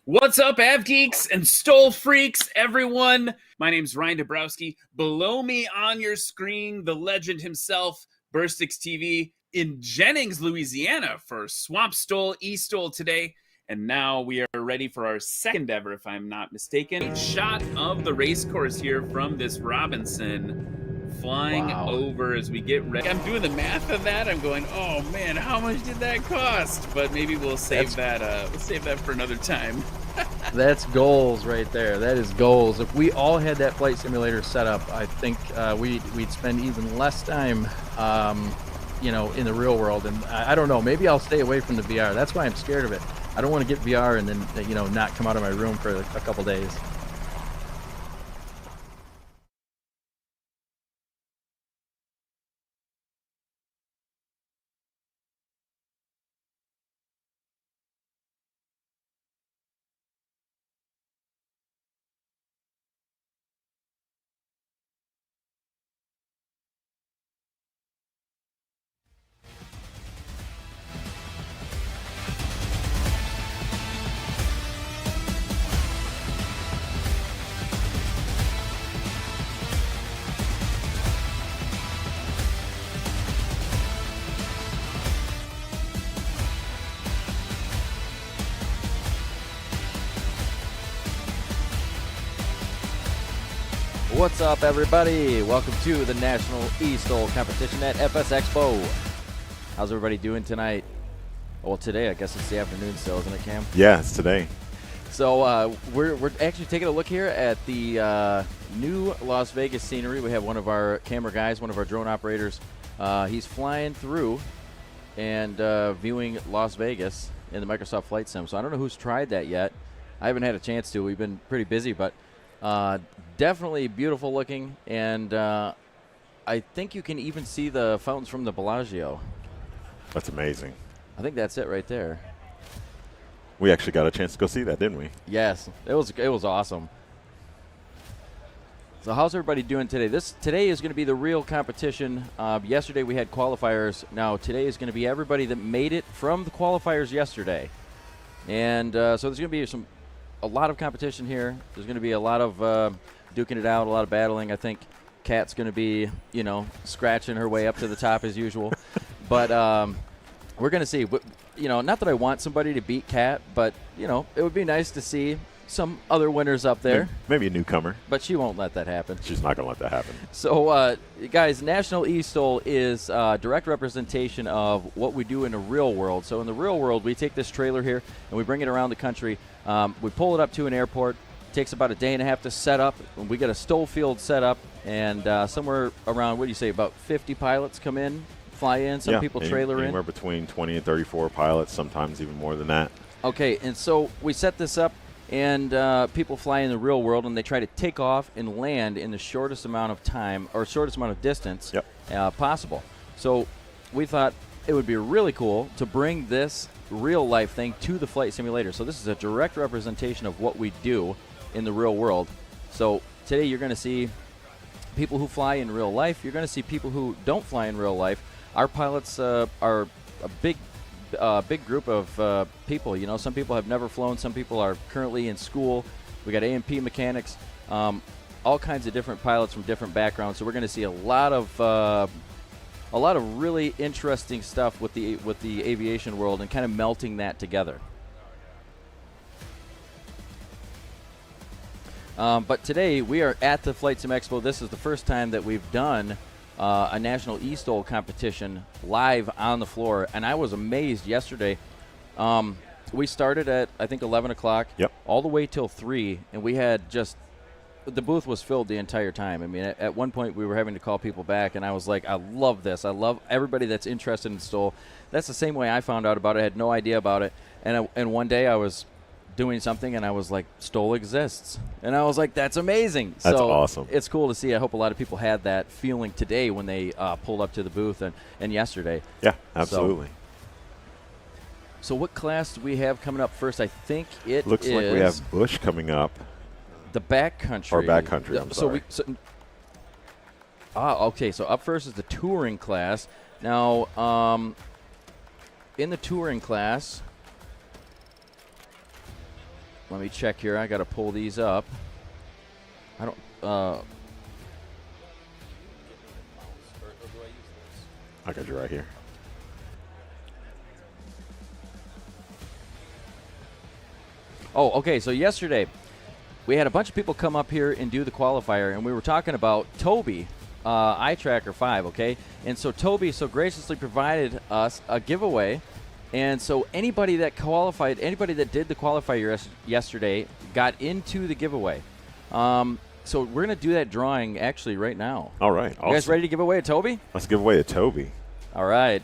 What's up, Av Geeks and STOL Freaks, everyone? My name's Ryan Dabrowski. Below me on your screen, the legend himself, Burstix TV, in Jennings, Louisiana, for Swamp STOL, eSTOL today. And now we are ready for our second ever, if I'm not mistaken, shot of the race course here from this Robinson. Flying over as we get ready. I'm doing the math of that. I'm going, oh man, how much did that cost? But maybe we'll save that. We'll save that for another time. That's goals right there. That is goals. If we all had that flight simulator set up, I think we'd spend even less time, in the real world. And I don't know. Maybe I'll stay away from the VR. That's why I'm scared of it. I don't want to get VR and then not come out of my room for a couple days. What's up, everybody? Welcome to the National eSTOL competition at FSEXPO. How's everybody doing tonight? Well, today, I guess it's the afternoon still, isn't it, Cam? Yeah, it's today. So we're actually taking a look here at the new Las Vegas scenery. We have one of our camera guys, one of our drone operators. He's flying through and viewing Las Vegas in the Microsoft Flight Sim. So I don't know who's tried that yet. I haven't had a chance to. We've been pretty busy, but definitely beautiful looking, and I think you can even see the fountains from the Bellagio. That's amazing. I think that's it right there. We actually got a chance to go see that, didn't we? Yes, it was awesome. So how's everybody doing today? Today is going to be the real competition. Yesterday we had qualifiers. Now today is going to be everybody that made it from the qualifiers yesterday, and so there's going to be a lot of competition here. There's going to be a lot of duking it out, a lot of battling. I think Kat's going to be, scratching her way up to the top as usual. But we're going to see. Not that I want somebody to beat Kat, but, it would be nice to see some other winners up there. Maybe a newcomer. But she won't let that happen. She's not going to let that happen. So, guys, National eSTOL is direct representation of what we do in the real world. So in the real world, we take this trailer here and we bring it around the country. We pull it up to an airport. It takes about a day and a half to set up. We get a STOL field set up, and somewhere around, what do you say, about 50 pilots come in, fly in. Some people trailer in. Anywhere between 20 and 34 pilots, sometimes even more than that. Okay, and so we set this up, and people fly in the real world, and they try to take off and land in the shortest amount of time or shortest amount of distance possible. So we thought it would be really cool to bring this real-life thing to the flight simulator. So this is a direct representation of what we do in the real world. So today you're going to see people who fly in real life. You're going to see people who don't fly in real life. Our pilots are a big group of people. Some people have never flown. Some people are currently in school. We got A&P mechanics, all kinds of different pilots from different backgrounds. So we're going to see a lot of really interesting stuff with the aviation world and kind of melting that together. But today we are at the Flight Sim Expo. This is the first time that we've done a National eSTOL competition live on the floor, and I was amazed yesterday. We started at, I think, 11 o'clock, all the way till 3, and we had the booth was filled the entire time. I mean, at one point we were having to call people back, and I was like, I love this. I love everybody that's interested in STOL. That's the same way I found out about it. I had no idea about it, and one day I was doing something, and I was like, STOL exists. And I was like, that's amazing. That's awesome. It's cool to see. I hope a lot of people had that feeling today when they pulled up to the booth and yesterday. Yeah, absolutely. So what class do we have coming up first? I think it looks like we have Bush coming up. The Backcountry. Or Backcountry, I'm sorry. Okay, so up first is the touring class. Now, in the touring class, Let me check here. I got to pull these up. I don't. I got you right here. Oh, okay. So yesterday, we had a bunch of people come up here and do the qualifier, and we were talking about Toby, Eye Tracker 5, okay? And so Toby so graciously provided us a giveaway, and so anybody that qualified, anybody that did the qualifier yesterday got into the giveaway. So we're going to do that drawing actually right now. All right. Awesome. You guys ready to give away a Toby? Let's give away a Toby. All right.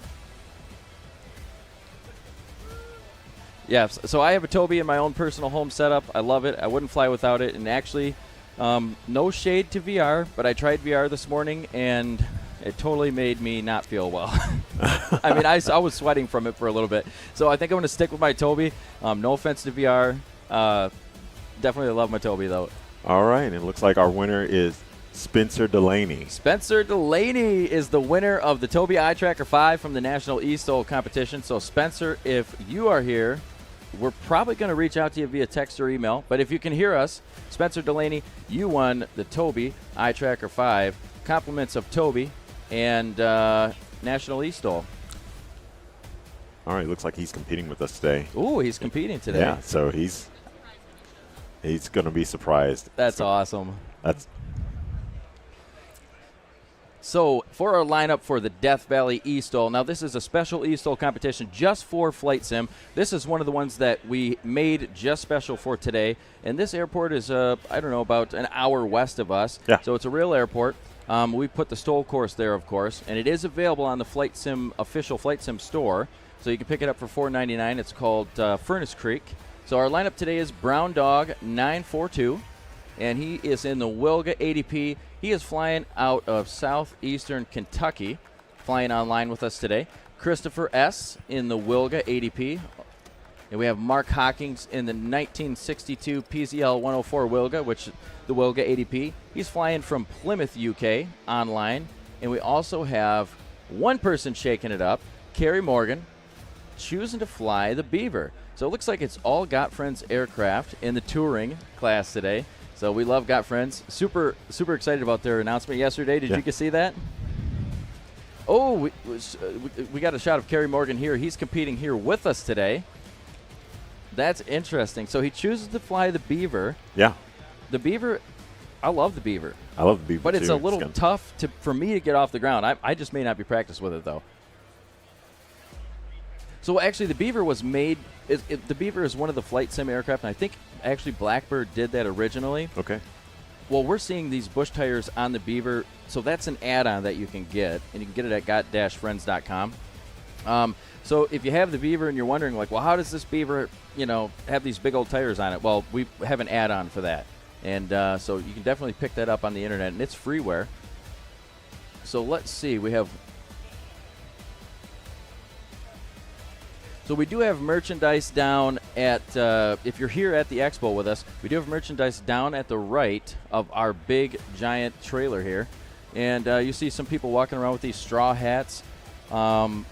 Yeah, so I have a Toby in my own personal home setup. I love it. I wouldn't fly without it. And actually, no shade to VR, but I tried VR this morning, and it totally made me not feel well. I mean, I was sweating from it for a little bit. So I think I'm going to stick with my Toby. No offense to VR. Definitely love my Toby, though. All right. It looks like our winner is Spencer Delaney. Spencer Delaney is the winner of the Toby Eye Tracker 5 from the National eSTOL competition. So, Spencer, if you are here, we're probably going to reach out to you via text or email. But if you can hear us, Spencer Delaney, you won the Toby Eye Tracker 5. Compliments of Toby and National eSTOL. All right. Looks like he's competing with us today. Ooh, he's competing today. Yeah. So he's going to be surprised. That's awesome. So for our lineup for the Death Valley eSTOL, now this is a special eSTOL competition just for Flight Sim. This is one of the ones that we made just special for today. And this airport is, I don't know, about an hour west of us. Yeah. So it's a real airport. We put the STOL course there, of course, and it is available on the Flight Sim official Flight Sim store. So you can pick it up for $4.99. It's called Furnace Creek. So our lineup today is Brown Dog 942. And he is in the Wilga ADP. He is flying out of southeastern Kentucky, flying online with us today. Christopher S. in the Wilga ADP. And we have Mark Hawkins in the 1962 PZL 104 Wilga, which is the Wilga ADP. He's flying from Plymouth, UK, online. And we also have one person shaking it up, Carrie Morgan, choosing to fly the Beaver. So it looks like it's all Got Friends aircraft in the touring class today. So we love Got Friends. Super excited about their announcement yesterday. Did you see that? Oh, we got a shot of Kerry Morgan here. He's competing here with us today. That's interesting. So he chooses to fly the Beaver. Yeah. The Beaver, I love the Beaver. I love the Beaver, but it's too. a little tough for me to get off the ground. I just may not be practiced with it, though. So actually, the Beaver was made. The Beaver is one of the Flight Sim aircraft, and I think actually Blackbird did that originally. Okay. Well, we're seeing these bush tires on the Beaver, so that's an add-on that you can get, and you can get it at got-friends.com. So if you have the Beaver and you're wondering, like, well, how does this Beaver, have these big old tires on it? Well, we have an add-on for that, and so you can definitely pick that up on the internet, and it's freeware. So let's see, we have. So we do have merchandise down at, if you're here at the expo with us, we do have merchandise down at the right of our big, giant trailer here. And you see some people walking around with these straw hats. Those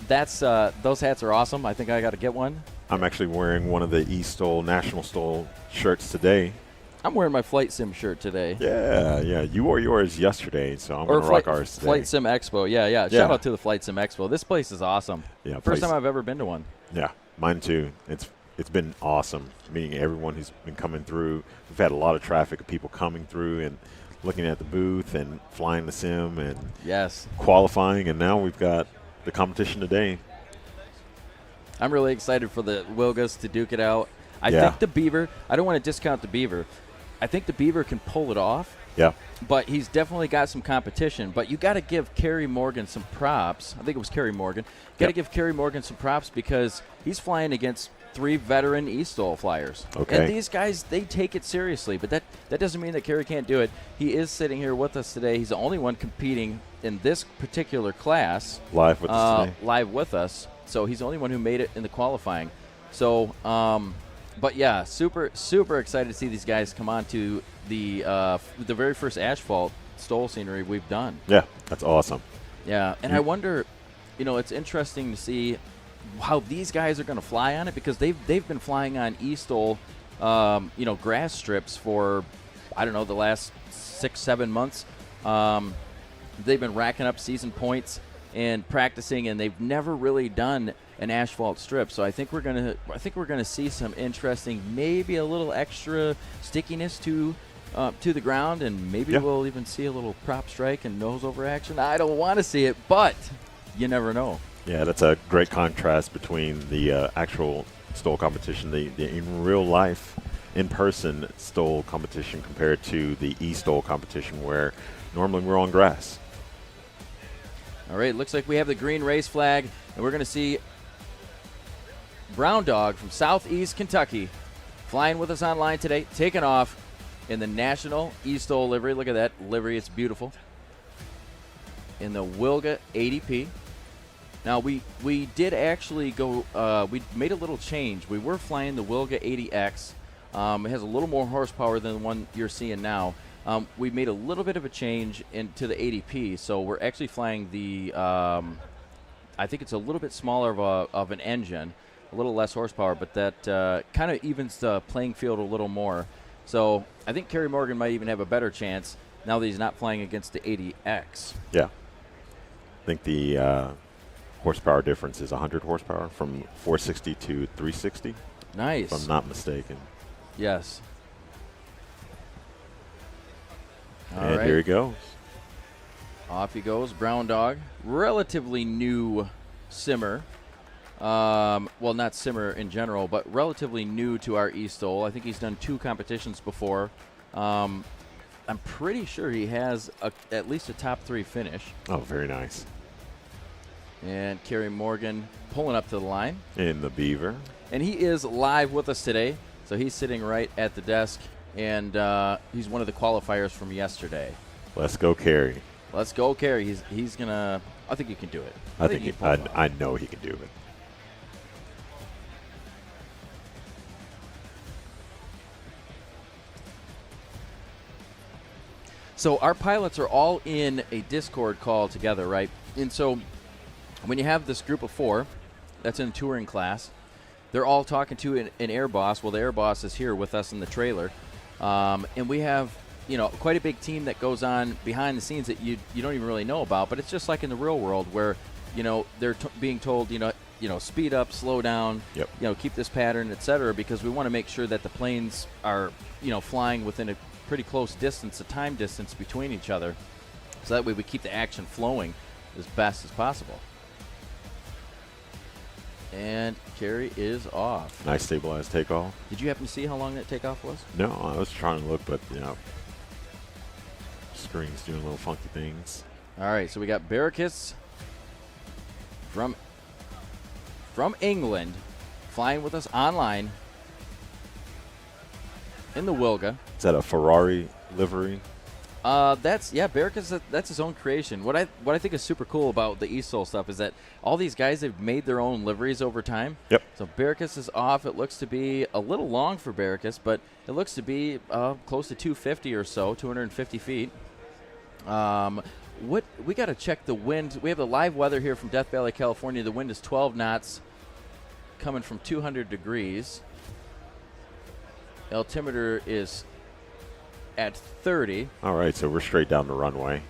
hats are awesome. I think I got to get one. I'm actually wearing one of the eSTOL, National STOL shirts today. I'm wearing my Flight Sim shirt today. Yeah. You wore yours yesterday, so I'm going to rock ours today. Flight Sim Expo, yeah. Shout out to the Flight Sim Expo. This place is awesome. Yeah, First time I've ever been to one. Yeah, mine too. It's been awesome meeting everyone who's been coming through. We've had a lot of traffic of people coming through and looking at the booth and flying the sim and qualifying, and now we've got the competition today. I'm really excited for the Wilgas to duke it out. I think the Beaver, I don't want to discount the Beaver. I think the Beaver can pull it off. Yeah. But he's definitely got some competition. But you got to give Kerry Morgan some props. I think it was Kerry Morgan. Got to give Kerry Morgan some props because he's flying against 3 veteran eSTOL flyers. Okay. And these guys, they take it seriously. But that doesn't mean that Kerry can't do it. He is sitting here with us today. He's the only one competing in this particular class. Live with us today. Live with us. So he's the only one who made it in the qualifying. So, but yeah, super excited to see these guys come on to the very first asphalt STOL scenery we've done. Yeah, that's awesome. Yeah, and I wonder, it's interesting to see how these guys are going to fly on it because they've been flying on eSTOL grass strips for, I don't know, the last 6-7 months. They've been racking up season points and practicing, and they've never really done an asphalt strip. So I think we're gonna see some interesting, maybe a little extra stickiness to the ground, and maybe we'll even see a little prop strike and nose over action. I don't want to see it, but you never know. Yeah, that's a great contrast between the actual STOL competition, the in real life, in-person STOL competition compared to the eSTOL competition where normally we're on grass. All right, looks like we have the green race flag, and we're going to see Brown Dog from Southeast Kentucky flying with us online today, taking off in the National eSTOL livery. Look at that livery. It's beautiful. In the Wilga 80P. Now, we did actually go, we made a little change. We were flying the Wilga 80X. It has a little more horsepower than the one you're seeing now. We made a little bit of a change into the 80P, so we're actually flying the, I think it's a little bit smaller of an engine, a little less horsepower, but that kind of evens the playing field a little more. So I think Kerry Morgan might even have a better chance now that he's not flying against the 80X. Yeah. I think the horsepower difference is 100 horsepower from 460 to 360. Nice. If I'm not mistaken. Yes. And here he goes. Off he goes, Brown Dog. Relatively new simmer. Well, not simmer in general, but relatively new to our eSTOL. I think he's done 2 competitions before. I'm pretty sure he has at least a top 3 finish. Oh, very nice. And Kerry Morgan pulling up to the line. In the Beaver. And he is live with us today. So he's sitting right at the desk, and he's one of the qualifiers from yesterday. Let's go, Kerry. Let's go, Kerry. He's going to – I think he can do it. I know he can do it. So our pilots are all in a Discord call together, right? And so when you have this group of 4 that's in touring class, they're all talking to an air boss. Well, the air boss is here with us in the trailer. And we have, quite a big team that goes on behind the scenes that you don't even really know about. But it's just like in the real world where, they're being told, speed up, slow down, keep this pattern, et cetera, because we want to make sure that the planes are, flying within a pretty close distance, a time distance between each other. So that way we keep the action flowing as best as possible. And Kerry is off. Nice stabilized takeoff. Did you happen to see how long that takeoff was? No, I was trying to look, but, screen's doing little funky things. All right, so we got Barricus from England flying with us online in the Wilga. Is that a Ferrari livery? Barricus, that's his own creation. What I think is super cool about the eSTOL stuff is that all these guys have made their own liveries over time. Yep. So Barricus is off. It looks to be a little long for Barricus, but it looks to be close to 250 or so, 250 feet. We got to check the wind. We have the live weather here from Death Valley, California. The wind is 12 knots, coming from 200 degrees. Altimeter is at 30. All right, so we're straight down the runway.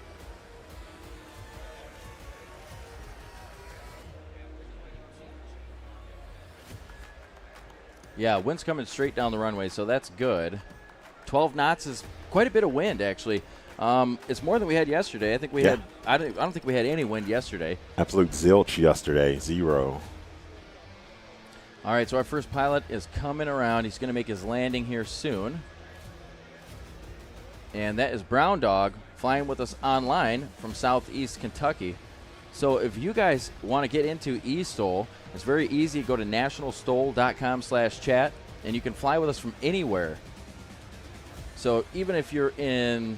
Yeah, wind's coming straight down the runway, so that's good. 12 knots is quite a bit of wind, actually. It's more than we had yesterday. I think we had. I don't think we had any wind yesterday. Absolute zilch yesterday, 0. All right, so our first pilot is coming around. He's going to make his landing here soon. And that is Brown Dog flying with us online from Southeast Kentucky. So if you guys want to get into eSTOL, it's very easy. Go to nationalstol.com/chat, and you can fly with us from anywhere. So even if you're in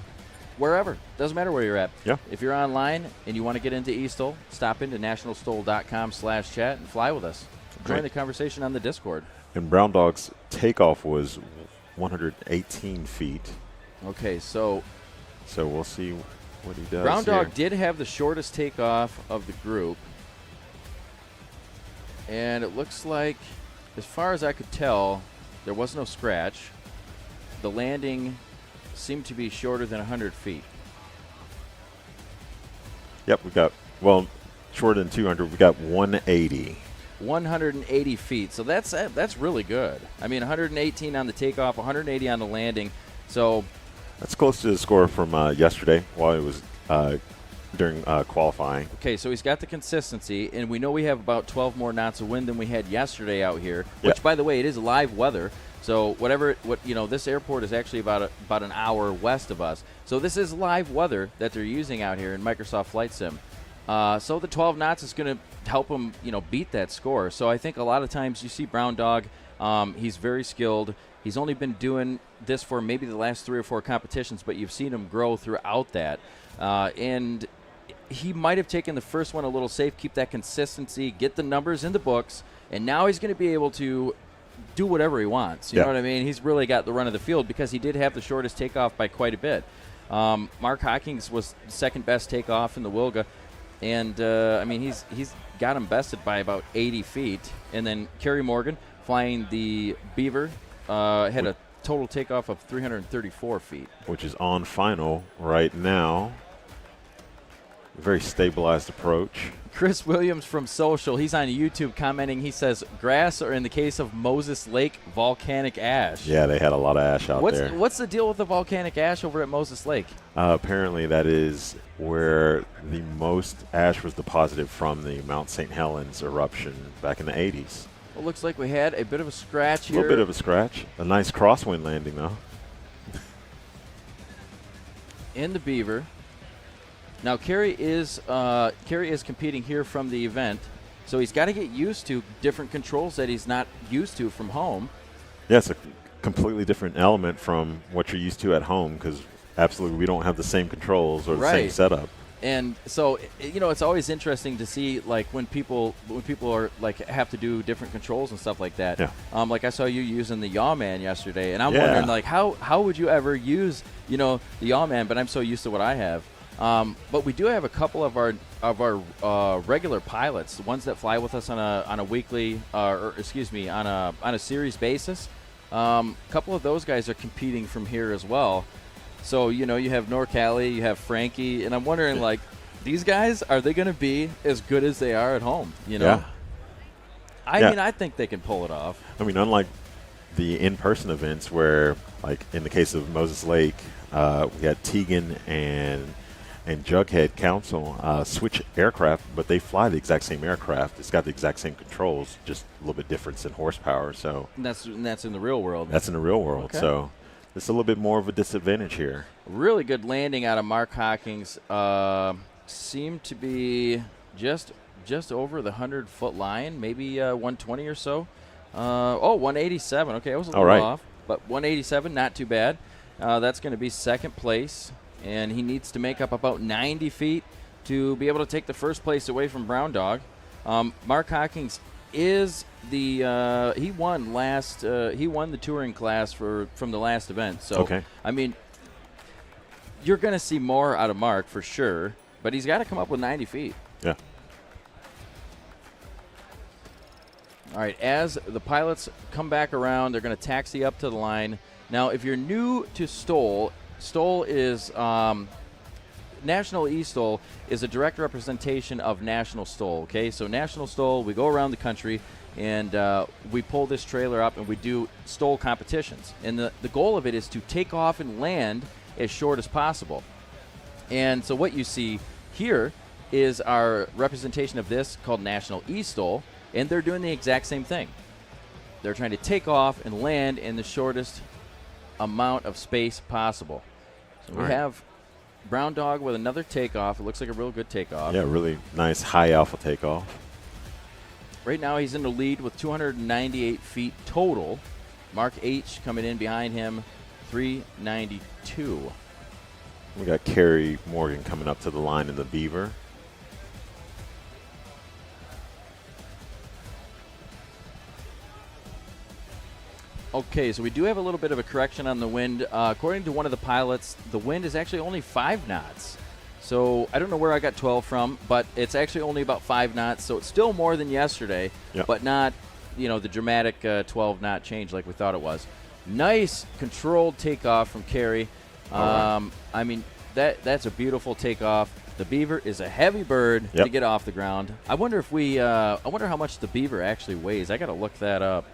wherever, doesn't matter where you're at. Yeah. If you're online and you want to get into eSTOL, stop into nationalstol.com/chat and fly with us. Join the conversation on the Discord. And Brown Dog's takeoff was 118 feet. Okay, so we'll see what he does. Brown Dog did have the shortest takeoff of the group. And it looks like, as far as I could tell, There was no scratch. The landing seemed to be shorter than 100 feet. Yep, we got, well, shorter than 200. We got 180. 180 feet. So that's really good. I mean, 118 on the takeoff, 180 on the landing. So that's close to the score from yesterday while it was during qualifying. Okay, so he's got the consistency, and we know we have about 12 more knots of wind than we had yesterday out here, which, by the way, it is live weather. So this airport is actually about an hour west of us. So this is live weather that they're using out here in Microsoft Flight Sim. So the 12 knots is going to help him, beat that score. So I think a lot of times you see Brown Dog, he's very skilled. He's only been doing this for maybe the last 3 or 4 competitions, but you've seen him grow throughout that. And he might have taken the first one a little safe, keep that consistency, get the numbers in the books, and now he's going to be able to do whatever he wants. You know what I mean? He's really got the run of the field because he did have the shortest takeoff by quite a bit. Mark Hawkins was second best takeoff in the Wilga, and he's got him bested by about 80 feet. And then Kerry Morgan flying the Beaver had a total takeoff of 334 feet, which is on final right now. Very stabilized approach. Chris Williams from Social, he's on YouTube commenting. He says, grass, or in the case of Moses Lake, volcanic ash. Yeah, they had a lot of ash out there. What's the deal with the volcanic ash over at Moses Lake? Apparently that is where the most ash was deposited from the Mount St. Helens eruption back in the 80s. Well, looks like we had a bit of a scratch here. A little bit of a scratch. A nice crosswind landing, though. In the Beaver. Now, Kerry is competing here from the event, so he's got to get used to different controls that he's not used to from home. Yeah, it's a completely different element from what you're used to at home because absolutely we don't have the same controls or the same setup. And so, it's always interesting to see, like, when people are, like, have to do different controls and stuff like that. Yeah. Like I saw you using the Yaw Man yesterday, and I'm wondering, like, how would you ever use, the Yaw Man, but I'm so used to what I have. But we do have a couple of our regular pilots, the ones that fly with us on a weekly, on a series basis. A couple of those guys are competing from here as well. So you have Norcali, you have Frankie, and I'm wondering, like, these guys, are they going to be as good as they are at home? Yeah. I mean, I think they can pull it off. I mean, unlike the in-person events where, like in the case of Moses Lake, we had Tegan and Jughead Council switch aircraft, but they fly the exact same aircraft. It's got the exact same controls, just a little bit difference in horsepower. So and that's in the real world. That's in the real world. Okay. So it's a little bit more of a disadvantage here. Really good landing out of Mark Hawkins. Seemed to be just over the 100-foot line, maybe 120 or so. 187. Okay, I was a little off, but 187, not too bad. That's going to be second place. And he needs to make up about 90 feet to be able to take the first place away from Brown Dog. Mark Hawkins is the he won the touring class from the last event. So I mean, you're going to see more out of Mark for sure, but he's got to come up with 90 feet. Yeah. All right, as the pilots come back around, they're going to taxi up to the line. Now, if you're new to STOL, STOL is National eSTOL is a direct representation of National STOL. Okay, so National STOL, we go around the country and we pull this trailer up and we do STOL competitions. And the goal of it is to take off and land as short as possible. And so what you see here is our representation of this called National eSTOL, and they're doing the exact same thing. They're trying to take off and land in the shortest amount of space possible. So we have Brown Dog with another takeoff. It looks like a real good takeoff. Yeah, really nice high alpha takeoff. Right now he's in the lead with 298 feet total. Mark H coming in behind him, 392. We got Kerry Morgan coming up to the line in the Beaver. Okay, so we do have a little bit of a correction on the wind. According to one of the pilots, the wind is actually only 5 knots. So I don't know where I got 12 from, but it's actually only about 5 knots. So it's still more than yesterday, but not the dramatic 12-knot change like we thought it was. Nice controlled takeoff from Carey. I mean, that's a beautiful takeoff. The Beaver is a heavy bird to get off the ground. I wonder if I wonder how much the Beaver actually weighs. I got to look that up.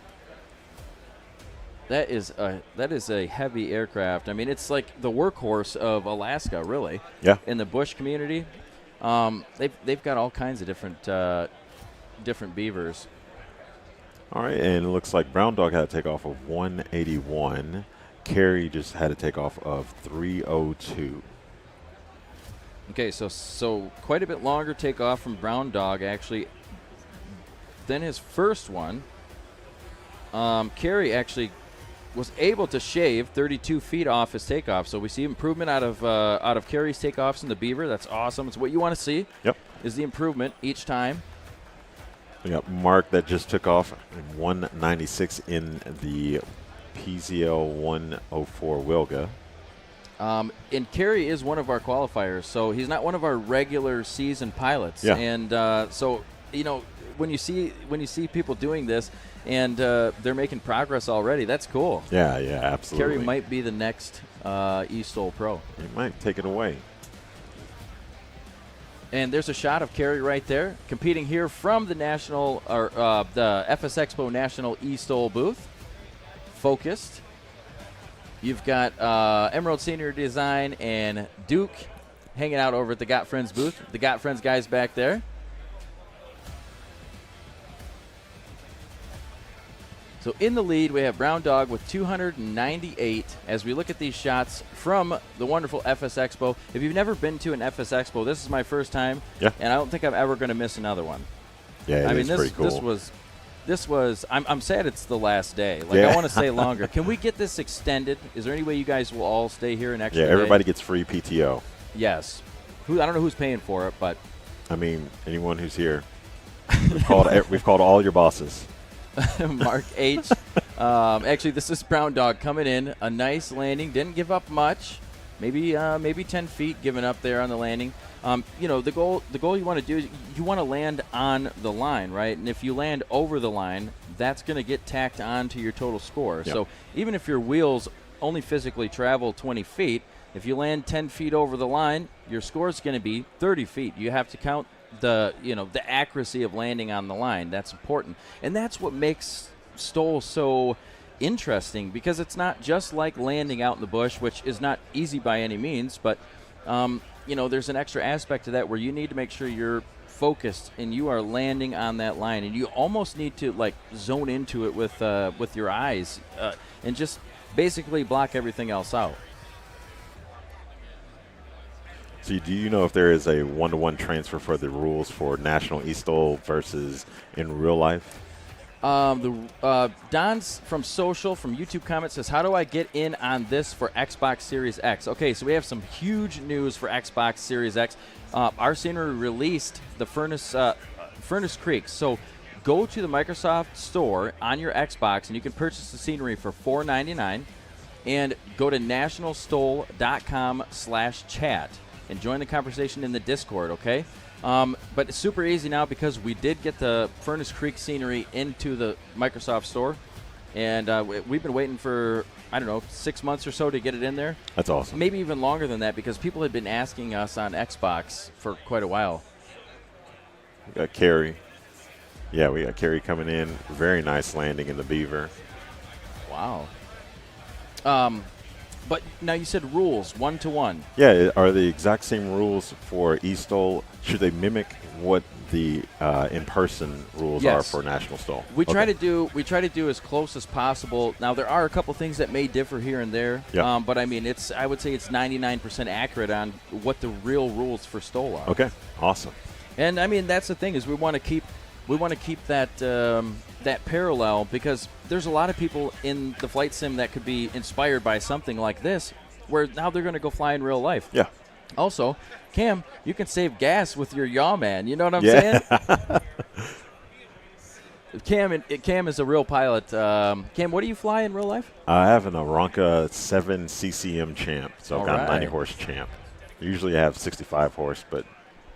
That is a heavy aircraft. I mean, it's like the workhorse of Alaska, really. Yeah. In the bush community, they've got all kinds of different Beavers. All right, and it looks like Brown Dog had a takeoff of 181. Carey just had a takeoff of 302. Okay, so quite a bit longer takeoff from Brown Dog actually than his first one. Carey actually was able to shave 32 feet off his takeoff, so we see improvement out of Carey's takeoffs in the Beaver. That's awesome. It's what you want to see. Yep. Is the improvement each time. We got Mark that just took off 196 in the PZL 104 Wilga. And Carey is one of our qualifiers, so he's not one of our regular season pilots. Yeah. And so when you see people doing this and they're making progress already, that's cool. Yeah, absolutely. Carey might be the next eSTOL Pro. He might take it away. And there's a shot of Carey right there, competing here from the the FSEXPO National eSTOL booth. Focused. You've got Emerald Senior Design and Duke hanging out over at the Got Friends booth. The Got Friends guys back there. So in the lead, we have Brown Dog with 298 as we look at these shots from the wonderful FSEXPO. If you've never been to an FSEXPO, this is my first time, and I don't think I'm ever going to miss another one. Yeah, it's pretty cool. This was. I'm sad it's the last day. I want to stay longer. Can we get this extended? Is there any way you guys will all stay here an extra day? Yeah, everybody gets free PTO. Yes. I don't know who's paying for it, but I mean, anyone who's here. We've called all your bosses. Mark H. Actually, this is Brown Dog coming in. A nice landing. Didn't give up much. Maybe 10 feet giving up there on the landing. The goal you want to do is you want to land on the line, right? And if you land over the line, that's going to get tacked on to your total score. Yep. So even if your wheels only physically travel 20 feet, if you land 10 feet over the line, your score is going to be 30 feet. You have to count the accuracy of landing on the line. That's important. And that's what makes STOL so interesting, because it's not just like landing out in the bush, which is not easy by any means, but there's an extra aspect to that where you need to make sure you're focused and you are landing on that line, and you almost need to zone into it with your eyes and just basically block everything else out. So do you know if there is a one-to-one transfer for the rules for National eSTOL versus in real life? Don's from YouTube comment says, how do I get in on this for Xbox Series X? Okay, so we have some huge news for Xbox Series X. Our scenery released the Furnace Creek. So go to the Microsoft Store on your Xbox, and you can purchase the scenery for $4.99, and go to nationalstol.com/chat and join the conversation in the Discord, okay? But it's super easy now because we did get the Furnace Creek scenery into the Microsoft Store, and we've been waiting for, 6 months or so to get it in there. That's awesome. Maybe even longer than that, because people had been asking us on Xbox for quite a while. We got Carey. Yeah, we got Carey coming in. Very nice landing in the Beaver. Wow. But now you said rules, 1-to-1. Yeah, are the exact same rules for eSTOL? Should they mimic what the in-person rules are for National STOL? We try to do as close as possible. Now there are a couple things that may differ here and there, but I mean I would say it's 99% accurate on what the real rules for STOL are. Okay, awesome. And I mean that's the thing, is we want to keep that that parallel, because there's a lot of people in the flight sim that could be inspired by something like this, where now they're going to go fly in real life. Yeah. Also, Cam, you can save gas with your yaw man. You know what I'm saying? Cam is a real pilot. Cam, what do you fly in real life? I have an Aranca 7 CCM Champ, so I've got a 90 horse Champ. Usually I have 65 horse, but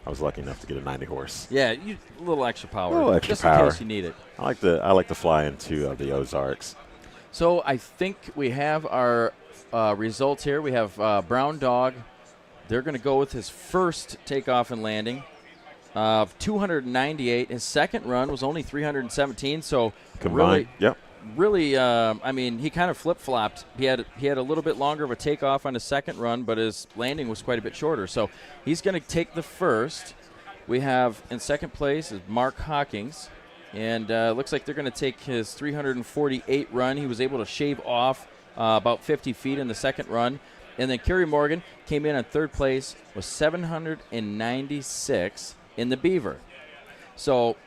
I was lucky enough to get a 90 horse. Yeah, a little extra power. A little extra just power. in case you need it. I like to fly into the Ozarks. So I think we have our results here. We have Brown Dog. They're going to go with his first takeoff and landing of 298. His second run was only 317. So combined, really, I mean, he kind of flip-flopped. He had a little bit longer of a takeoff on his second run, but his landing was quite a bit shorter. So he's going to take the first. We have in second place is Mark Hawkins, and looks like they're going to take his 348 run. He was able to shave off about 50 feet in the second run. And then Kerry Morgan came in third place with 796 in the Beaver. So,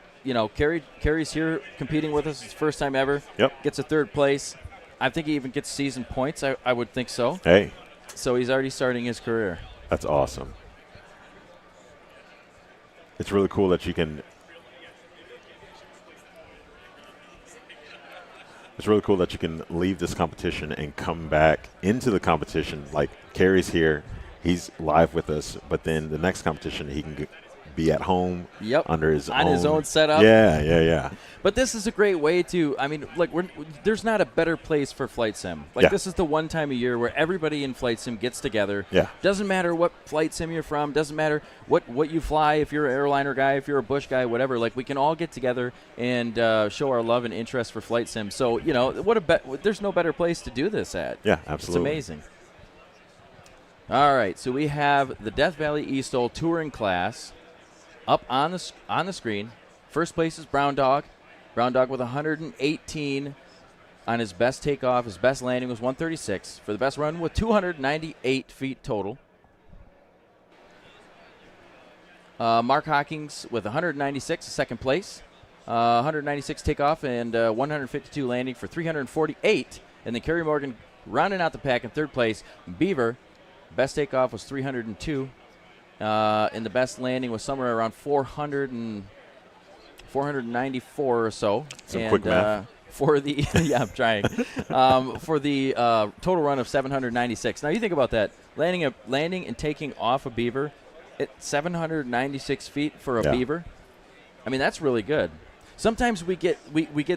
Kerry's here competing with us. It's his first time ever. Yep. Gets a third place. I think he even gets season points. I would think so. Hey. So he's already starting his career. That's awesome. It's really cool that you can. It's really cool that you can leave this competition and come back into the competition. Like Kerry's here, he's live with us, but then the next competition he can be at home under his own setup. Yeah. But this is a great way to, there's not a better place for flight sim. This is the one time a year where everybody in flight sim gets together. Yeah. Doesn't matter what flight sim you're from, doesn't matter what you fly, if you're an airliner guy, if you're a bush guy, whatever. We can all get together and show our love and interest for flight sim. So, there's no better place to do this at. Yeah, absolutely. It's amazing. All right, so we have the Death Valley eSTOL touring class up on the screen. First place is Brown Dog. Brown Dog with 118 on his best takeoff. His best landing was 136 for the best run with 298 feet total. Mark Hawkins with 196, second place. 196 takeoff and 152 landing for 348. And then Kerry Morgan rounding out the pack in third place. Beaver, best takeoff was 302. And the best landing was somewhere around 494 or so. Some quick math. For the I'm trying. For the total run of 796. Now you think about that, landing and taking off a Beaver at 796 feet for a Beaver. I mean, that's really good. Sometimes we get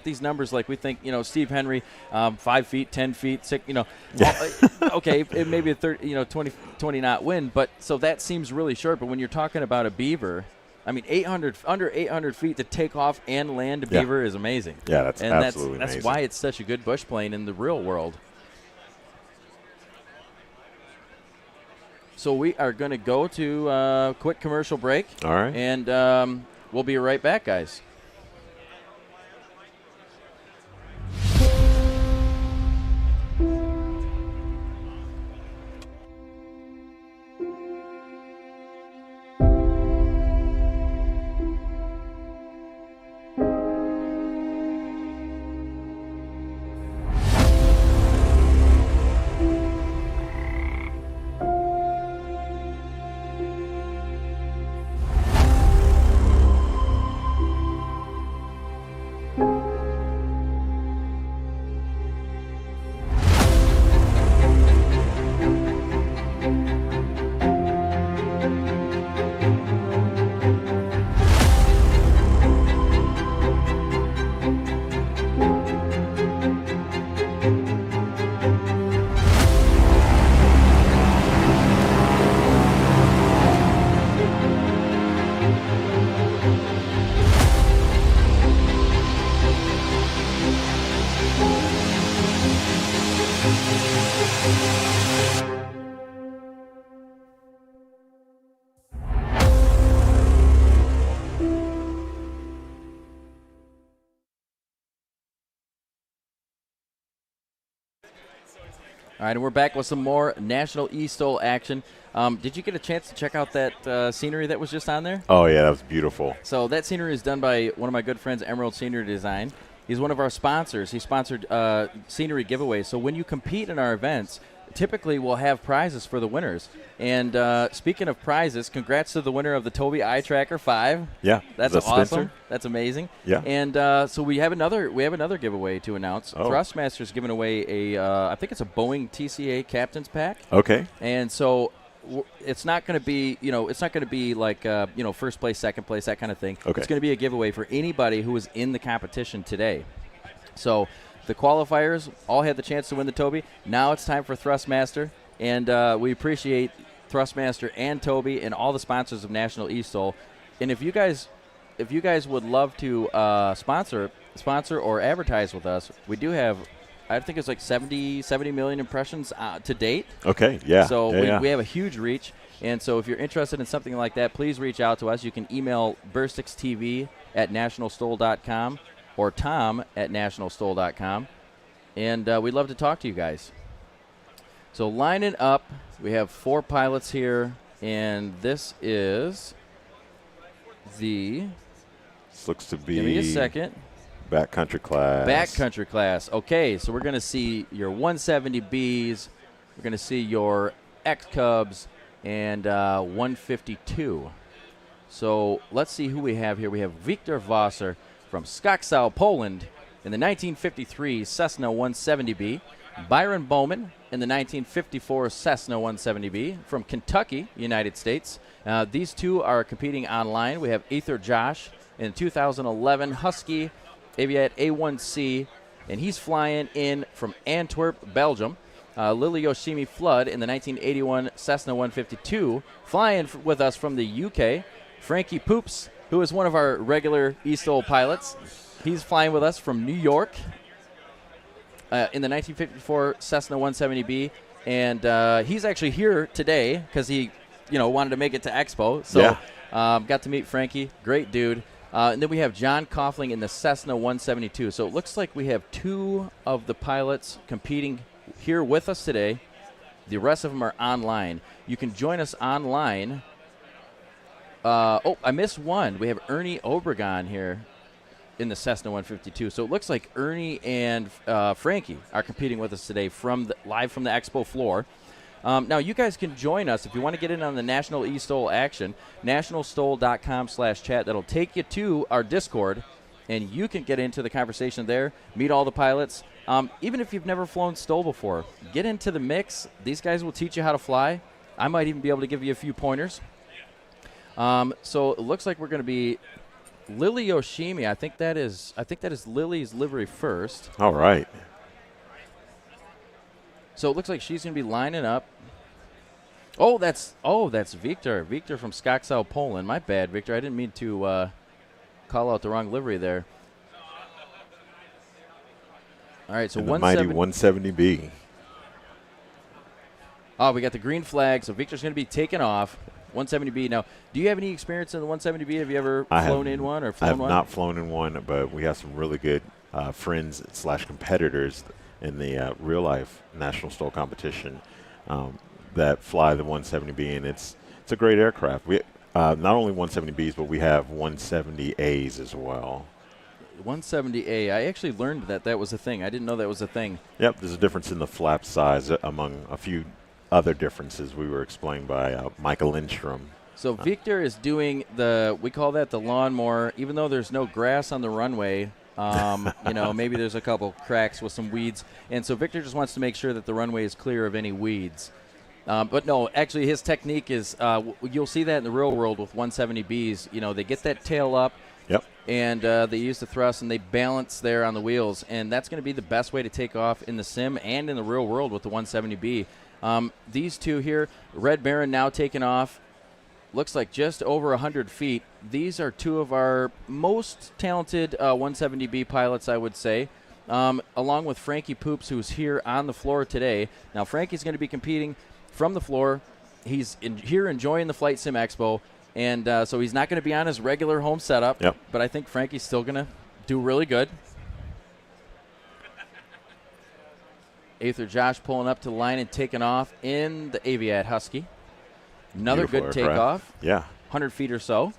these numbers we think, Steve Henry, 5 feet, 10 feet, 6, okay, it may be a 20 knot wind, but so that seems really short. But when you're talking about a Beaver, I mean, under 800 feet to take off and land a Beaver is amazing. Yeah, that's absolutely amazing. That's why it's such a good bush plane in the real world. So we are going to go to a quick commercial break. All right. And we'll be right back, guys. All right, and we're back with some more National eSTOL action. Did you get a chance to check out that scenery that was just on there? Oh, yeah, that was beautiful. So that scenery is done by one of my good friends, Emerald Scenery Design. He's one of our sponsors. He sponsored scenery giveaways. So when you compete in our events, typically we'll have prizes for the winners. And speaking of prizes, congrats to the winner of the Toby Eye Tracker 5. Yeah, that's awesome. That's amazing. Yeah. And so we have another giveaway to announce. Oh. Thrustmaster's giving away I think it's a Boeing TCA Captain's Pack. Okay. And so it's not going to be, it's not going to be like, first place, second place, that kind of thing. Okay. It's going to be a giveaway for anybody who was in the competition today. So the qualifiers all had the chance to win the Toby. Now it's time for Thrustmaster, and we appreciate Thrustmaster and Toby and all the sponsors of National eSTOL. And if you guys would love to sponsor or advertise with us, we do have, I think it's like 70 million impressions to date. Okay, yeah. So we have a huge reach. And so if you're interested in something like that, please reach out to us. You can email burstixtv@nationalstol.com or tom@nationalstol.com. And we'd love to talk to you guys. So lining up, we have 4 pilots here. And this is this looks to be. Give me a second. Backcountry class. Backcountry class. Okay, so we're going to see your 170Bs. We're going to see your X-Cubs and 152. So let's see who we have here. We have Wiktor Wasser from Skoczów, Poland in the 1953 Cessna 170B. Byron Bowman in the 1954 Cessna 170B from Kentucky, United States. These two are competing online. We have Ether Josh in 2011 Husky Aviat A1C, and he's flying in from Antwerp, Belgium. Lily Yoshimi Flood in the 1981 Cessna 152, flying with us from the UK. Frankie Poops, who is one of our regular eSTOL pilots, he's flying with us from New York in the 1954 Cessna 170B, and he's actually here today because he, wanted to make it to Expo. So got to meet Frankie, great dude. And then we have John Coughlin in the Cessna 172. So it looks like we have 2 of the pilots competing here with us today. The rest of them are online. You can join us online. I missed one. We have Ernie Obregon here in the Cessna 152. So it looks like Ernie and Frankie are competing with us today live from the Expo floor. Now, you guys can join us if you want to get in on the National eSTOL action, nationalstol.com/chat. That'll take you to our Discord, and you can get into the conversation there, meet all the pilots. Even if you've never flown STOL before, get into the mix. These guys will teach you how to fly. I might even be able to give you a few pointers. So it looks like we're going to be Lily Yoshimi. I think that is Lily's livery first. All right. So it looks like she's going to be lining up. Oh, that's Wiktor. Wiktor from Skoczów, Poland. My bad, Wiktor. I didn't mean to call out the wrong livery there. All right, so the mighty 170B. Oh, we got the green flag, so Victor's going to be taking off. 170B. Now, do you have any experience in the 170B? Have you ever flown in one or flown one? I have not flown in one, but we have some really good friends/competitors in the real-life National STOL competition that fly the 170B, and it's a great aircraft. We not only 170Bs, but we have 170As as well. 170A. I actually learned that was a thing. I didn't know that was a thing. Yep, there's a difference in the flap size among a few other differences we were explained by Michael Lindstrom. So Wiktor is doing we call that the lawnmower, even though there's no grass on the runway. Maybe there's a couple cracks with some weeds. And so Wiktor just wants to make sure that the runway is clear of any weeds. But no, actually his technique is, you'll see that in the real world with 170Bs. They get that tail up. Yep. And they use the thrust and they balance there on the wheels. And that's going to be the best way to take off in the sim and in the real world with the 170B. These two here, Red Baron now taking off. Looks like just over 100 feet. These are 2 of our most talented 170B pilots, I would say, along with Frankie Poops, who's here on the floor today. Now, Frankie's going to be competing from the floor. He's here enjoying the Flight Sim Expo, and so he's not going to be on his regular home setup. Yep. But I think Frankie's still going to do really good. Aether Josh pulling up to the line and taking off in the Aviat Husky. Another Beautiful good aircraft. takeoff. Yeah. 100 feet or so.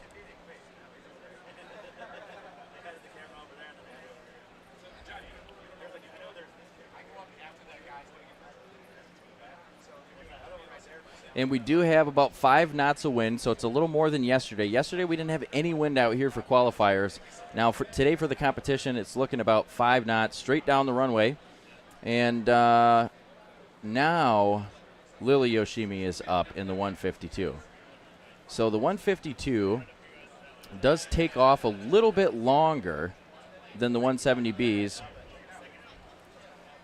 And we do have about 5 knots of wind, so it's a little more than yesterday. Yesterday we didn't have any wind out here for qualifiers. Now today for the competition, it's looking about 5 knots straight down the runway. And now Lily Yoshimi is up in the 152. So the 152 does take off a little bit longer than the 170Bs.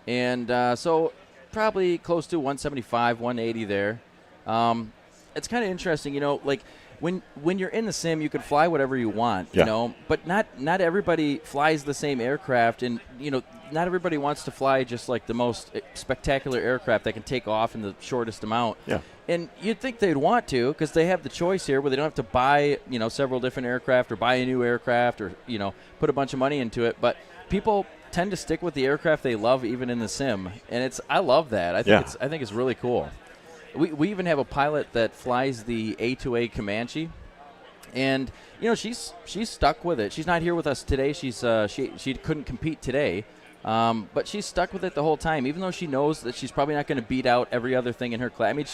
And so probably close to 175, 180 there. It's kind of interesting, you know, like when you're in the sim, you can fly whatever you want, you know, but not everybody flies the same aircraft, and, you know, not everybody wants to fly just like the most spectacular aircraft that can take off in the shortest amount. Yeah. And you'd think they'd want to, because they have the choice here where they don't have to buy, you know, several different aircraft or buy a new aircraft or, you know, put a bunch of money into it. But people tend to stick with the aircraft they love even in the sim, and I love that. I think it's really cool. We even have a pilot that flies the A2A Comanche, and, you know, she's stuck with it. She's not here with us today. She couldn't compete today, but she's stuck with it the whole time, even though she knows that she's probably not going to beat out every other thing in her class. I mean,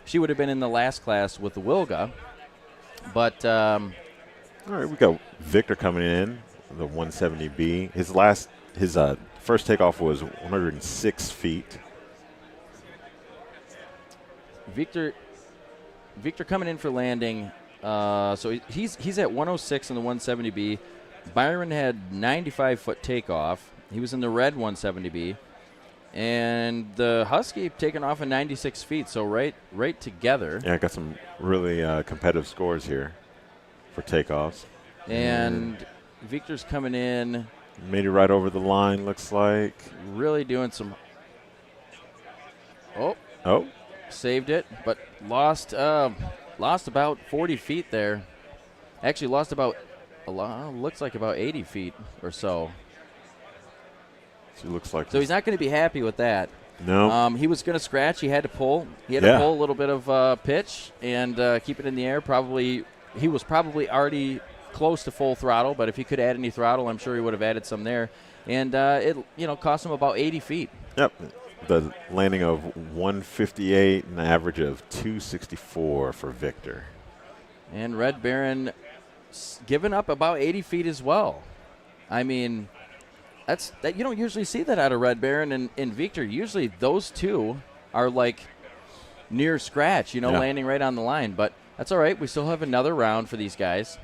she would have been in the last class with the Wilga, but all right, we got Victor coming in, the 170B. His first takeoff was 106 feet. Victor coming in for landing. So he's at 106 in the 170B. Byron had 95-foot takeoff. He was in the red 170B. And the Husky taking off at 96 feet, so right together. Yeah, I got some really competitive scores here for takeoffs. And Victor's coming in. Made it right over the line, looks like. Really doing some. Oh. Saved it, but lost about 40 feet there. Actually lost looks like about 80 feet or so. So he's not going to be happy with that. No. He was going to scratch. He had to pull. He had to pull a little bit of pitch and keep it in the air. He was probably already close to full throttle, but if he could add any throttle, I'm sure he would have added some there. And it cost him about 80 feet. Yep. The landing of 158 and an average of 264 for Victor. And Red Baron giving up about 80 feet as well. I mean, you don't usually see that out of Red Baron and Victor. Usually those two are like near scratch, landing right on the line. But that's all right. We still have another round for these guys.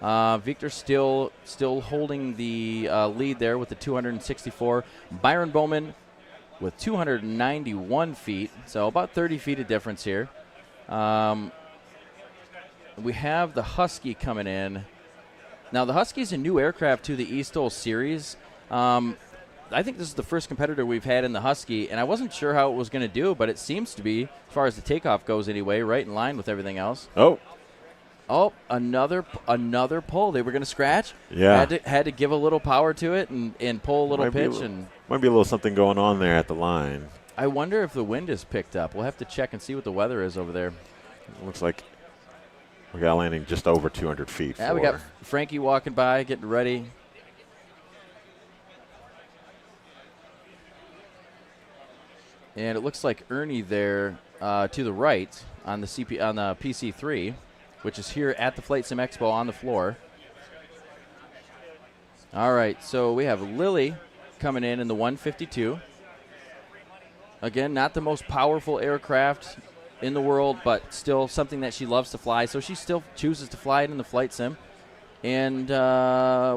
Victor still holding the lead there with the 264. Byron Bowman with 291 feet, so about 30 feet of difference here. We have the Husky coming in. Now, the Husky is a new aircraft to the eSTOL series. I think this is the first competitor we've had in the Husky, and I wasn't sure how it was going to do, but it seems to be, as far as the takeoff goes anyway, right in line with everything else. Oh, another pull. They were going to scratch. Yeah. Had to give a little power to it and pull a little pitch. Might be a little something going on there at the line. I wonder if the wind is picked up. We'll have to check and see what the weather is over there. Looks like we got landing just over 200 feet. Yeah, we got Frankie walking by, getting ready. And it looks like Ernie there to the right on the PC3, which is here at the FSEXPO on the floor. All right, so we have Lily coming in the 152. Again, not the most powerful aircraft in the world, but still something that she loves to fly. So she still chooses to fly it in the flight sim. And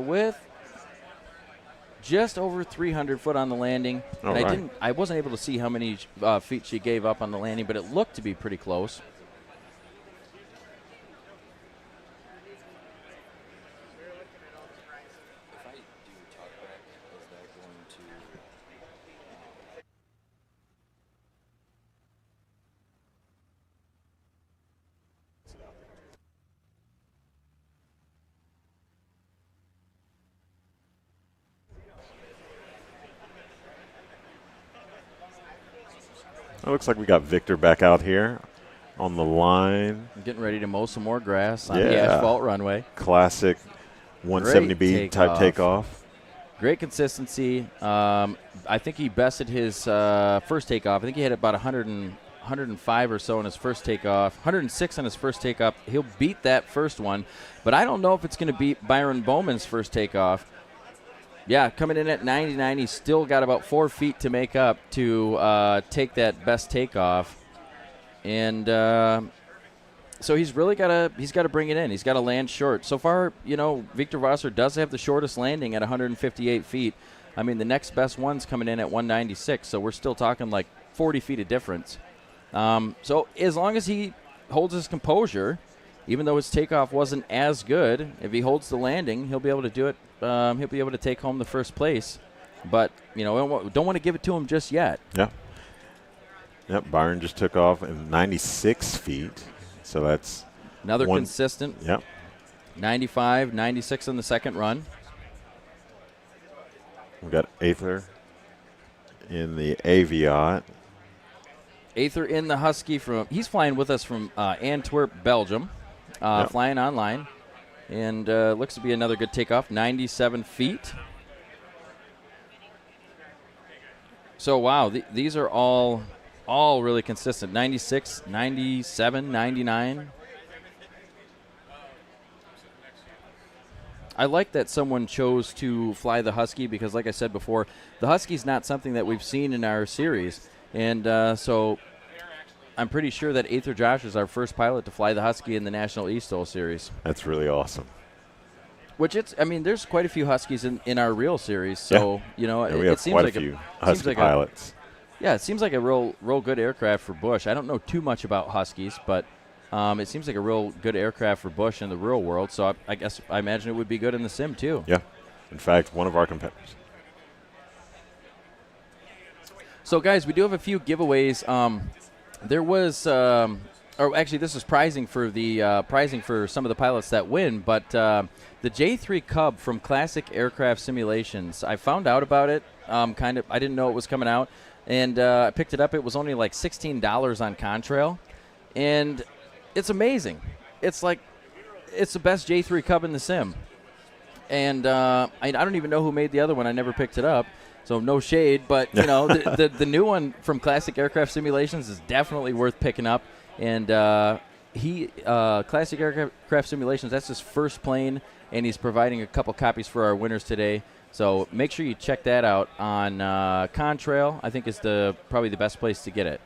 with just over 300 foot on the landing. I wasn't able to see how many feet she gave up on the landing, but it looked to be pretty close. It looks like we got Victor back out here on the line. Getting ready to mow some more grass on the asphalt runway. Classic 170B type takeoff. Great consistency. I think he bested his first takeoff. I think he had about 105 or so in his first takeoff, 106 on his first takeoff. He'll beat that first one, but I don't know if it's going to beat Byron Bowman's first takeoff. Yeah, coming in at 99, he's still got about 4 feet to make up to take that best takeoff. And so he's really got to bring it in. He's got to land short. So far, Victor Wasser does have the shortest landing at 158 feet. I mean, the next best one's coming in at 196, so we're still talking like 40 feet of difference. So as long as he holds his composure, even though his takeoff wasn't as good, if he holds the landing, he'll be able to do it. He'll be able to take home the first place. But, don't want to give it to him just yet. Yeah. Yep, Byron just took off in 96 feet. So that's another consistent. Yep. 95, 96 on the second run. We've got Aether in the Aviat. Aether in the Husky he's flying with us from Antwerp, Belgium, flying online. And looks to be another good takeoff, 97 feet. So, wow, these are all really consistent. 96, 97, 99. I like that someone chose to fly the Husky because, like I said before, the Husky's not something that we've seen in our series. And so I'm pretty sure that Aether Josh is our first pilot to fly the Husky in the National eSTOL series. That's really awesome. Which there's quite a few Huskies in our real series. So, we have it seems quite like a few Husky pilots. It seems like a real good aircraft for Bush. I don't know too much about Huskies, but it seems like a real good aircraft for Bush in the real world. So I imagine it would be good in the sim too. Yeah. In fact, one of our competitors. So guys, we do have a few giveaways. There was, actually, this is prizing for some of the pilots that win, but the J3 Cub from Classic Aircraft Simulations. I found out about it. I didn't know it was coming out. And I picked it up. It was only like $16 on Contrail. And it's amazing. It's the best J3 Cub in the sim. And I don't even know who made the other one. I never picked it up. So no shade. But, the new one from Classic Aircraft Simulations is definitely worth picking up. And Classic Aircraft Simulations, that's his first plane. And he's providing a couple copies for our winners today. So make sure you check that out on Contrail. I think is probably the best place to get it.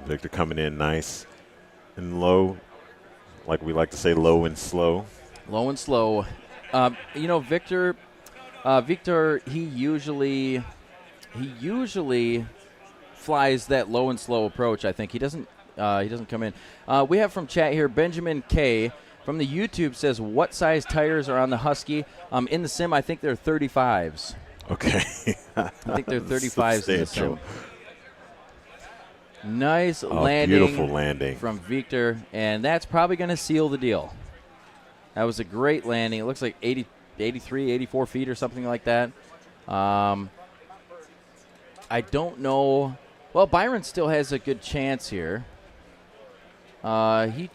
Victor coming in nice and low, like we like to say, low and slow. Low and slow. Victor, he usually flies that low and slow approach. I think he doesn't come in. We have from chat here Benjamin K. From the YouTube says, what size tires are on the Husky? In the sim, I think they're 35s. Okay. I think they're 35s in the sim. Nice landing. Beautiful landing. From Victor, and that's probably going to seal the deal. That was a great landing. It looks like 83, 84 feet or something like that. I don't know. Well, Byron still has a good chance here.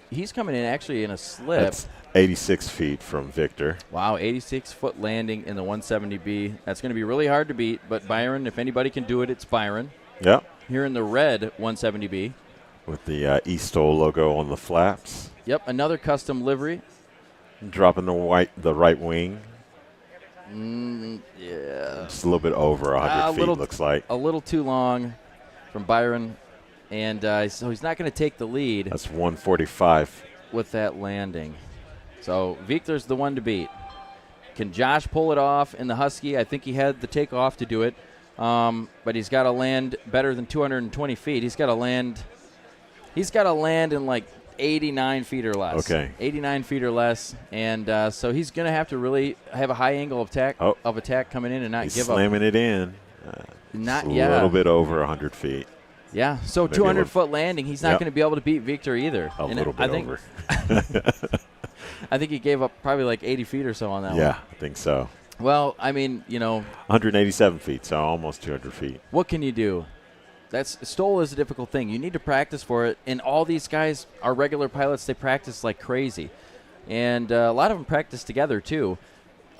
He's coming in actually in a slip. That's 86 feet from Victor. Wow, 86-foot landing in the 170B. That's going to be really hard to beat, but Byron, if anybody can do it, it's Byron. Yeah. Here in the red 170B. With the eSTOL logo on the flaps. Yep, another custom livery. Dropping the right wing. Yeah. Just a little bit over 100 feet, looks like. A little too long from Byron. And so he's not going to take the lead. That's 145. With that landing. So Victor's the one to beat. Can Josh pull it off in the Husky? I think he had the takeoff to do it. But he's got to land better than 220 feet. He's got to land in like 89 feet or less. Okay. 89 feet or less. And so he's going to have to really have a high angle of attack coming in and not give up. He's slamming it in. A little bit over 100 feet. Yeah, so 200-foot landing. He's not going to be able to beat Victor either. A little bit over. I think he gave up probably like 80 feet or so on that one. Yeah, I think so. Well, I mean, 187 feet, so almost 200 feet. What can you do? STOL is a difficult thing. You need to practice for it. And all these guys are regular pilots. They practice like crazy. And a lot of them practice together, too.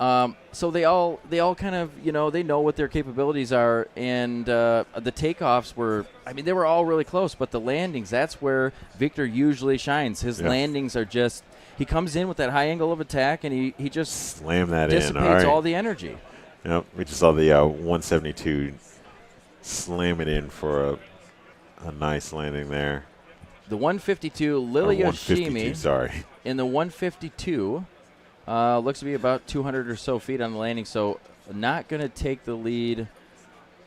So they all kind of, they know what their capabilities are. And the takeoffs they were all really close. But the landings, that's where Victor usually shines. His landings are just, he comes in with that high angle of attack, and he just slam that dissipates all the energy. Yep, we just saw the 172 slam it in for a nice landing there. The 152, Lily Yoshimi. Sorry. In the 152, looks to be about 200 or so feet on the landing, so not going to take the lead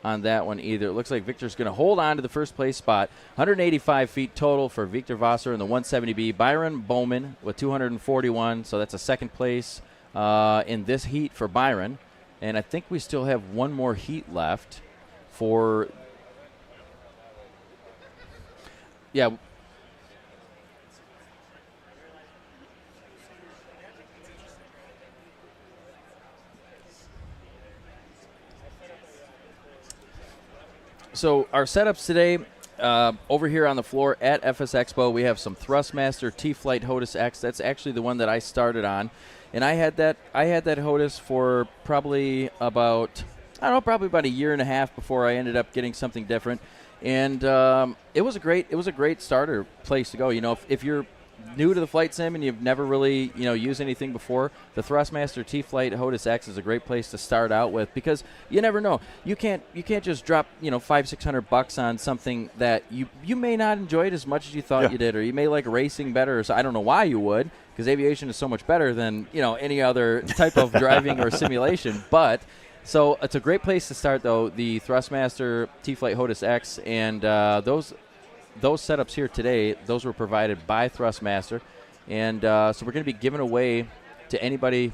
on that one either. It looks like Victor's going to hold on to the first place spot. 185 feet total for Victor Vasser in the 170B. Byron Bowman with 241, so that's a second place in this heat for Byron. And I think we still have one more heat left for, yeah. So our setups today, over here on the floor at FSEXPO, we have some Thrustmaster T-Flight HOTUS X. That's actually the one that I started on. And I had that HOTUS for probably about a year and a half before I ended up getting something different. And it was a great starter place to go. You know, if you're new to the flight sim and you've never really used anything before, the Thrustmaster T-Flight HOTUS X is a great place to start out with, because you never know. You can't just drop $500-600 on something that you may not enjoy it as much as you thought you did, or you may like racing better. Or so I don't know why you would, because aviation is so much better than any other type of driving or simulation. But so it's a great place to start, though, the Thrustmaster T-Flight HOTUS X, and those setups here today, those were provided by Thrustmaster. And so we're going to be giving away to anybody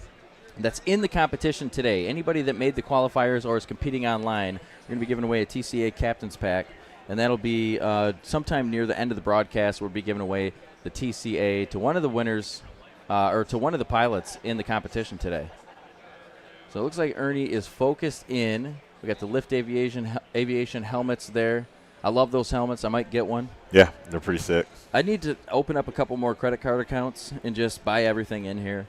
that's in the competition today, anybody that made the qualifiers or is competing online. We're going to be giving away a TCA Captain's Pack, and that'll be sometime near the end of the broadcast. We'll be giving away the TCA to one of the winners or to one of the pilots in the competition today. So it looks like Ernie is focused in. We got the Lift Aviation helmets there. I love those helmets. I might get one. Yeah, they're pretty sick. I need to open up a couple more credit card accounts and just buy everything in here.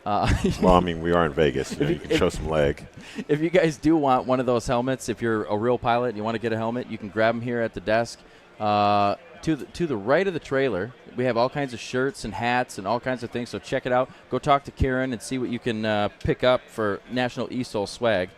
Well, I mean, we are in Vegas. You can show some leg. If you guys do want one of those helmets, if you're a real pilot and you want to get a helmet, you can grab them here at the desk. To the right of the trailer, we have all kinds of shirts and hats and all kinds of things, so check it out. Go talk to Karen and see what you can pick up for National eSTOL swag.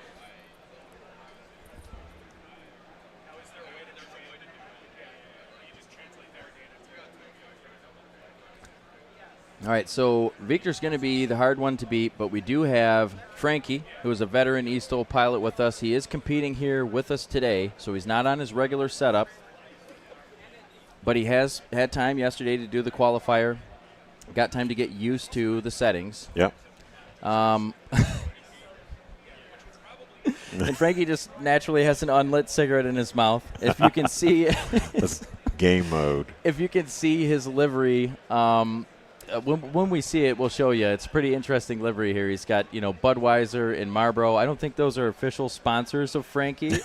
All right, so Victor's going to be the hard one to beat, but we do have Frankie, who is a veteran eSTOL pilot with us. He is competing here with us today, so he's not on his regular setup. But he has had time yesterday to do the qualifier. Got time to get used to the settings. Yep. And Frankie just naturally has an unlit cigarette in his mouth. If you can see, that's game mode. If you can see his livery, when we see it, we'll show you. It's a pretty interesting livery here. He's got Budweiser and Marlboro. I don't think those are official sponsors of Frankie.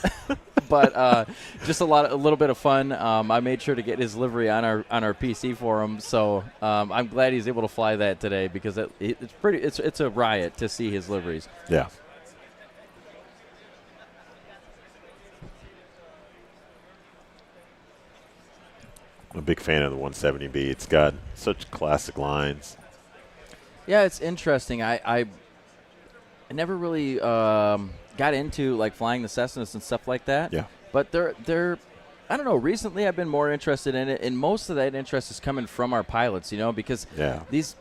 But just a little bit of fun. I made sure to get his livery on our PC for him, so I'm glad he's able to fly that today, because it's a riot to see his liveries. Yeah. I'm a big fan of the 170B. It's got such classic lines. Yeah, it's interesting. I never really got into like flying the Cessnas and stuff like that. Yeah. But they're I don't know, recently I've been more interested in it, and most of that interest is coming from our pilots, because these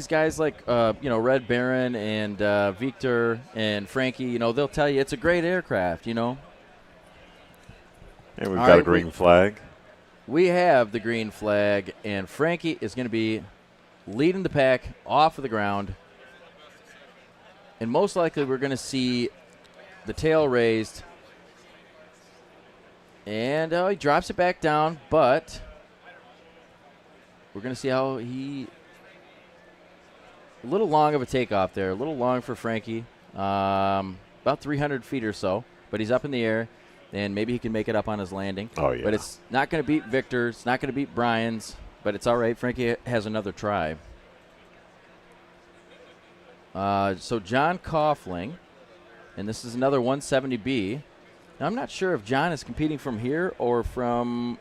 guys like Red Baron and Victor and Frankie, they'll tell you it's a great aircraft, And we've got a green flag. We have the green flag, and Frankie is going to be leading the pack off of the ground. And most likely we're going to see the tail raised. And he drops it back down, but we're going to see how a little long of a takeoff there, a little long for Frankie, about 300 feet or so, but he's up in the air, and maybe he can make it up on his landing. Oh, yeah. But it's not going to beat Victor's, it's not going to beat Brian's, but it's all right. Frankie has another try. So John Coughlin, and this is another 170B. Now, I'm not sure if John is competing from here or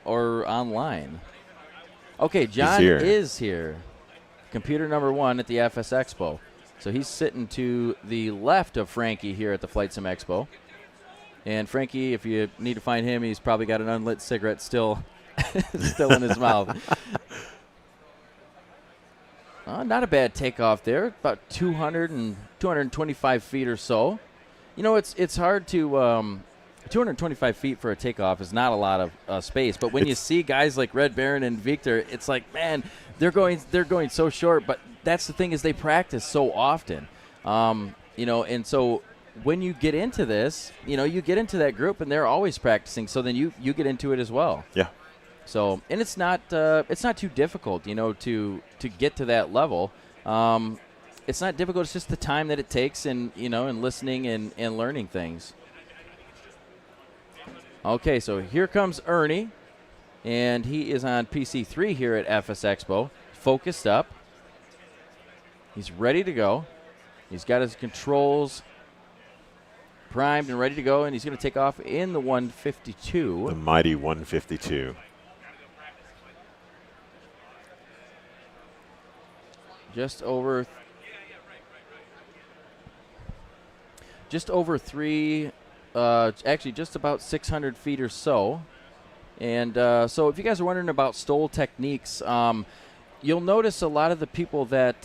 online. Okay, John is here. Computer number 1 at the FSEXPO. So he's sitting to the left of Frankie here at the Flight Sim Expo. And Frankie, if you need to find him, he's probably got an unlit cigarette still still in his mouth. Not a bad takeoff there, about 225 feet or so. You know, it's hard to 225 feet for a takeoff is not a lot of space. But when you see guys like Red Baron and Victor, it's like, man, they're going so short. But that's the thing is they practice so often, you know, and so when you get into this, you know, you get into that group and they're always practicing. So then you get into it as well. Yeah. So, and it's not too difficult, you know, to get to that level. It's not difficult. It's just the time that it takes and, you know, and listening and learning things. Okay, so here comes Ernie, and he is on PC3 here at FSEXPO, focused up. He's ready to go. He's got his controls primed and ready to go, and he's going to take off in the 152. The mighty 152. Just over actually just about 600 feet or so. And so if you guys are wondering about STOL techniques, you'll notice a lot of the people that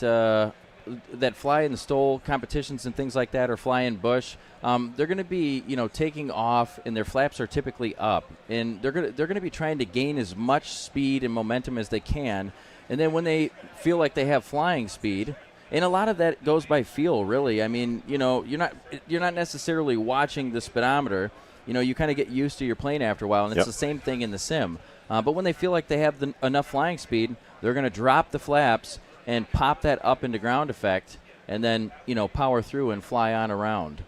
fly in the STOL competitions and things like that or fly in bush, they're going to be, you know, taking off and their flaps are typically up. And they're going to be trying to gain as much speed and momentum as they can. And then when they feel like they have flying speed, and a lot of that goes by feel, really. I mean, you know, you're not necessarily watching the speedometer. You know, you kind of get used to your plane after a while, and it's the same thing in the sim. But when they feel like they have enough flying speed, they're going to drop the flaps and pop that up into ground effect, and then, you know, power through and fly on around.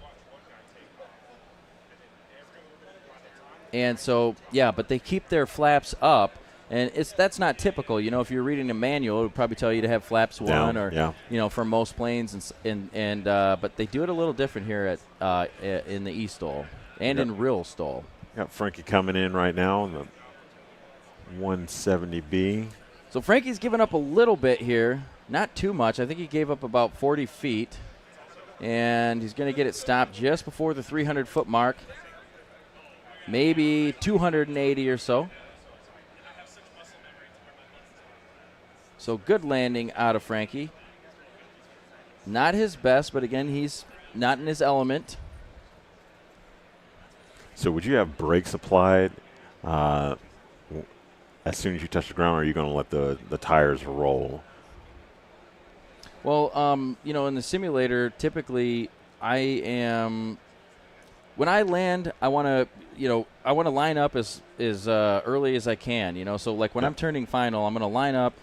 And so, yeah, but they keep their flaps up. And that's not typical. You know, if you're reading a manual, it would probably tell you to have flaps down, or you know, for most planes, but they do it a little different here at in the eSTOL and in real STOL. Got Frankie coming in right now on the 170B. So Frankie's given up a little bit here, not too much. I think he gave up about 40 feet, and he's going to get it stopped just before the 300-foot mark, maybe 280 or so. So good landing out of Frankie. Not his best, but again, he's not in his element. So would you have brakes applied as soon as you touch the ground, or are you going to let the tires roll? Well, you know, in the simulator, typically when I land, I want to line up as early as I can, you know. So like when I'm turning final, I'm going to line up.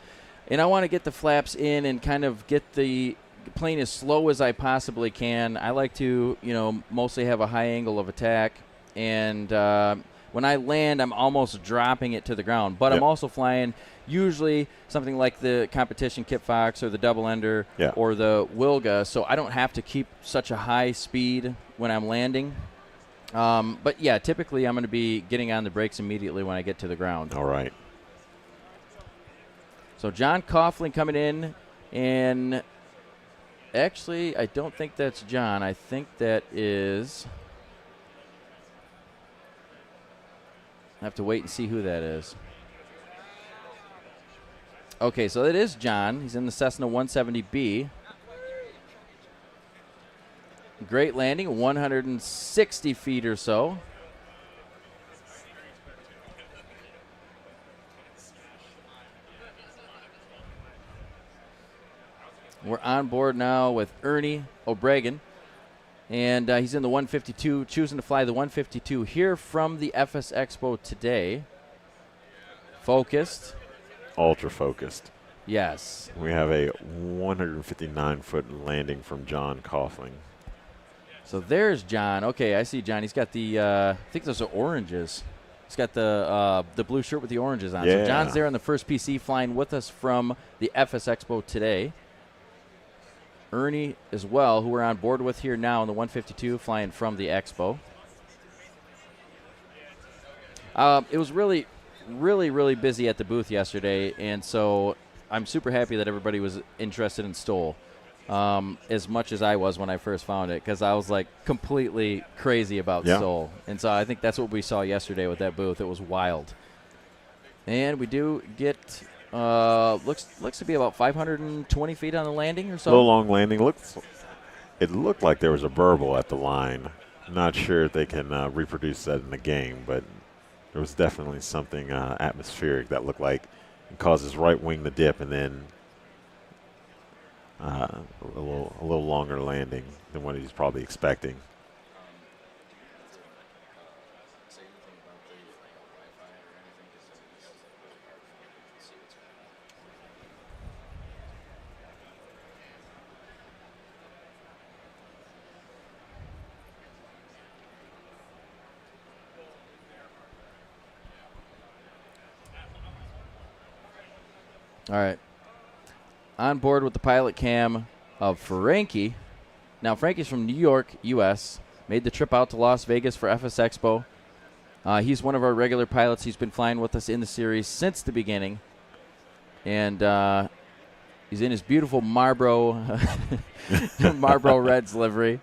And I want to get the flaps in and kind of get the plane as slow as I possibly can. I like to, you know, mostly have a high angle of attack. And when I land, I'm almost dropping it to the ground. But I'm also flying usually something like the competition Kit Fox or the double ender or the Wilga. So I don't have to keep such a high speed when I'm landing. But, yeah, typically I'm going to be getting on the brakes immediately when I get to the ground. All right. So John Coughlin coming in, and actually I don't think that's John. I think that is – I have to wait and see who that is. Okay, so it is John. He's in the Cessna 170B. Great landing, 160 feet or so. We're on board now with Ernie O'Bragan, and he's in the 152, choosing to fly the 152 here from the FSEXPO today. Focused. Ultra focused. Yes. We have a 159-foot landing from John Coughlin. So there's John. Okay, I see John. He's got the, I think those are oranges. He's got the blue shirt with the oranges on. Yeah. So John's there on the first PC flying with us from the FSEXPO today. Ernie as well, who we're on board with here now in the 152, flying from the Expo. It was really, really, really busy at the booth yesterday, and so I'm super happy that everybody was interested in STOL. as much as I was when I first found it, because I was like completely crazy about STOL. And so I think that's what we saw yesterday with that booth. It was wild. And we do get looks to be about 520 feet on the landing or so. A little long landing. It looked like there was a burble at the line. Not sure if they can reproduce that in the game, but there was definitely something atmospheric that looked like it caused his right wing to dip, and then a little longer landing than what he's probably expecting. All right. On board with the pilot cam of Frankie. Now, Frankie's from New York, U.S., made the trip out to Las Vegas for FSEXPO. He's one of our regular pilots. He's been flying with us in the series since the beginning. And he's in his beautiful Marlboro Reds livery,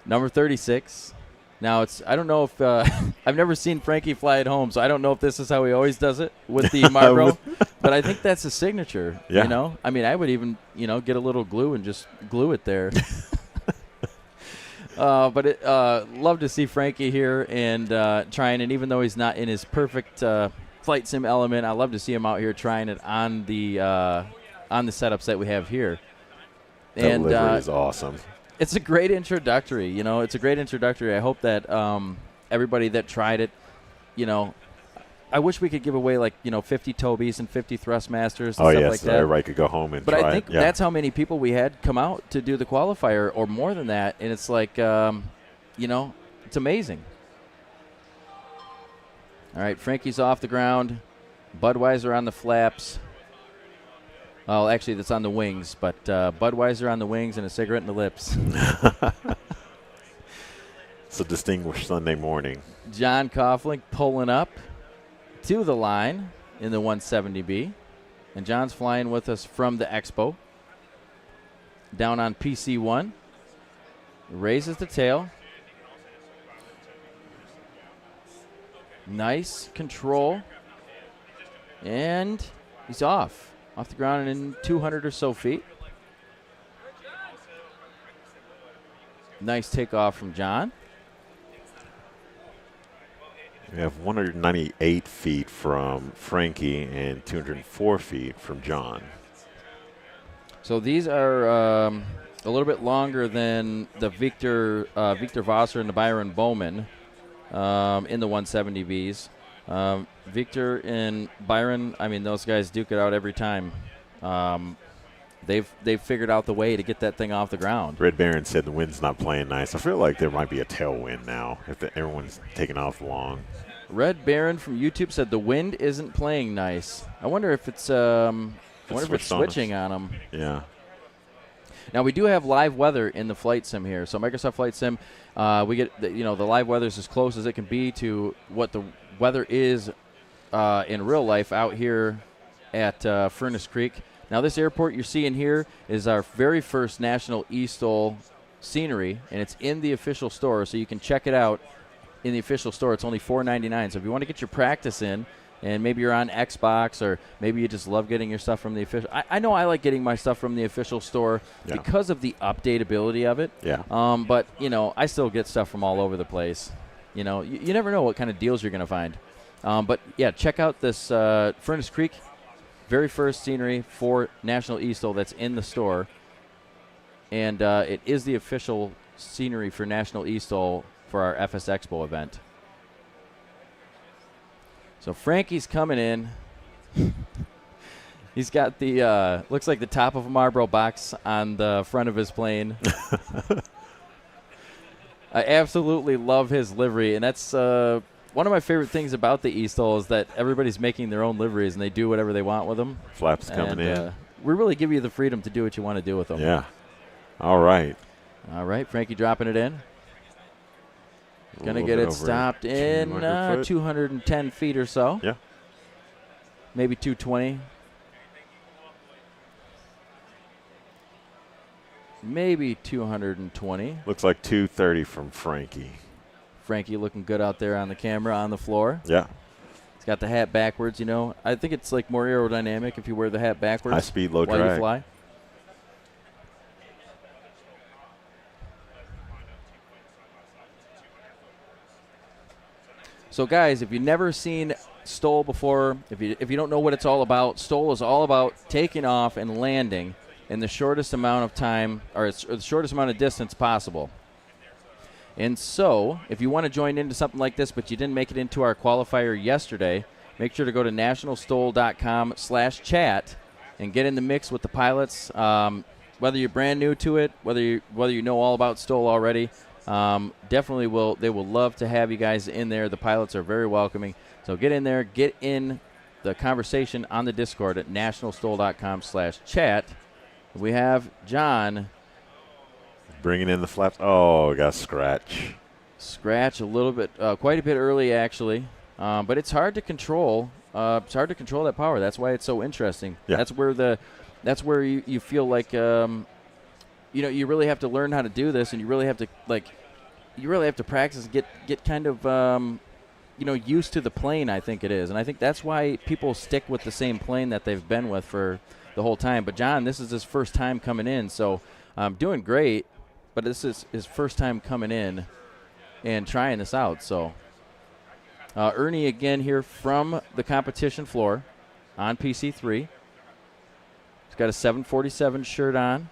number 36. Now, I don't know if I've never seen Frankie fly at home, so I don't know if this is how he always does it with the Marlboro, but I think that's his signature. Yeah. You know, I mean, I would even get a little glue and just glue it there. But love to see Frankie here and trying, and even though he's not in his perfect flight sim element, I love to see him out here trying it on the setups that we have here. That livery is awesome. It's a great introductory, It's a great introductory. I hope that everybody that tried it, I wish we could give away 50 Tobys and 50 Thrustmasters and stuff like that. Everybody could go home and try it. But I think that's how many people we had come out to do the qualifier, or more than that. And it's like, it's amazing. All right, Frankie's off the ground. Budweiser on the flaps. Oh, actually, that's on the wings, but Budweiser on the wings and a cigarette in the lips. It's a distinguished Sunday morning. John Coughlin pulling up to the line in the 170B. And John's flying with us from the Expo. Down on PC1. Raises the tail. Nice control. And he's off the ground in 200 or so feet. Nice takeoff from John. We have 198 feet from Frankie and 204 feet from John. So these are a little bit longer than the Victor Vosser and the Byron Bowman in the 170Bs. Victor and Byron, I mean, those guys duke it out every time. They've figured out the way to get that thing off the ground. Red Baron said the wind's not playing nice. I feel like there might be a tailwind now if everyone's taking off long. Red Baron from YouTube said the wind isn't playing nice. I wonder if it's switching on them. Yeah. Now we do have live weather in the flight sim here. So Microsoft Flight Sim, we get the live weather is as close as it can be to what the weather is in real life out here at Furnace Creek. Now this airport you're seeing here is our very first national eSTOL scenery, and it's in the official store, so you can check it out in the official store. It's only $4.99. So if you want to get your practice in, and maybe you're on Xbox, or maybe you just love getting your stuff from the official. I know I like getting my stuff from the official store because of the updatability of it. Yeah. But I still get stuff from all over the place. You never know what kind of deals you're going to find. But yeah, check out this Furnace Creek, very first scenery for National eSTOL that's in the store, and it is the official scenery for National eSTOL for our FSEXPO event. So Frankie's coming in. He's got the looks like the top of a Marlboro box on the front of his plane. I absolutely love his livery, and that's one of my favorite things about the eSTOL is that everybody's making their own liveries and they do whatever they want with them. Flaps coming in. We really give you the freedom to do what you want to do with them. Yeah. All right. Frankie dropping it in. Going to get it stopped in 210 feet or so. Yeah. Maybe 220. maybe 220. Looks like 230 from Frankie. Frankie looking good out there on the camera on the floor. Yeah. He's got the hat backwards, you know. I think it's like more aerodynamic if you wear the hat backwards. High speed, low while drag. you fly. So guys, if you've never seen STOL before, if you don't know what it's all about, STOL is all about taking off and landing in the shortest amount of time, or the shortest amount of distance possible. And so, if you want to join into something like this, but you didn't make it into our qualifier yesterday, make sure to go to nationalstol.com/chat and get in the mix with the pilots. Whether you're brand new to it, whether you know all about STOL already, definitely they will love to have you guys in there. The pilots are very welcoming. So get in there, get in the conversation on the Discord at nationalstol.com/chat. We have John bringing in the flaps. Oh, got scratch. Scratch a little bit, quite a bit early actually, but it's hard to control. It's hard to control that power. That's why it's so interesting. Yeah. That's where you feel like you really have to learn how to do this, and you really have to practice and get kind of used to the plane. I think it is, and I think that's why people stick with the same plane that they've been with for the whole time. But John, this is his first time coming in, so doing great. But this is his first time coming in and trying this out. So Ernie again here from the competition floor on PC3. He's got a 747 shirt on.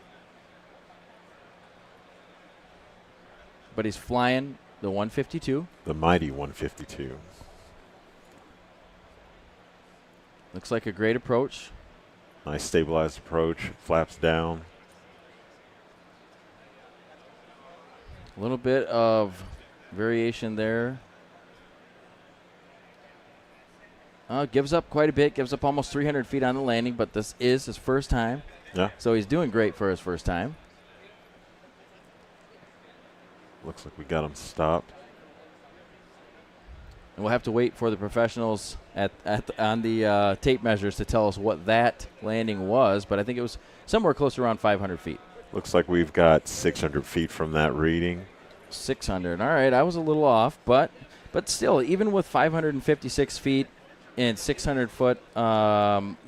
But he's flying the 152. The mighty 152. Looks like a great approach. Nice stabilized approach. Flaps down. A little bit of variation there. Gives up quite a bit. Gives up almost 300 feet on the landing, but this is his first time. Yeah. So he's doing great for his first time. Looks like we got him stopped. And we'll have to wait for the professionals on the tape measures to tell us what that landing was, but I think it was somewhere close to around 500 feet. Looks like we've got 600 feet from that reading. 600. All right, I was a little off, but still, even with 556 feet and 600-foot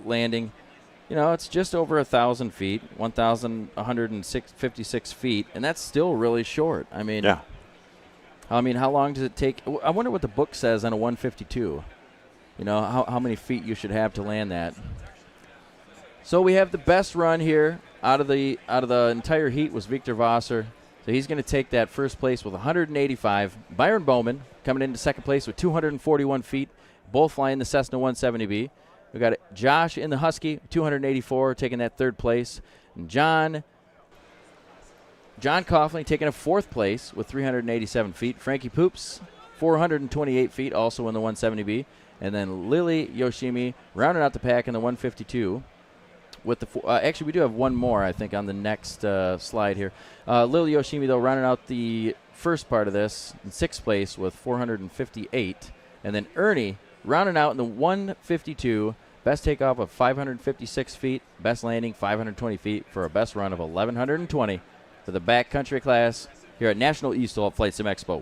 landing, it's just over 1,000 feet, 1,156 feet, and that's still really short. I mean, yeah. How long does it take? I wonder what the book says on a 152. How many feet you should have to land that. So we have the best run here out of the entire heat was Victor Vasser. So he's going to take that first place with 185. Byron Bowman coming into second place with 241 feet, both flying the Cessna 170B. We got Josh in the Husky, 284, taking that third place. And John Coughlin taking a fourth place with 387 feet. Frankie Poops, 428 feet, also in the 170B. And then Lily Yoshimi rounding out the pack in the 152. With the actually, we do have one more, I think, on the next slide here. Lily Yoshimi, though, rounding out the first part of this in sixth place with 458. And then Ernie rounding out in the 152. Best takeoff of 556 feet. Best landing 520 feet for a best run of 1,120 for the backcountry class here at National eSTOL Flight Sim Expo.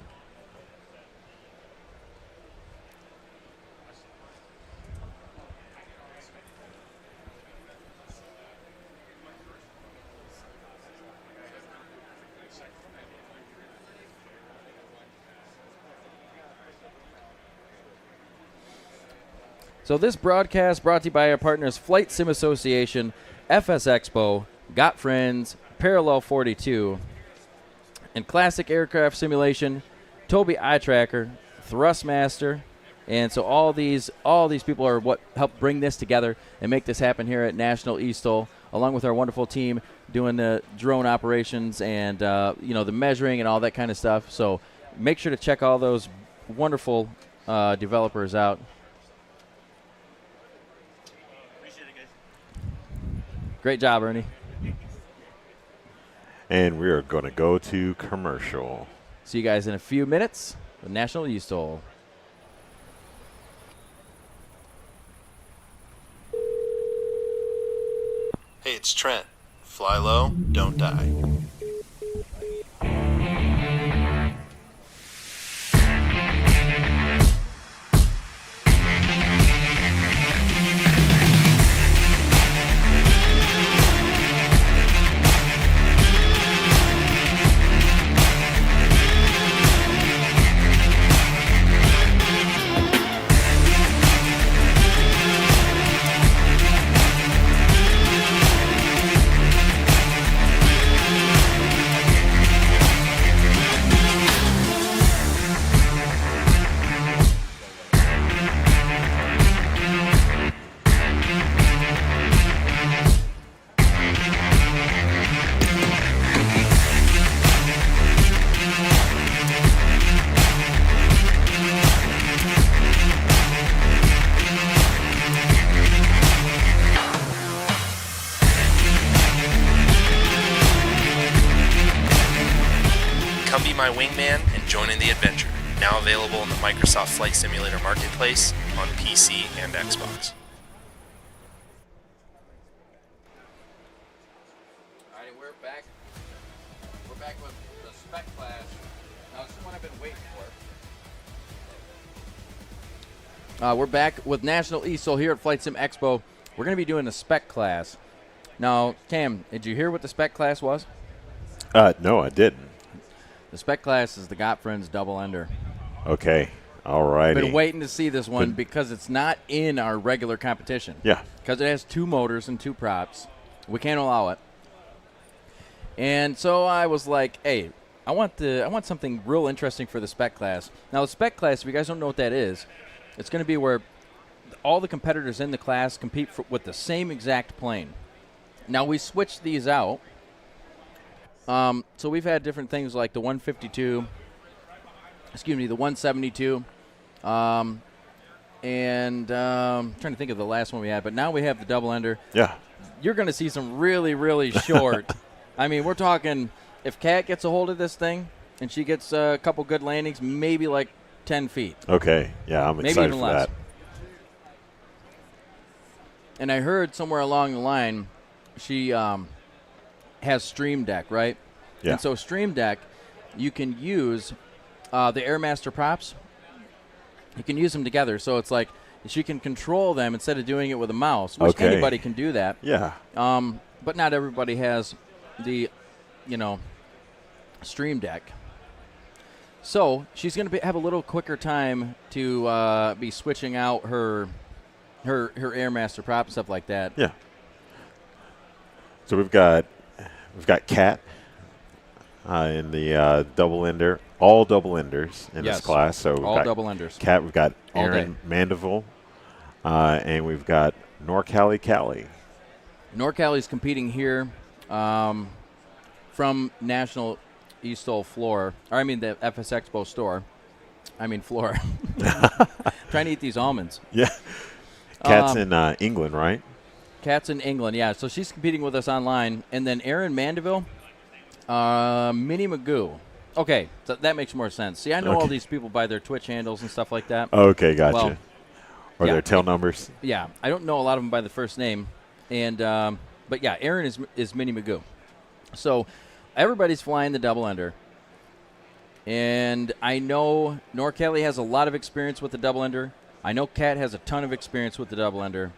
So this broadcast brought to you by our partners Flight Sim Association, FSEXPO, Got Friends, Parallel 42, and Classic Aircraft Simulation, Toby Eye Tracker, Thrustmaster, and so all these people are what helped bring this together and make this happen here at National eSTOL, along with our wonderful team doing the drone operations and the measuring and all that kind of stuff. So make sure to check all those wonderful developers out. Great job, Ernie. And we are going to go to commercial. See you guys in a few minutes with National eSTOL. Hey, it's Trent. Fly low, don't die. Be My Wingman and join in the adventure. Now available in the Microsoft Flight Simulator Marketplace on PC and Xbox. All right, we're back. We're back with the Spec class. Now, this is one I've been waiting for. We're back with National eSTOL here at Flight Sim Expo. We're going to be doing the Spec class. Now, Cam, did you hear what the Spec class was? No, I didn't. The Spec class is the Gottfriend's double ender. Okay. All righty. Been waiting to see this one because it's not in our regular competition. Yeah. Because it has 2 motors and 2 props. We can't allow it. And so I was like, hey, I want something real interesting for the Spec class. Now, the Spec class, if you guys don't know what that is, it's going to be where all the competitors in the class compete with the same exact plane. Now, we switched these out. So we've had different things like the 152, the 172, and I'm trying to think of the last one we had, but now we have the double ender. Yeah. You're going to see some really, really short. I mean, we're talking if Kat gets a hold of this thing and she gets a couple good landings, maybe like 10 feet. Okay. Yeah, I'm maybe excited even for less. that. And I heard somewhere along the line she has Stream Deck, right? Yeah. And so Stream Deck, you can use the Airmaster props. You can use them together. So it's like she can control them instead of doing it with a mouse, which anybody can do that. Yeah. But not everybody has the, Stream Deck. So she's going to have a little quicker time to be switching out her Airmaster prop and stuff like that. Yeah. So we've got Kat in the double ender, all double enders in this class. So we've all got double enders. Kat, we've got Aaron Mandeville, and we've got Norcali Cali. Norcali's competing here from National eSTOL floor, or I mean the FSEXPO store. I mean floor. Trying to eat these almonds. Yeah. Kat's in England, right? Kat's in England, yeah. So she's competing with us online. And then Aaron Mandeville, Minnie Magoo. Okay, so that makes more sense. See, I know all these people by their Twitch handles and stuff like that. Okay, gotcha. Well, or their tail numbers. Yeah, I don't know a lot of them by the first name. And but yeah, Aaron is Minnie Magoo. So everybody's flying the double ender. And I know Norcali has a lot of experience with the double ender. I know Kat has a ton of experience with the double ender.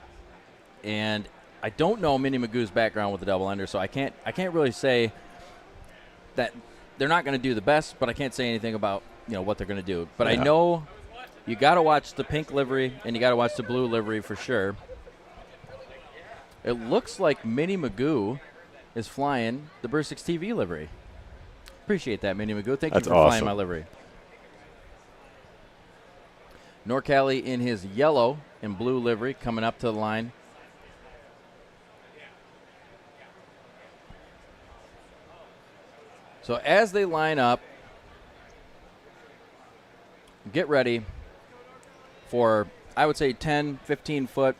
And I don't know Minnie Magoo's background with the double ender, so I can't really say that they're not going to do the best, but I can't say anything about what they're going to do. But I know you got to watch the pink livery and you got to watch the blue livery for sure. It looks like Minnie Magoo is flying the Burst 6 TV livery. Appreciate that, Minnie Magoo. Thank you for flying my livery. Norcali in his yellow and blue livery coming up to the line. So as they line up, get ready for, I would say, 10, 15 foot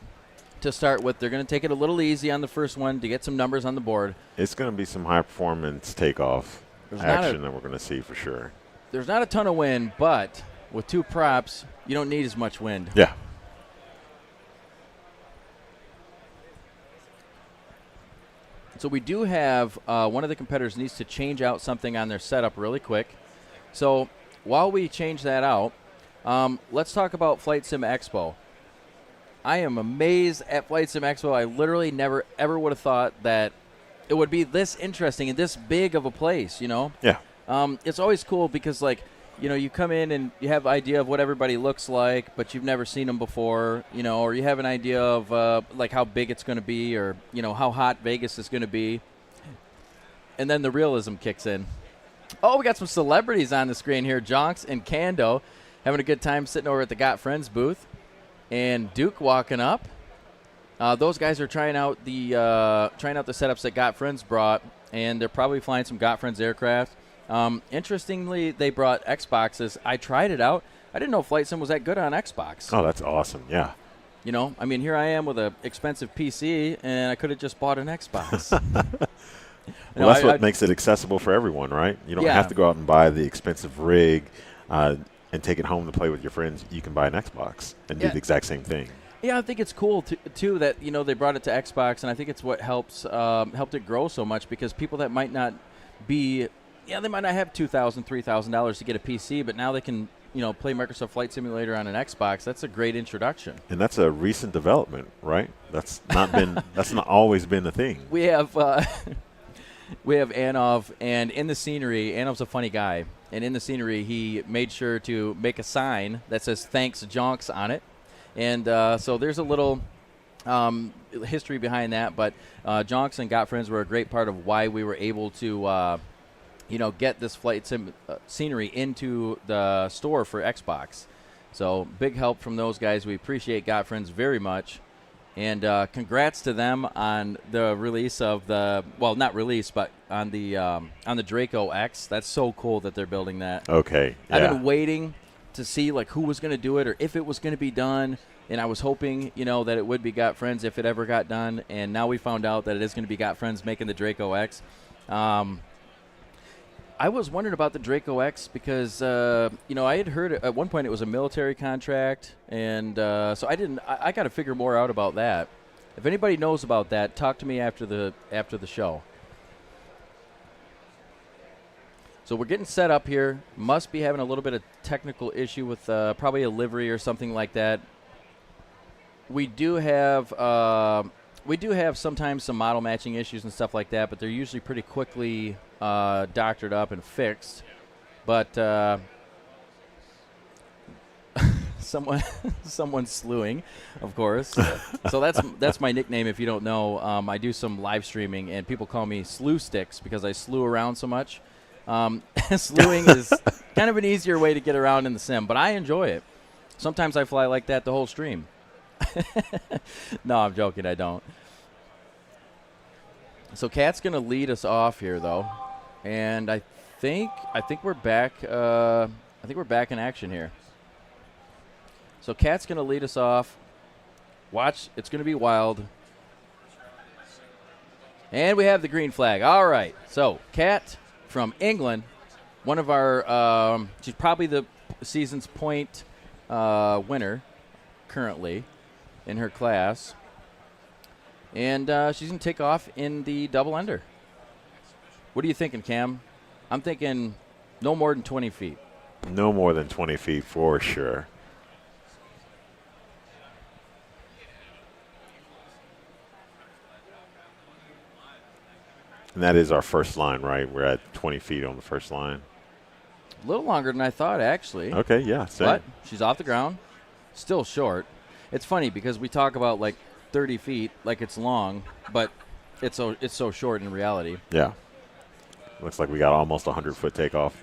to start with. They're going to take it a little easy on the first one to get some numbers on the board. It's going to be some high-performance takeoff action that we're going to see for sure. There's not a ton of wind, but with 2 props, you don't need as much wind. Yeah. So we do have one of the competitors needs to change out something on their setup really quick. So while we change that out, let's talk about Flight Sim Expo. I am amazed at Flight Sim Expo. I literally never, ever would have thought that it would be this interesting and this big of a place, Yeah. It's always cool because, you come in and you have an idea of what everybody looks like, but you've never seen them before, or you have an idea of, how big it's going to be or, how hot Vegas is going to be. And then the realism kicks in. Oh, we got some celebrities on the screen here. Jonks and Kando having a good time sitting over at the Got Friends booth. And Duke walking up. Those guys are trying out the setups that Got Friends brought, and they're probably flying some Got Friends aircraft. Interestingly, they brought Xboxes. I tried it out. I didn't know Flight Sim was that good on Xbox. Oh, that's awesome. Yeah. Here I am with an expensive PC, and I could have just bought an Xbox. Well, that's what makes it accessible for everyone, right? You don't have to go out and buy the expensive rig and take it home to play with your friends. You can buy an Xbox and do the exact same thing. Yeah, I think it's cool too that they brought it to Xbox, and I think it's what helped it grow so much, because people that might not be, they might not have $2,000, $3,000 to get a PC, but now they can play Microsoft Flight Simulator on an Xbox. That's a great introduction. And that's a recent development, right? That's not always been the thing. We have Anov, and in the scenery, Anov's a funny guy, and in the scenery he made sure to make a sign that says "Thanks Jonks" on it. And so there's a little history behind that, but Jonks and Got Friends were a great part of why we were able to, get this flight scenery into the store for Xbox. So big help from those guys. We appreciate Got Friends very much. And congrats to them on the release of not release, but on the Draco X. That's so cool that they're building that. Okay. Yeah. I've been waiting to see who was going to do it or if it was going to be done, and I was hoping that it would be Got Friends if it ever got done, and now we found out that it is going to be Got Friends making the Draco X. I was wondering about the Draco X because I had heard at one point it was a military contract, and so I got to figure more out about that. If anybody knows about that, talk to me after the show. So we're getting set up here. Must be having a little bit of technical issue with probably a livery or something like that. We do have sometimes some model matching issues and stuff like that, but they're usually pretty quickly doctored up and fixed. But someone's slewing, of course. So that's my nickname. If you don't know, I do some live streaming, and people call me Slew Sticks because I slew around so much. Slewing is kind of an easier way to get around in the sim, but I enjoy it. Sometimes I fly like that the whole stream. No, I'm joking. I don't. So Kat's going to lead us off here, though, and I think we're back. I think we're back in action here. So Kat's going to lead us off. Watch, it's going to be wild. And we have the green flag. All right. So Kat from England, one of our, she's probably the season's point winner currently in her class. And she's going to take off in the double ender. What are you thinking, Cam? I'm thinking no more than 20 feet. No more than 20 feet for sure. And that is our first line, right? We're at 20 feet on the first line. A little longer than I thought, actually. Okay, yeah. Same. But she's off the ground. Still short. It's funny because we talk about 30 feet like it's long, but it's so short in reality. Yeah. Looks like we got almost 100-foot takeoff.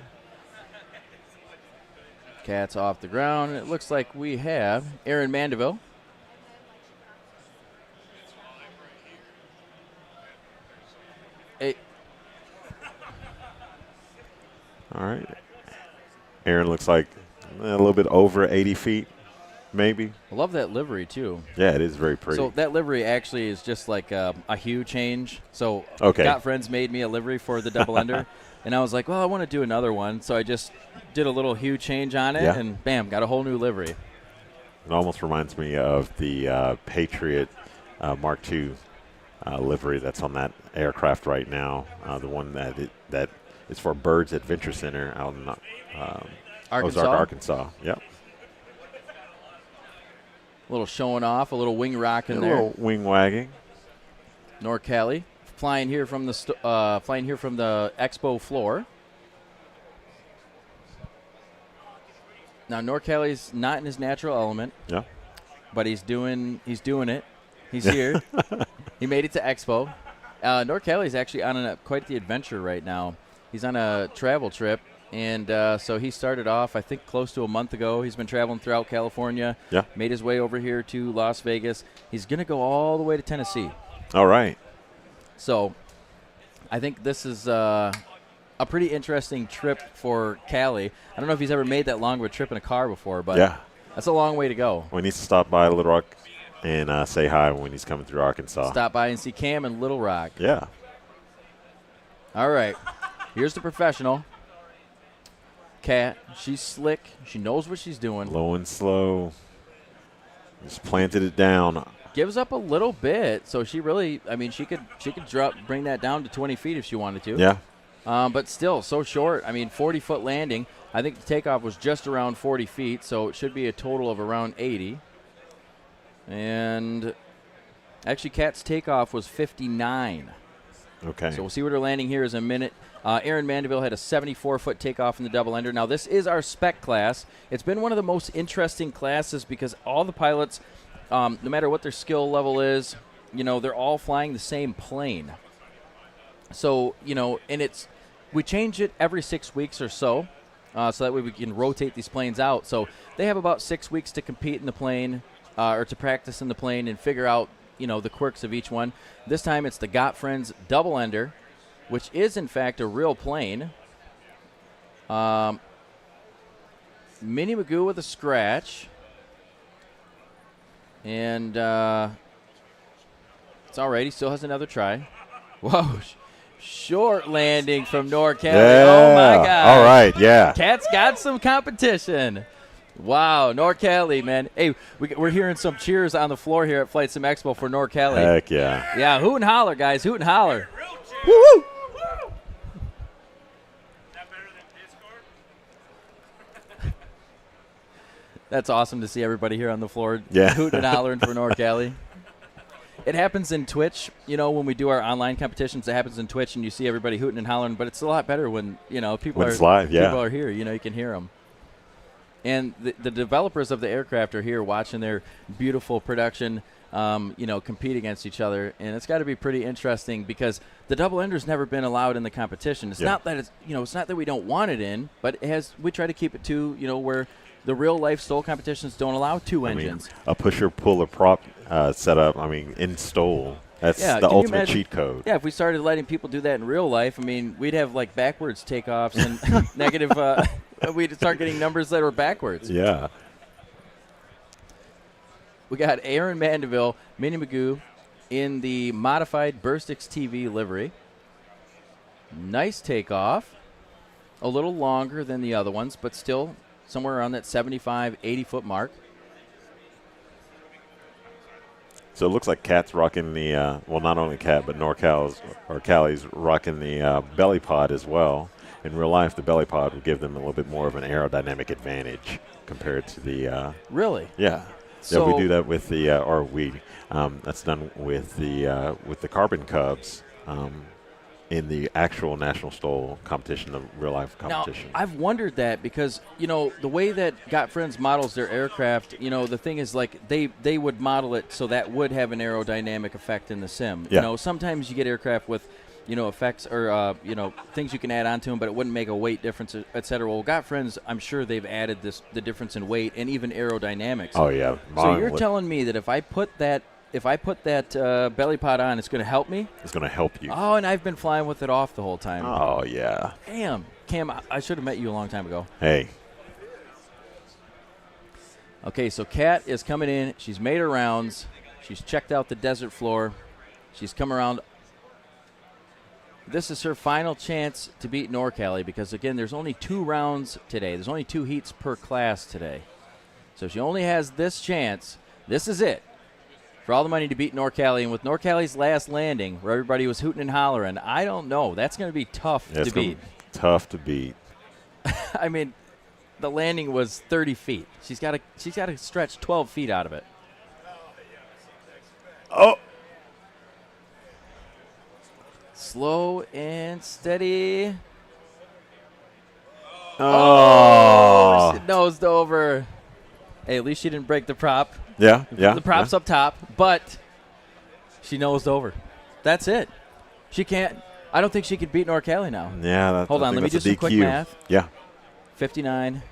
Cat's off the ground. It looks like we have Aaron Mandeville. All right. Aaron looks like a little bit over 80 feet, maybe. I love that livery, too. Yeah, it is very pretty. So that livery actually is just like a hue change. So okay. Got Friends made me a livery for the double ender, and I was like, well, I want to do another one. So I just did a little hue change on it, and bam, got a whole new livery. It almost reminds me of the Patriot Mark II livery that's on that aircraft right now, the one that is for Birds Adventure Center out in Ozark, Arkansas. Yep. A little showing off, a little wing rocking there. A little wing wagging. Norcali flying here from the expo floor. Now Norcali's not in his natural element. Yeah. But he's doing it. He's here. He made it to expo. Norcali's actually on quite the adventure right now. He's on a travel trip, and so he started off, I think, close to a month ago. He's been traveling throughout California. Yeah. Made his way over here to Las Vegas. He's going to go all the way to Tennessee. All right. So I think this is a pretty interesting trip for Callie. I don't know if he's ever made that long of a trip in a car before, but that's a long way to go. Well, he needs to stop by Little Rock and say hi when he's coming through Arkansas. Stop by and see Cam in Little Rock. Yeah. All right. Here's the professional. Kat, she's slick. She knows what she's doing. Low and slow. Just planted it down. Gives up a little bit, so she really, I mean, she could bring that down to 20 feet if she wanted to. Yeah. But still, so short. I mean, 40-foot landing. I think the takeoff was just around 40 feet, so it should be a total of around 80. And actually, Kat's takeoff was 59. Okay. So we'll see what her landing here is in a minute. Erin Mandeville had a 74-foot takeoff in the double-ender. Now, this is our spec class. It's been one of the most interesting classes because all the pilots, no matter what their skill level is, you know, they're all flying the same plane. So, you know, and we change it every 6 weeks or so, so that way we can rotate these planes out. So they have about 6 weeks to compete in the plane or to practice in the plane and figure out, you know, the quirks of each one. This time it's the Got Friends double-ender, which is, in fact, a real plane. Minnie Magoo with a scratch. And it's all right. He still has another try. Whoa. Short landing from NorCal. Yeah. Oh, my God. All right, yeah. Kat's got some competition. Wow, NorCal, man. Hey, we're hearing some cheers on the floor here at FSEXPO for NorCal. Heck yeah. Yeah, hoot and holler, guys. Hoot and holler. Woo-woo. That's awesome to see everybody here on the floor hooting and hollering for NorCal. It happens in Twitch, you know, when we do our online competitions. It happens in Twitch, and you see everybody hooting and hollering. But it's a lot better when, you know, people are live. People are here. You know, you can hear them. And the developers of the aircraft are here watching their beautiful production, you know, compete against each other. And it's got to be pretty interesting because the double-ender's never been allowed in the competition. It's not that it's not that we don't want it in, but we try to keep it to, you know, where the real-life STOL competitions don't allow two engines. A pusher-puller prop setup, I mean, in STOL. That's the ultimate cheat code. Yeah, if we started letting people do that in real life, I mean, we'd have, like, backwards takeoffs and negative we'd start getting numbers that were backwards. Yeah. We got Erin Mandeville, Minnie Magoo, in the modified Burstix TV livery. Nice takeoff. A little longer than the other ones, but still somewhere around that 75, 80-foot mark. So it looks like Kat's rocking the, well, not only Kat, but Cali's rocking the belly pod as well. In real life, the belly pod would give them a little bit more of an aerodynamic advantage compared to the. Really? Yeah. So we do that with the, that's done with the Carbon Cubs in the actual National STOL competition, the real life competition. Now, I've wondered that because, you know, the way that Got Friends models their aircraft, you know, the thing is like they would model it so that would have an aerodynamic effect in the sim. Yeah. You know, sometimes you get aircraft with, you know, effects or, you know, things you can add onto them, but it wouldn't make a weight difference, et cetera. Well, Got Friends, I'm sure they've added the difference in weight and even aerodynamics. Oh, yeah. So you're telling me that if I put that belly pod on, it's going to help me? It's going to help you. Oh, and I've been flying with it off the whole time. Oh, yeah. Damn. Cam, I should have met you a long time ago. Hey. Okay, so Kat is coming in. She's made her rounds. She's checked out the desert floor. She's come around. This is her final chance to beat NorCal because, again, there's only 2 rounds today. There's only 2 heats per class today. So she only has this chance. This is it for all the money to beat NorCal. And with NorCal's last landing, where everybody was hooting and hollering, I don't know. That's going to be tough to beat. Tough to beat. I mean, the landing was 30 feet. She's got to stretch 12 feet out of it. Oh. Slow and steady. Oh. She nosed over. Hey, at least she didn't break the prop. Yeah. The prop's up top, but she nosed over. That's it. She can't. I don't think she could beat NorCal now. Yeah. Hold on. Let me do some quick math. Yeah. 59.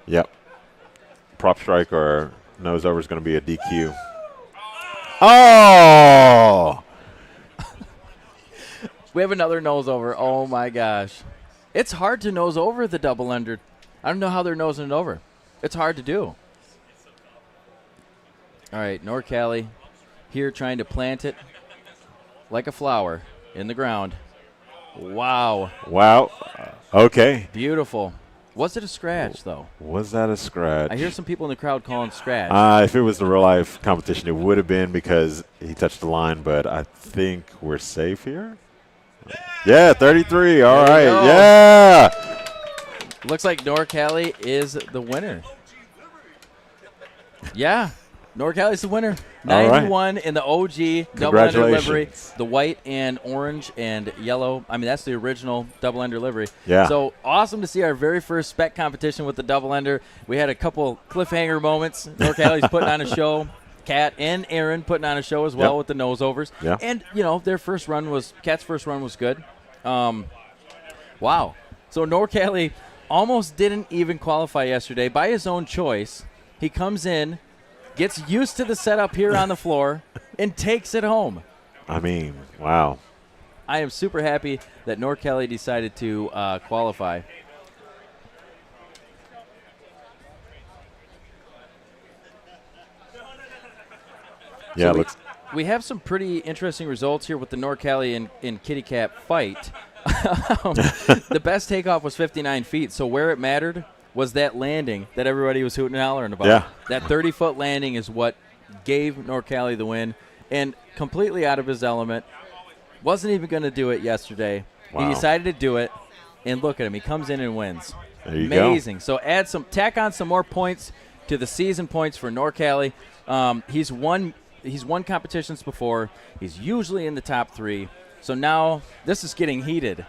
Yep. Prop strike or nose over is going to be a DQ. Oh! We have another nose over. Oh, my gosh. It's hard to nose over the double-ender. I don't know how they're nosing it over. It's hard to do. All right, NorCal here trying to plant it. like a flower in the ground. Wow. Wow. Okay. Beautiful. Was it a scratch, though? Was that a scratch? I hear some people in the crowd calling scratch. If it was the real-life competition, it would have been because he touched the line, but I think we're safe here. Yeah, 33. All right. Yeah. Looks like NorCali is the winner. Yeah. NorCali's the winner. 91 in the OG double-ender livery. The white and orange and yellow. I mean, that's the original double-ender livery. Yeah. So awesome to see our very first spec competition with the double-ender. We had a couple cliffhanger moments. NorCali's putting on a show. Kat and Aaron putting on a show as well with the nose overs. Yeah. And, their first run was – Kat's first run was good. Wow. So NorCali almost didn't even qualify yesterday by his own choice. He comes in, gets used to the setup here on the floor, and takes it home. I mean, wow. I am super happy that NorCali decided to qualify. Yeah, so we have some pretty interesting results here with the NorCali and Kitty Cat fight. The best takeoff was 59 feet, so where it mattered was that landing that everybody was hooting and hollering about. Yeah. That 30-foot landing is what gave NorCali the win, and completely out of his element. Wasn't even going to do it yesterday. Wow. He decided to do it, and look at him. He comes in and wins. There you Amazing. go. So tack on some more points to the season points for NorCali. He's won competitions before. He's usually in the top 3. So now this is getting heated.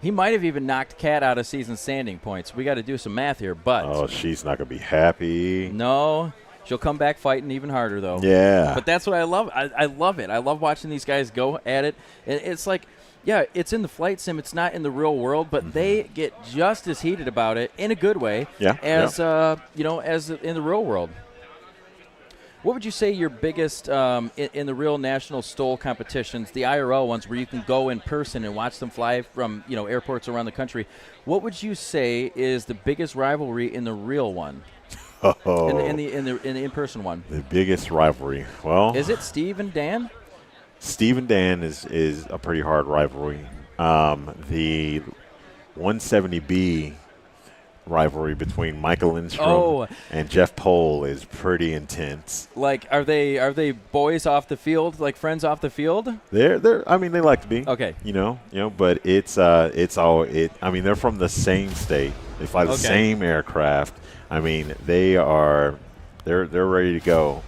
He might have even knocked Kat out of season standing points. We got to do some math here, but oh, she's not going to be happy. No, she'll come back fighting even harder though. Yeah. But that's what I love. I love it. I love watching these guys go at it. And it's like, yeah, it's in the flight sim. It's not in the real world, but they get just as heated about it in a good way as as in the real world. What would you say your biggest in the real national STOL competitions, the IRL ones where you can go in person and watch them fly from airports around the country? What would you say is the biggest rivalry in the real one? In the in-person one. The biggest rivalry. Well, is it Steve and Dan? Steve and Dan is a pretty hard rivalry. The 170B rivalry between Michael Lindstrom and Jeff Pohl is pretty intense. Like, are they boys off the field, like friends off the field? I mean, they like to be. Okay. But I mean, they're from the same state. They fly the same aircraft. I mean, they're ready to go.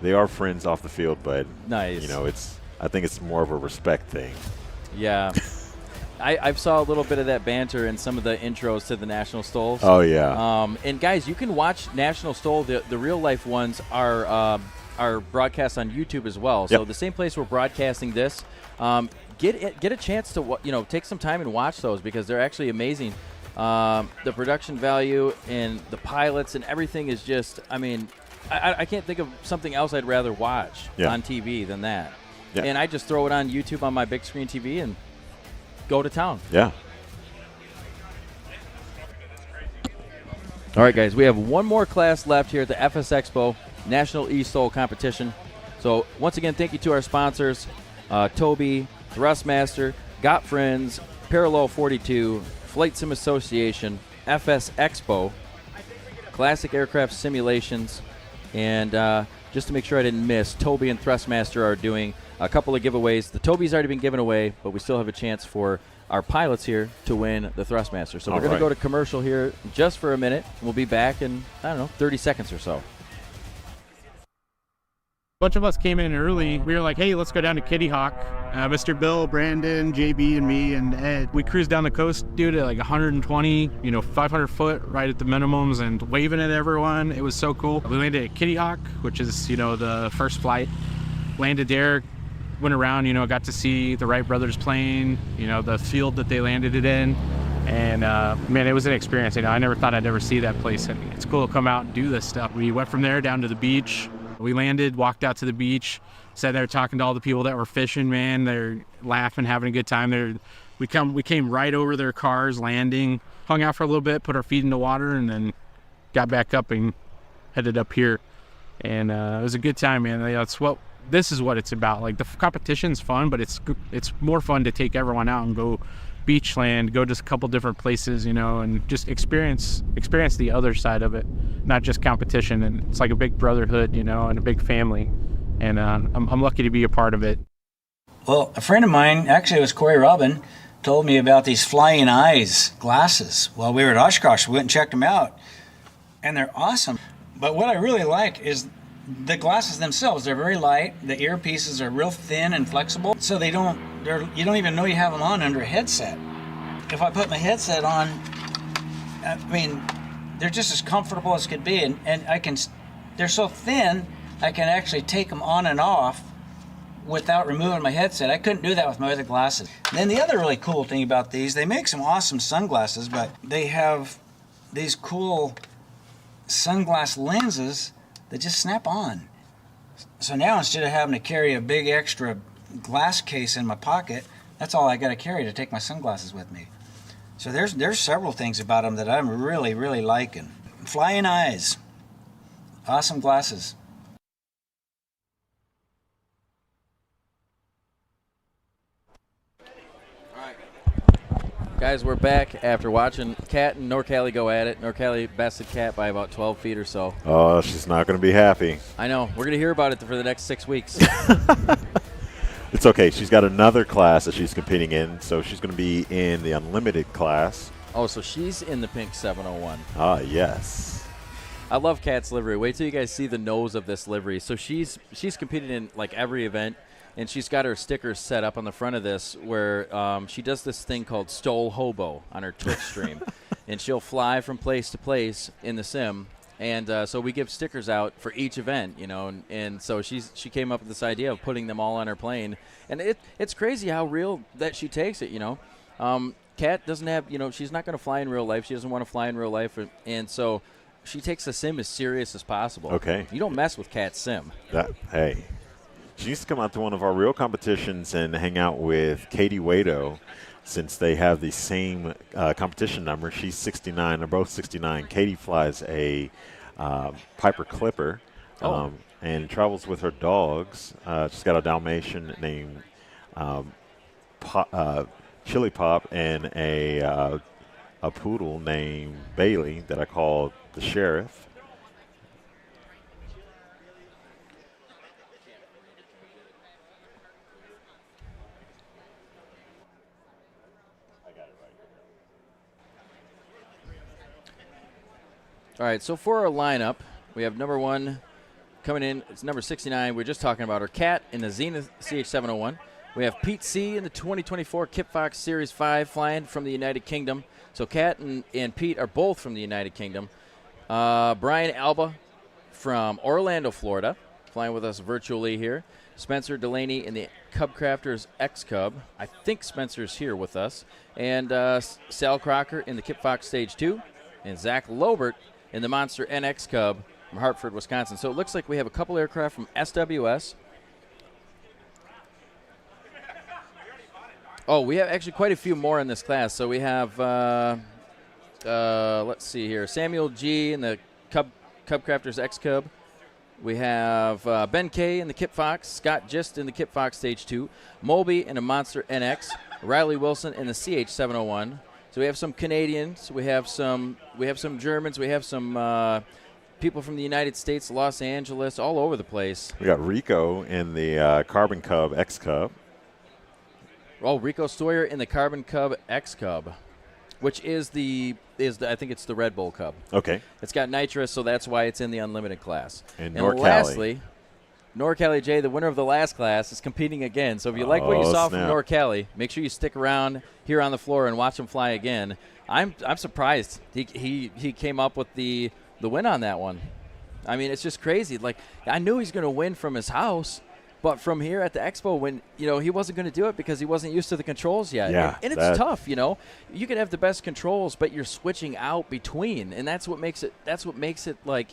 They are friends off the field, but nice. I think it's more of a respect thing. Yeah. I saw a little bit of that banter in some of the intros to the National Stols. Oh, yeah. And, guys, you can watch National Stol. The real-life ones are broadcast on YouTube as well. So the same place we're broadcasting this. Get a chance to take some time and watch those because they're actually amazing. The production value and the pilots and everything is just, I mean, I can't think of something else I'd rather watch on TV than that. Yeah. And I just throw it on YouTube on my big screen TV and go to town. Yeah. All right, guys, we have one more class left here at the FSEXPO National eSTOL Competition. So once again, thank you to our sponsors, Toby, Thrustmaster, Got Friends, Parallel 42, Flight Sim Association, FSEXPO, Classic Aircraft Simulations, and just to make sure I didn't miss, Toby and Thrustmaster are doing a couple of giveaways. The Toby's already been given away, but we still have a chance for our pilots here to win the Thrustmaster. So we're going to go to commercial here just for a minute. We'll be back in, 30 seconds or so. A bunch of us came in early. We were like, hey, let's go down to Kitty Hawk. Mr. Bill, Brandon, JB, and me, and Ed. We cruised down the coast, dude, at like 120, 500 foot right at the minimums and waving at everyone. It was so cool. We landed at Kitty Hawk, which is, the first flight. Landed there, went around, got to see the Wright brothers plane, the field that they landed it in. And, man, it was an experience. I never thought I'd ever see that place. And it's cool to come out and do this stuff. We went from there down to the beach. We landed, walked out to the beach, sat there talking to all the people that were fishing, man. They're laughing, having a good time. We came right over their cars, landing, hung out for a little bit, put our feet in the water, and then got back up and headed up here. And it was a good time, man. That's what this is what it's about. Like, the competition's fun, but it's more fun to take everyone out and go beachland, go just a couple different places, and just experience the other side of it, not just competition. And it's like a big brotherhood, and a big family. And I'm lucky to be a part of it. Well, a friend of mine, actually it was Corey Robin, told me about these Flying Eyes glasses. Well, we were at Oshkosh, we went and checked them out, and they're awesome. But what I really like is the glasses themselves. They're very light. The earpieces are real thin and flexible, so you don't even know you have them on under a headset. If I put my headset on, I mean, they're just as comfortable as could be, and they're so thin, I can actually take them on and off without removing my headset. I couldn't do that with my other glasses. Then the other really cool thing about these, they make some awesome sunglasses, but they have these cool sunglass lenses that just snap on. So now instead of having to carry a big extra glass case in my pocket, that's all I got to carry to take my sunglasses with me. So there's several things about them that I'm really, really liking. Flying Eyes, awesome glasses. Guys, we're back after watching Kat and Norcali go at it. Norcali bested Kat by about 12 feet or so. Oh, she's not going to be happy. I know. We're going to hear about it for the next 6 weeks. It's okay. She's got another class that she's competing in, so she's going to be in the unlimited class. Oh, so she's in the pink 701. Ah, yes. I love Kat's livery. Wait till you guys see the nose of this livery. So she's competed in like every event. And she's got her stickers set up on the front of this where she does this thing called STOL Hobo on her Twitch stream. And she'll fly from place to place in the sim. And so we give stickers out for each event, And so she came up with this idea of putting them all on her plane. And it's crazy how real that she takes it, Kat doesn't have, she's not going to fly in real life. She doesn't want to fly in real life. And so she takes the sim as serious as possible. Okay. You don't mess with Kat's sim. Hey. She used to come out to one of our real competitions and hang out with Katie Wado, since they have the same competition number. She's 69. They're both 69. Katie flies a Piper Clipper and travels with her dogs. She's got a Dalmatian named Chili Pop and a poodle named Bailey that I call the Sheriff. All right, so for our lineup, we have number 1 coming in. It's number 69. We are just talking about her. Kat in the Zenith CH701. We have Pete C. in the 2024 Kip Fox Series 5 flying from the United Kingdom. So Kat and Pete are both from the United Kingdom. Brian Alba from Orlando, Florida, flying with us virtually here. Spencer Delaney in the Cub Crafters X Cub. I think Spencer's here with us. And Sal Crocker in the Kip Fox Stage 2. And Zach Lobert in the Monster NX Cub from Hartford, Wisconsin. So it looks like we have a couple aircraft from SWS. Oh, we have actually quite a few more in this class. So we have, let's see here, Samuel G. in the Cub Crafters X Cub. We have Ben K. in the Kip Fox, Scott Gist in the Kip Fox Stage 2, Moby in the Monster NX, Riley Wilson in the CH701. So we have some Canadians, we have some Germans, we have some people from the United States, Los Angeles, all over the place. We got Rico in the Carbon Cub X Cub. Oh, Rico Sawyer in the Carbon Cub X Cub, which is I think it's the Red Bull Cub. Okay. It's got nitrous, so that's why it's in the unlimited class. And lastly, Norcali J, the winner of the last class, is competing again. So if you like what you saw from Norcali, make sure you stick around here on the floor and watch him fly again. I'm surprised he came up with the win on that one. I mean, it's just crazy. Like, I knew he's going to win from his house, but from here at the expo, when he wasn't going to do it because he wasn't used to the controls yet. Yeah, and it's tough. You can have the best controls, but you're switching out between, and that's what makes it. That's what makes it like,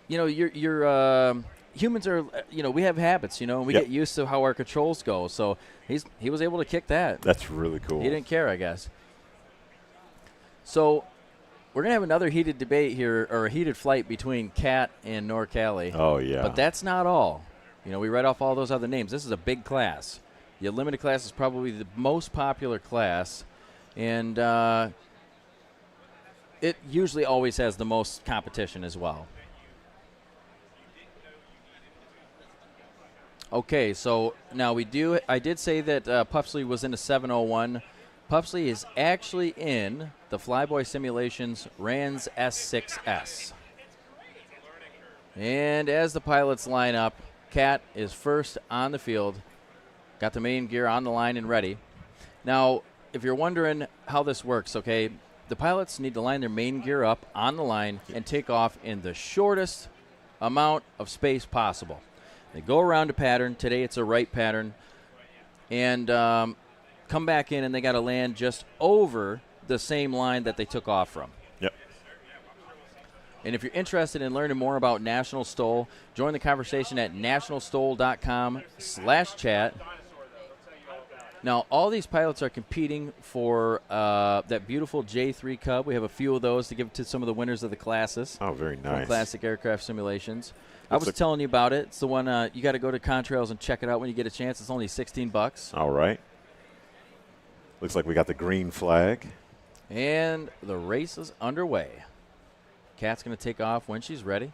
you're humans are, we have habits, and we get used to how our controls go. So he was able to kick that. That's really cool. He didn't care, I guess. So we're going to have another heated debate here, or a heated flight between Kat and Norcali. Oh, yeah. But that's not all. You know, we read off all those other names. This is a big class. The Unlimited class is probably the most popular class, and it usually always has the most competition as well. Okay, so now I did say that Pupsley was in a 701. Pupsley is actually in the Flyboy Simulations RANS S6S. And as the pilots line up, Kat is first on the field, got the main gear on the line and ready. Now, if you're wondering how this works, okay, the pilots need to line their main gear up on the line and take off in the shortest amount of space possible. They go around a pattern. Today it's a right pattern. And come back in, and they got to land just over the same line that they took off from. Yep. And if you're interested in learning more about National STOL, join the conversation at nationalstol.com/chat. Now, all these pilots are competing for that beautiful J3 Cub. We have a few of those to give to some of the winners of the classes. Oh, very nice. Classic Aircraft Simulations. I was telling you about it. It's the one you got to go to Contrails and check it out when you get a chance. It's only $16. All right. Looks like we got the green flag. And the race is underway. Kat's going to take off when she's ready.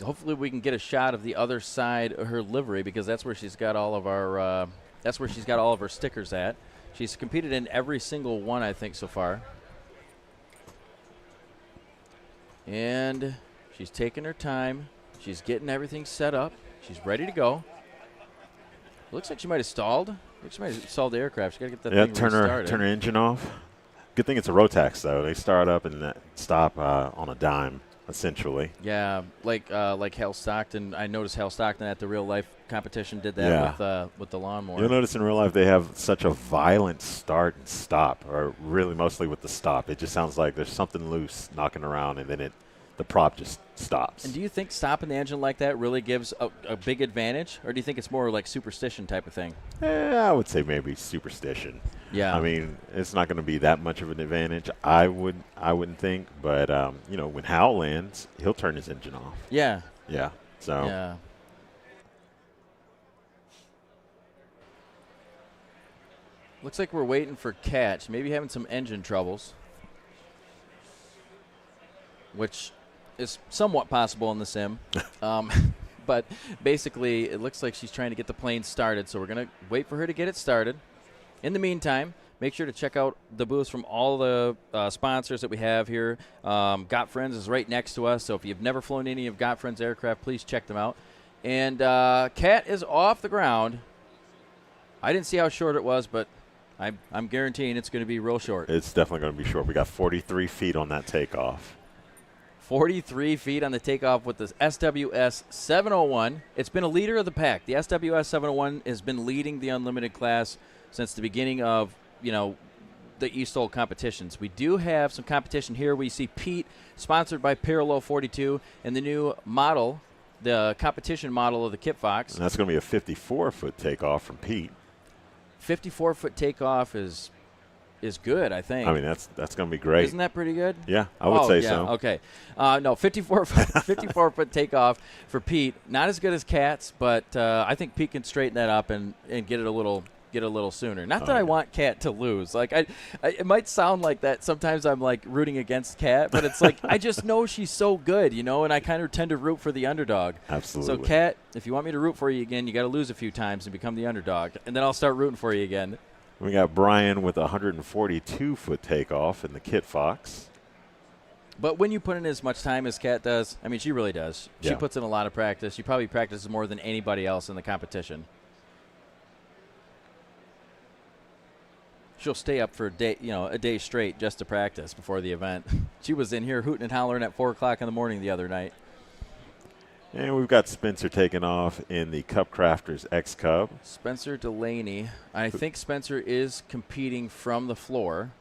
Hopefully we can get a shot of the other side of her livery, because that's where she's got all of our stickers at. She's competed in every single one, I think, so far. And she's taking her time. She's getting everything set up. She's ready to go. Looks like she might have stalled. Looks like she might have stalled the aircraft. She got to get that thing restarted. Turn her engine off. Good thing it's a Rotax, though. They start up and stop on a dime, essentially. Yeah, like Hal Stockton. I noticed Hal Stockton at the real life competition did that with the lawnmower. You'll notice in real life they have such a violent start and stop, or really mostly with the stop. It just sounds like there's something loose knocking around, and then the prop just stops. And do you think stopping the engine like that really gives a big advantage, or do you think it's more like superstition type of thing? I would say maybe superstition. Yeah. I mean, it's not going to be that much of an advantage. I wouldn't think, but when Hal lands, he'll turn his engine off. Yeah. Yeah. So. Yeah. Looks like we're waiting for Kat. Maybe having some engine troubles, which is somewhat possible in the sim. But basically, it looks like she's trying to get the plane started, so we're going to wait for her to get it started. In the meantime, make sure to check out the booths from all the sponsors that we have here. Got Friends is right next to us, so if you've never flown any of Got Friends aircraft, please check them out. And Kat is off the ground. I didn't see how short it was, but I'm guaranteeing it's going to be real short. It's definitely going to be short. We got 43 feet on that takeoff. 43 feet on the takeoff with the SWS 701. It's been a leader of the pack. The SWS 701 has been leading the Unlimited class since the beginning of, the eSTOL competitions. We do have some competition here. We see Pete, sponsored by Parallel 42, and the new model, the competition model of the Kit Fox. And that's going to be a 54-foot takeoff from Pete. 54-foot takeoff is good, I think. I mean, that's going to be great. Isn't that pretty good? Yeah, I would say so. Okay. No, 54-foot takeoff for Pete. Not as good as Kat's, but I think Pete can straighten that up and get it a little sooner. Not that I want Kat to lose. Like it might sound like that. Sometimes I'm like rooting against Kat, but it's like I just know she's so good, and I kind of tend to root for the underdog. Absolutely. So Kat, if you want me to root for you again, you got to lose a few times and become the underdog, and then I'll start rooting for you again. We got Brian with a 142-foot takeoff in the Kit Fox. But when you put in as much time as Kat does, I mean, she really does. She Yeah. puts in a lot of practice. She probably practices more than anybody else in the competition. She'll stay up for a day straight just to practice before the event. She was in here hooting and hollering at 4 o'clock in the morning the other night. And we've got Spencer taking off in the Cup Crafters X Cub. Spencer Delaney. I think Spencer is competing from the floor.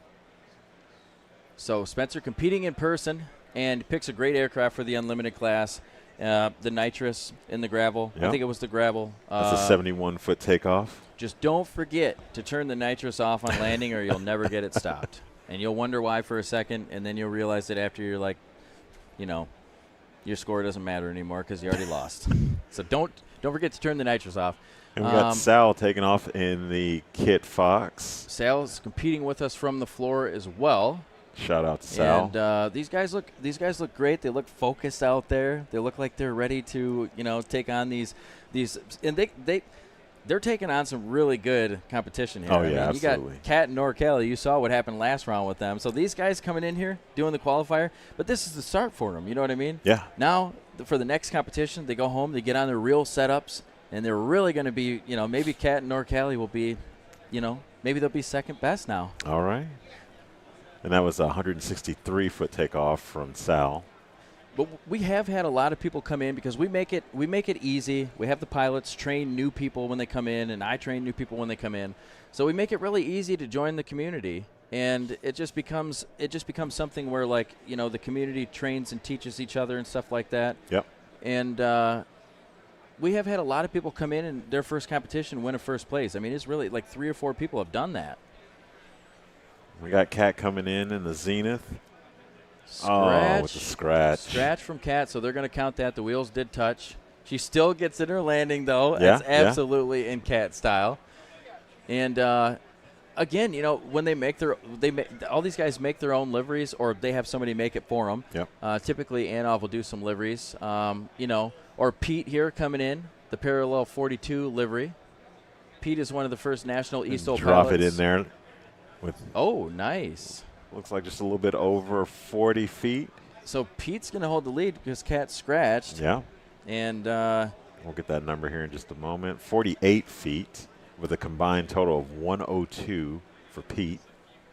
So Spencer competing in person and picks a great aircraft for the Unlimited class. The nitrous in the gravel. Yep. I think it was the gravel. That's a 71-foot takeoff. Just don't forget to turn the nitrous off on landing or you'll never get it stopped. And you'll wonder why for a second, and then you'll realize that after you're like, Your score doesn't matter anymore because you already lost. So don't forget to turn the nitrous off. And we got Sal taking off in the Kit Fox. Sal's competing with us from the floor as well. Shout out to Sal. And these guys look great. They look focused out there. They look like they're ready to take on these and they're taking on some really good competition here. Oh, yeah, absolutely. You got Cat and NorCal. You saw what happened last round with them. So these guys coming in here doing the qualifier, but this is the start for them. You know what I mean? Yeah. Now, for the next competition, they go home, they get on their real setups, and they're really going to be, maybe Cat and NorCal will be, maybe they'll be second best now. All right. And that was a 163-foot takeoff from Sal. But we have had a lot of people come in because we make it easy. We have the pilots train new people when they come in, and I train new people when they come in. So we make it really easy to join the community, and it just becomes something where the community trains and teaches each other and stuff like that. Yep. And we have had a lot of people come in and their first competition win a first place. I mean, it's really like 3 or 4 people have done that. We got Cat coming in the Zenith. Scratch. Oh, with the scratch. Scratch from Cat, so they're going to count that. The wheels did touch. She still gets in her landing, though. Yeah, That's absolutely in Cat style. And, again, when they all these guys make their own liveries, or they have somebody make it for them. Yep. Typically, Anov will do some liveries. Or Pete here coming in, the Parallel 42 livery. Pete is one of the first national eSTOL pilots. Drop it in there. Oh, nice. Looks like just a little bit over 40 feet. So Pete's going to hold the lead because Cat's scratched. Yeah. And we'll get that number here in just a moment. 48 feet with a combined total of 102 for Pete.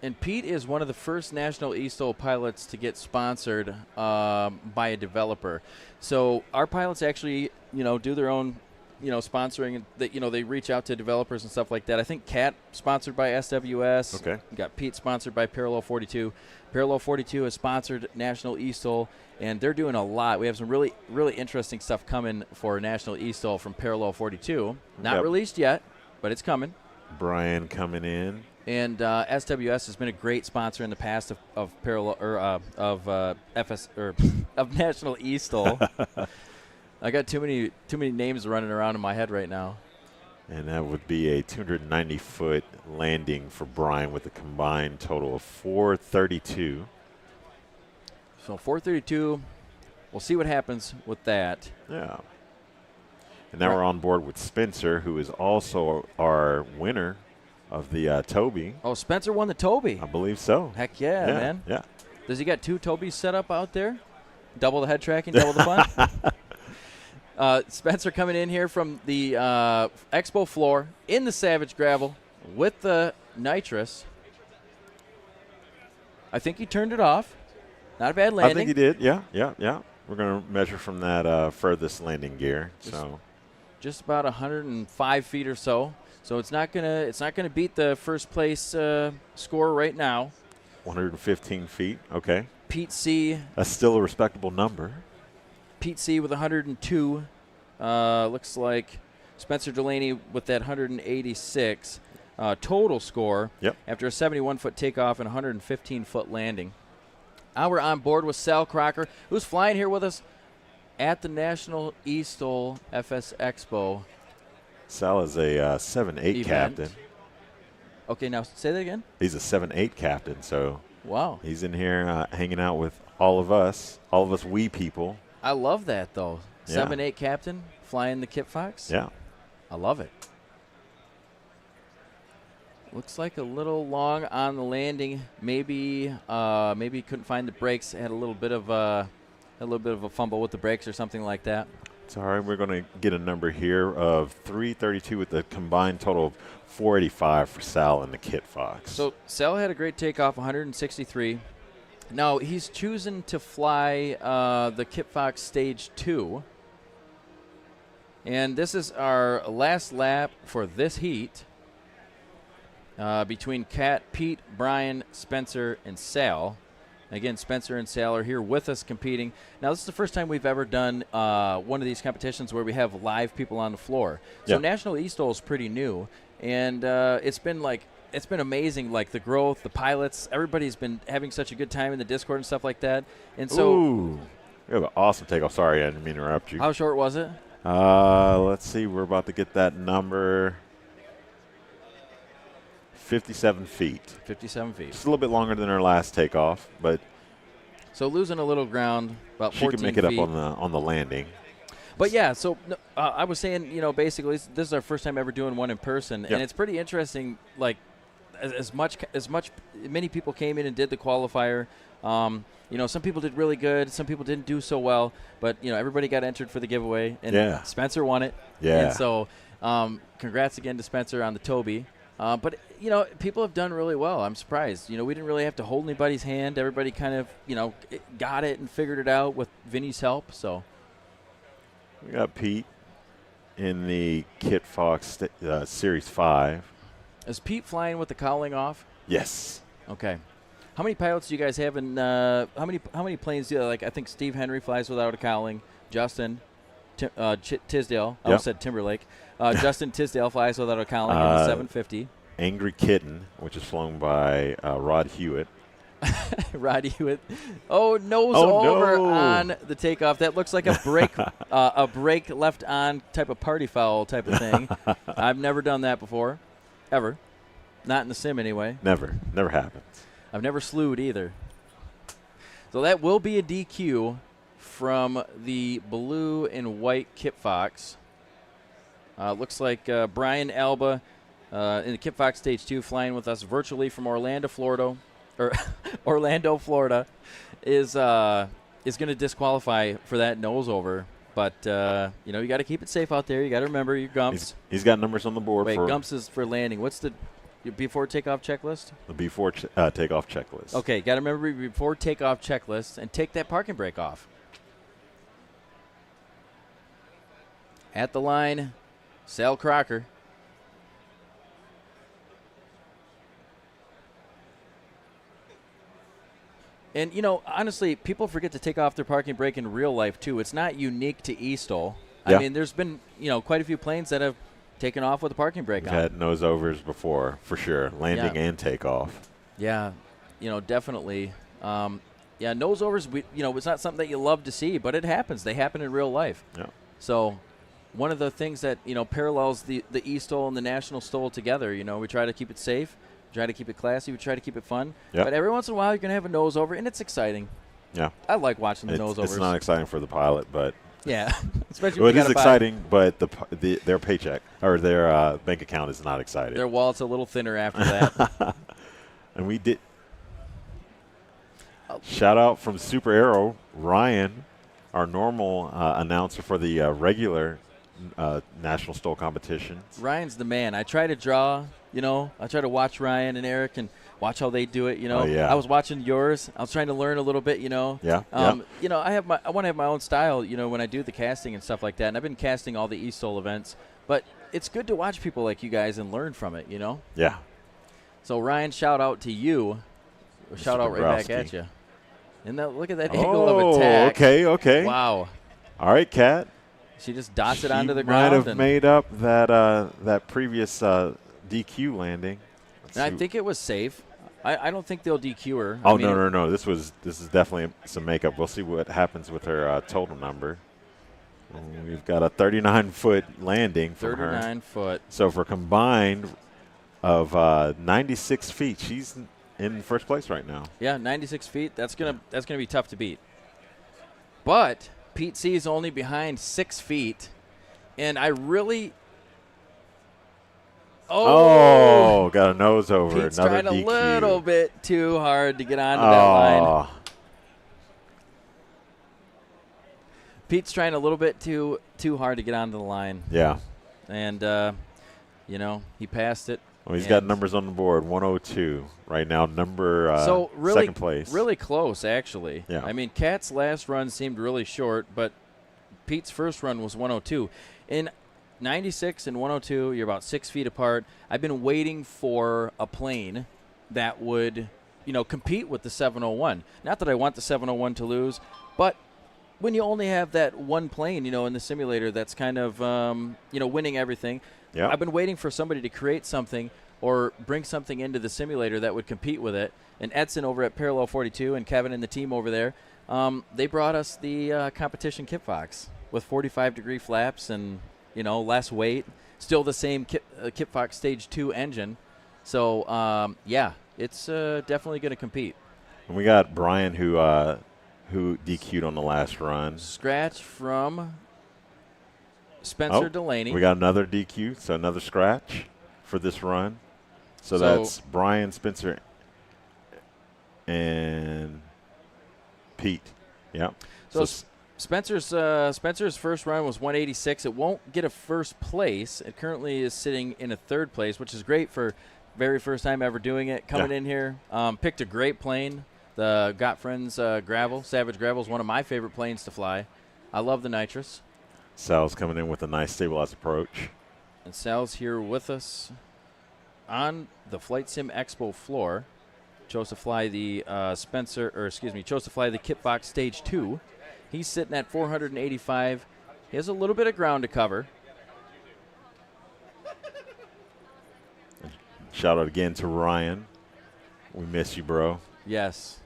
And Pete is one of the first national eSTOL pilots to get sponsored by a developer. So our pilots actually, do their own sponsoring, and they reach out to developers and stuff like that. I think Cat sponsored by SWS. Okay. We got Pete sponsored by Parallel 42. Parallel 42 has sponsored National eSTOL, and they're doing a lot. We have some really, really interesting stuff coming for National eSTOL from Parallel 42. Not released yet, but it's coming. Brian coming in. And SWS has been a great sponsor in the past of Parallel or of National eSTOL. I got too many names running around in my head right now. And that would be a 290-foot landing for Brian with a combined total of 432. So 432, we'll see what happens with that. Yeah. And now we're on board with Spencer, who is also our winner of the Toby. Oh, Spencer won the Toby. I believe so. Heck yeah, man. Yeah. Does he got 2 Tobys set up out there? Double the head tracking, double the fun? Spencer coming in here from the Expo floor in the Savage Gravel with the nitrous. I think he turned it off. Not a bad landing. I think he did. Yeah. We're going to measure from that furthest landing gear. Just about 105 feet or so. So it's not gonna beat the first place score right now. 115 feet. Okay. Pete C. That's still a respectable number. Pete C. with 102. Looks like Spencer Delaney with that 186 total score. Yep. After a 71-foot takeoff and 115-foot landing. Now we're on board with Sal Crocker, who's flying here with us at the National eSTOL FSEXPO. Sal is a 7-8 captain. Okay, now say that again. He's a 7-8 captain, so wow, he's in here hanging out with all of us wee people. I love that, though. Yeah. 7-8 captain flying the Kit Fox. Yeah. I love it. Looks like a little long on the landing. Maybe couldn't find the brakes. Had a little bit of a fumble with the brakes or something like that. It's all right. We're going to get a number here of 332 with a combined total of 485 for Sal and the Kit Fox. So Sal had a great takeoff, 163. Now he's choosing to fly the Kit Fox Stage 2. And this is our last lap for this heat between Cat, Pete, Brian, Spencer, and Sal. Again, Spencer and Sal are here with us competing. Now, this is the first time we've ever done one of these competitions where we have live people on the floor. So National eSTOL is pretty new, and it's been amazing, like the growth, the pilots. Everybody's been having such a good time in the Discord and stuff like that. And so, We have an awesome takeoff. Sorry, I didn't mean to interrupt you. How short was it? Let's see. We're about to get that number. 57 feet. 57 feet. Just a little bit longer than her last takeoff, but so losing a little ground, about 14 feet. She can make it up on the landing. But yeah, so I was saying, basically this is our first time ever doing one in person, and it's pretty interesting. Like many people came in and did the qualifier. Some people did really good, some people didn't do so well, but everybody got entered for the giveaway, and Spencer won it. Yeah. And so, congrats again to Spencer on the Toby. But people have done really well. I'm surprised. We didn't really have to hold anybody's hand. Everybody kind of got it and figured it out with Vinny's help. So we got Pete in the Kit Fox Series 5. Is Pete flying with the cowling off? Yes. Okay. How many pilots do you guys have in? How many planes do you like? I think Steve Henry flies without a cowling. Justin Tisdale. I almost said Timberlake. Justin Tisdale flies without a cowling in the 750. Angry Kitten, which is flown by Rod Hewitt. Rod Hewitt. Oh, nose over on the takeoff. That looks like a brake left on type of party foul type of thing. I've never done that before, ever. Not in the sim anyway. Never happens. I've never slewed either. So that will be a DQ from the blue and white Kit Fox. Looks like Brian Alba in the Kit Fox Stage 2 flying with us virtually from Orlando, Florida, is going to disqualify for that nose over. But, you got to keep it safe out there. You got to remember your gumps. He's got numbers on the board. Wait, gumps is for landing. What's the before takeoff checklist? The before takeoff checklist. Okay, got to remember before takeoff checklist and take that parking brake off. At the line, Sal Crocker. And, honestly, people forget to take off their parking brake in real life, too. It's not unique to eSTOL. Yeah. I mean, there's been, quite a few planes that have taken off with a parking brake on. We've had nose overs before, for sure, landing and takeoff. Yeah, definitely. Nose overs, it's not something that you love to see, but it happens. They happen in real life. Yeah. So one of the things that, parallels the eSTOL and the National STOL together, we try to keep it safe. Try to keep it classy. We try to keep it fun. Yep. But every once in a while, you're going to have a nose over, and it's exciting. Yeah. I like watching the nose overs. It's not exciting for the pilot, but yeah, especially well, it is exciting, but their paycheck or their bank account is not exciting. Their wallet's a little thinner after that. And we did. Shout out from Super Aero, Ryan, our normal announcer for the regular National STOL competitions. Ryan's the man. I try to draw. I try to watch Ryan and Eric and watch how they do it. Oh, yeah. I was watching yours. I was trying to learn a little bit. Yeah. I want to have my own style. When I do the casting and stuff like that. And I've been casting all the eSTOL events, but it's good to watch people like you guys and learn from it. Yeah. So Ryan, shout out to you. Shout out right back at you. And look at that angle of attack. Okay. Wow. All right, Kat. She just dots it onto the ground. Might have made up that previous DQ landing. And I think it was safe. I don't think they'll DQ her. Oh, no. This is definitely some makeup. We'll see what happens with her total number. We've got a 39-foot landing from her. 39 foot. So for combined of 96 feet, she's in first place right now. Yeah, 96 feet. That's gonna be tough to beat. But Pete C is only behind 6 feet, and I really. Oh, got a nose over. Pete's another trying DQ. a little bit too hard to get onto that line. Pete's trying a little bit too hard to get onto the line. Yeah. And, he passed it. Well, he's got numbers on the board, 102 right now, second place. Really close, actually. Yeah. I mean, Kat's last run seemed really short, but Pete's first run was 102. In 96 and 102, you're about 6 feet apart. I've been waiting for a plane that would, compete with the 701. Not that I want the 701 to lose, but when you only have that one plane, in the simulator that's kind of, winning everything. Yeah. I've been waiting for somebody to create something or bring something into the simulator that would compete with it. And Edson over at Parallel 42 and Kevin and the team over there, they brought us the competition kit fox with 45-degree flaps and, less weight. Still the same kit fox Stage 2 engine. So, it's definitely going to compete. And we got Brian who DQ'd on the last run. Scratch from Spencer Delaney. We got another DQ, so another scratch for this run. So that's Brian, Spencer, and Pete. Yeah. So Spencer's first run was 186. It won't get a first place. It currently is sitting in a third place, which is great for very first time ever doing it. Coming in here, picked a great plane. The Got Friends Gravel, Savage Gravel is one of my favorite planes to fly. I love the nitrous. Sal's coming in with a nice stabilized approach. And Sal's here with us on the Flight Sim Expo floor. Chose to fly the chose to fly the Kitbox Stage 2. He's sitting at 485. He has a little bit of ground to cover. Shout out again to Ryan. We miss you, bro. Yes.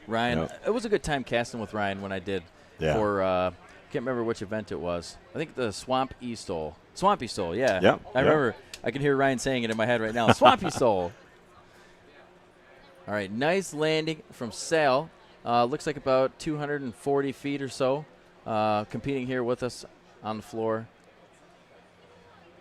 Ryan, it was a good time casting with Ryan when I did for, can't remember which event it was. I think the Swamp eSTOL. Swampy Stole, yeah. I remember. I can hear Ryan saying it in my head right now. Swampy Stole. All right, nice landing from Sal. Looks like about 240 feet or so, competing here with us on the floor.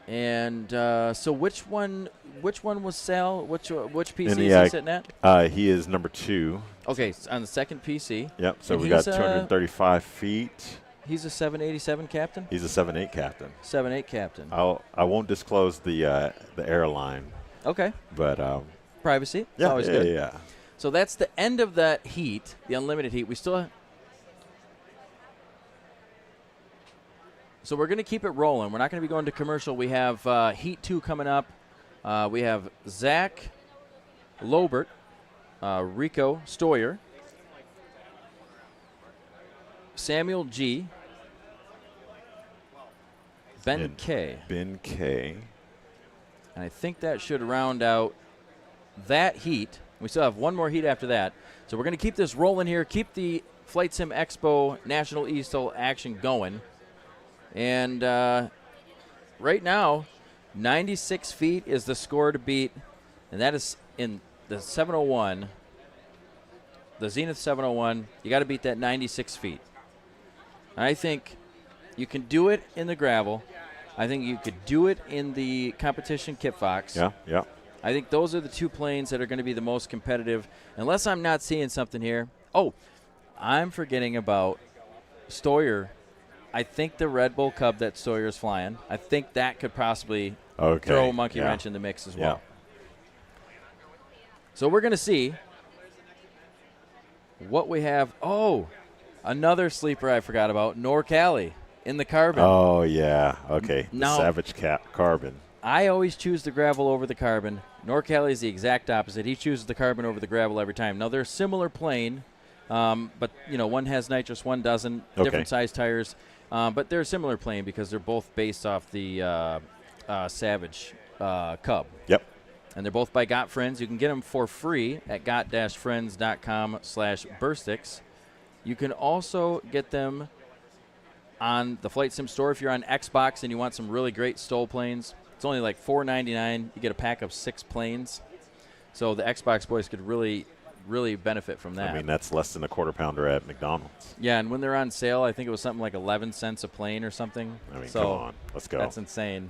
And so which one was Sal? Which PC is he sitting at? He is number 2. Okay, on the second PC. Yep, so we got 235 feet. He's a 787 captain? He's a 7.8 captain. 7.8 captain. I won't disclose the airline. Okay. But privacy. It's always good. Yeah. So that's the end of that heat, the unlimited heat. We still So we're going to keep it rolling. We're not going to be going to commercial. We have Heat 2 coming up. We have Zach Lobert, Rico Stoyer, Samuel G., Ben K. Ben K. And I think that should round out that heat. We still have one more heat after that. So we're going to keep this rolling here, keep the Flight Sim Expo National eSTOL action going. And right now, 96 feet is the score to beat, and that is in the 701, the Zenith 701. You got to beat that 96 feet. I think you can do it in the gravel. I think you could do it in the competition Kit Fox. Yeah. I think those are the two planes that are going to be the most competitive, unless I'm not seeing something here. Oh, I'm forgetting about Stoyer. I think the Red Bull Cub that Stoyer's flying, I think that could possibly throw a monkey wrench in the mix as well. So we're going to see what we have. Oh, another sleeper I forgot about, NorCali in the Carbon. Oh, yeah. Okay. The Savage Carbon. I always choose the gravel over the Carbon. NorCali is the exact opposite. He chooses the Carbon over the gravel every time. Now, they're a similar plane, but, one has nitrous, one doesn't, different size tires. But they're a similar plane because they're both based off the Savage Cub. Yep. And they're both by Got Friends. You can get them for free at got-friends.com/burstix. You can also get them on the Flight Sim store if you're on Xbox and you want some really great STOL planes. It's only like $4.99. You get a pack of 6 planes. So the Xbox boys could really benefit from that. I mean, that's less than a quarter pounder at McDonald's. Yeah, and when they're on sale, I think it was something like 11 cents a plane or something. I mean, come on. Let's go. That's insane.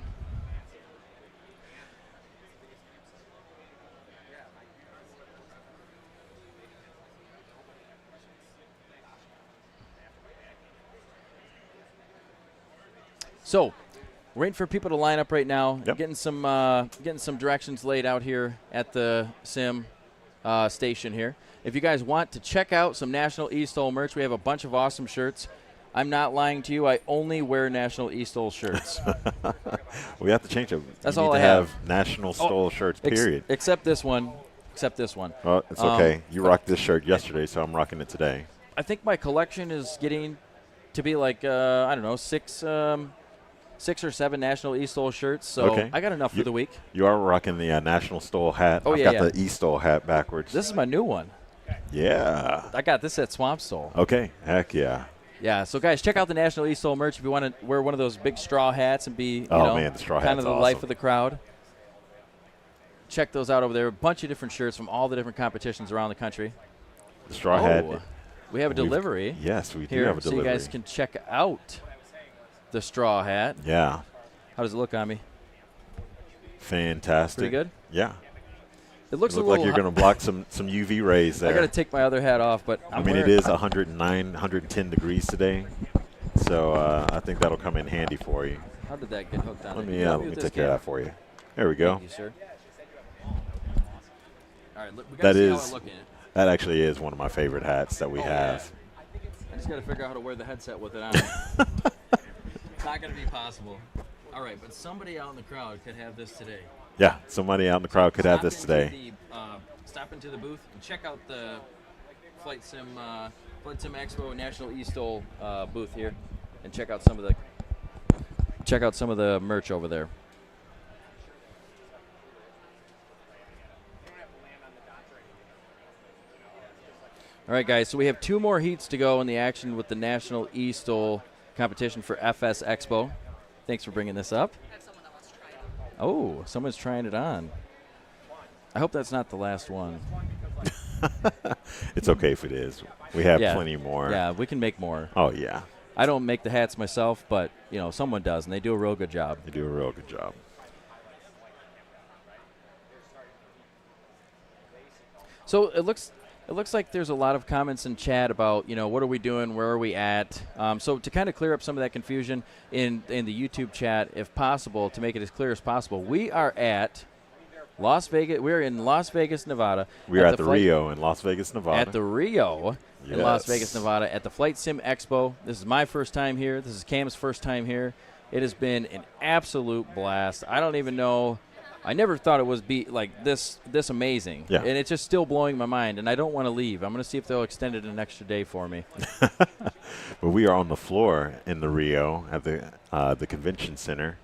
So, we're waiting for people to line up right now. Yep. Getting some directions laid out here at the sim station here. If you guys want to check out some National eSTOL merch, we have a bunch of awesome shirts. I'm not lying to you. I only wear National eSTOL shirts. We have to change it. That's you all need I to have. National STOL shirts, period. Except this one. Well, it's okay. You rocked this shirt yesterday, so I'm rocking it today. I think my collection is getting to be like, I don't know, 6 or 7 National eSTOL shirts, so I got enough for the week. You are rocking the National STOL hat. I've got the eSTOL hat backwards. This is my new one. Yeah. I got this at Swamp STOL. Okay. Heck yeah. Yeah, so guys, check out the National eSTOL merch if you want to wear one of those big straw hats and be, man, the straw kind of hat's the awesome. life of the crowd. Check those out over there. A bunch of different shirts from all the different competitions around the country. The straw hat. We have a delivery. Yes, we do here, have a delivery. So you guys can check out the straw hat. Yeah. How does it look on me? Fantastic. Pretty good? Yeah. It looks like you're going to block some UV rays there. I got to take my other hat off, but it is 109, 110 degrees today, so I think that'll come in handy for you. How did that get hooked on? Let me take care of that for you. There we go. Thank you, sir. All right, we got to see how I look in it. That actually is one of my favorite hats that we have. Yeah. I just got to figure out how to wear the headset with it on. It's not going to be possible. All right, but somebody out in the crowd could have this today. Yeah, somebody out in the crowd could have this today. Stop into the booth and check out the Flight Sim Expo National eSTOL booth here, and check out some of the merch over there. All right, guys. So we have 2 more heats to go in the action with the National eSTOL competition for FSEXPO. Thanks for bringing this up. Oh, someone's trying it on. I hope that's not the last one. It's okay if it is. We have plenty more. Yeah, we can make more. Oh, yeah. I don't make the hats myself, but, someone does, and they do a real good job. They do a real good job. So it looks like there's a lot of comments in chat about, what are we doing, where are we at? So to kind of clear up some of that confusion in the YouTube chat, if possible, to make it as clear as possible, we are at Las Vegas. We're in Las Vegas, Nevada. We're at the Rio in Las Vegas, Nevada. At the Rio yes. in Las Vegas, Nevada, at the Flight Sim Expo. This is my first time here. This is Cam's first time here. It has been an absolute blast. I don't even know. I never thought it was like this amazing. Yeah. And it's just still blowing my mind, and I don't want to leave. I'm going to see if they'll extend it an extra day for me. But we are on the floor in the Rio at the convention center.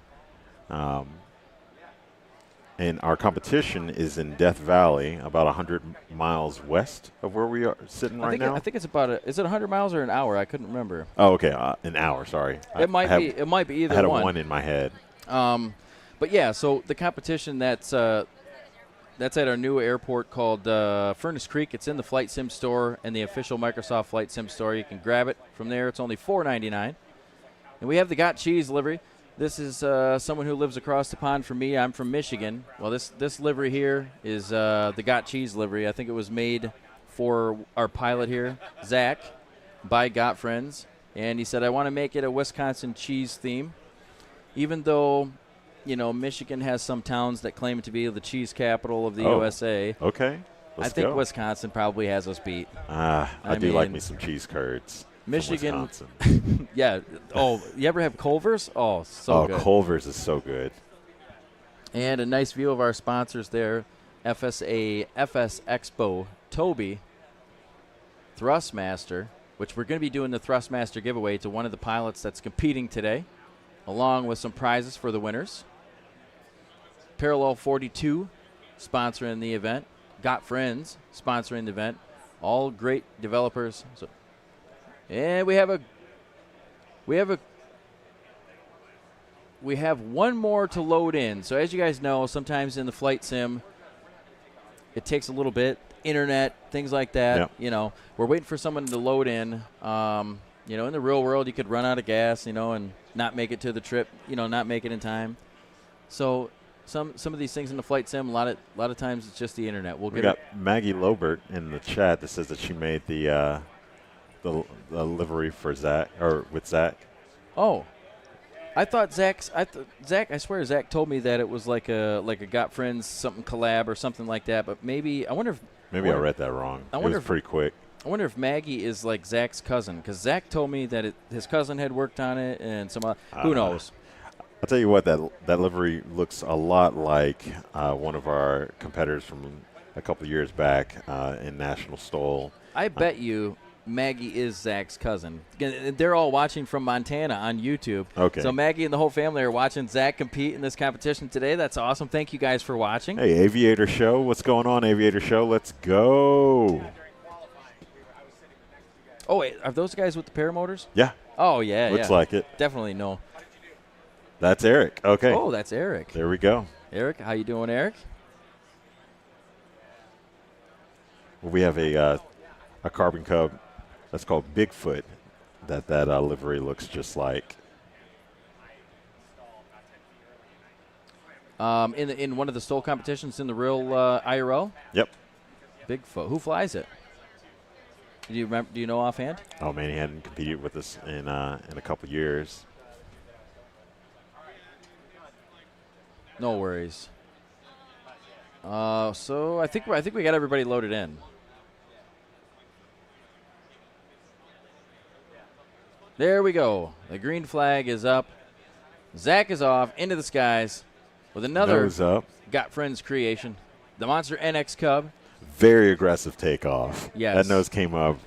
And our competition is in Death Valley, about 100 miles west of where we are sitting right now. I think it's is it 100 miles or an hour? I couldn't remember. Oh, okay, an hour, sorry. It might be either one. I had a 1 in my head. But yeah, so the competition that's at our new airport called Furnace Creek. It's in the Flight Sim store and the official Microsoft Flight Sim store. You can grab it from there. It's only $4.99. And we have the Got Cheese livery. This is someone who lives across the pond from me. I'm from Michigan. Well, this livery here is the Got Cheese livery. I think it was made for our pilot here, Zach, by Got Friends. And he said, I want to make it a Wisconsin cheese theme. Even though, Michigan has some towns that claim to be the cheese capital of the USA. Okay. I think Wisconsin probably has us beat. I do like me some cheese curds. Michigan. Yeah. Oh, you ever have Culver's? Oh, so good. Oh, Culver's is so good. And a nice view of our sponsors there. FSEXPO, Toby, Thrustmaster, which we're going to be doing the Thrustmaster giveaway to one of the pilots that's competing today, along with some prizes for the winners. Parallel 42 sponsoring the event. Got Friends sponsoring the event. All great developers. And we have one more to load in. So as you guys know, sometimes in the flight sim, it takes a little bit. Internet, things like that. Yep. We're waiting for someone to load in. In the real world, you could run out of gas, and not make it to the trip. Not make it in time. So some of these things in the flight sim, a lot of times it's just the internet. We got Maggie Lobert in the chat that says that she made the livery for Zach, or with Zach. Oh, I thought Zach. I swear Zach told me that it was like a Got Friends something collab or something like that. But maybe I wonder if I read that wrong. It was pretty quick. I wonder if Maggie is like Zach's cousin, because Zach told me that his cousin had worked on it, and some who knows. I'll tell you what, that livery looks a lot like one of our competitors from a couple of years back in National STOL. I bet you Maggie is Zach's cousin. They're all watching from Montana on YouTube. Okay. So Maggie and the whole family are watching Zach compete in this competition today. That's awesome. Thank you guys for watching. Hey, Aviator Show. What's going on, Aviator Show? Let's go. Oh, wait, are those guys with the paramotors? Yeah. Oh, yeah, Looks like it. Definitely no. That's Eric. Okay. Oh, that's Eric. There we go. Eric, how you doing, Eric? We have a Carbon Cub that's called Bigfoot that livery looks just like. In one of the STOL competitions in the real IRL? Yep. Bigfoot. Who flies it? Do you remember? Do you know offhand? Oh man, he hadn't competed with us in a couple years. No worries. So I think we got everybody loaded in. There we go. The green flag is up. Zach is off into the skies with another Nose up. Got Friends creation. The Monster NX Cub. Very aggressive takeoff. Yes. That nose came up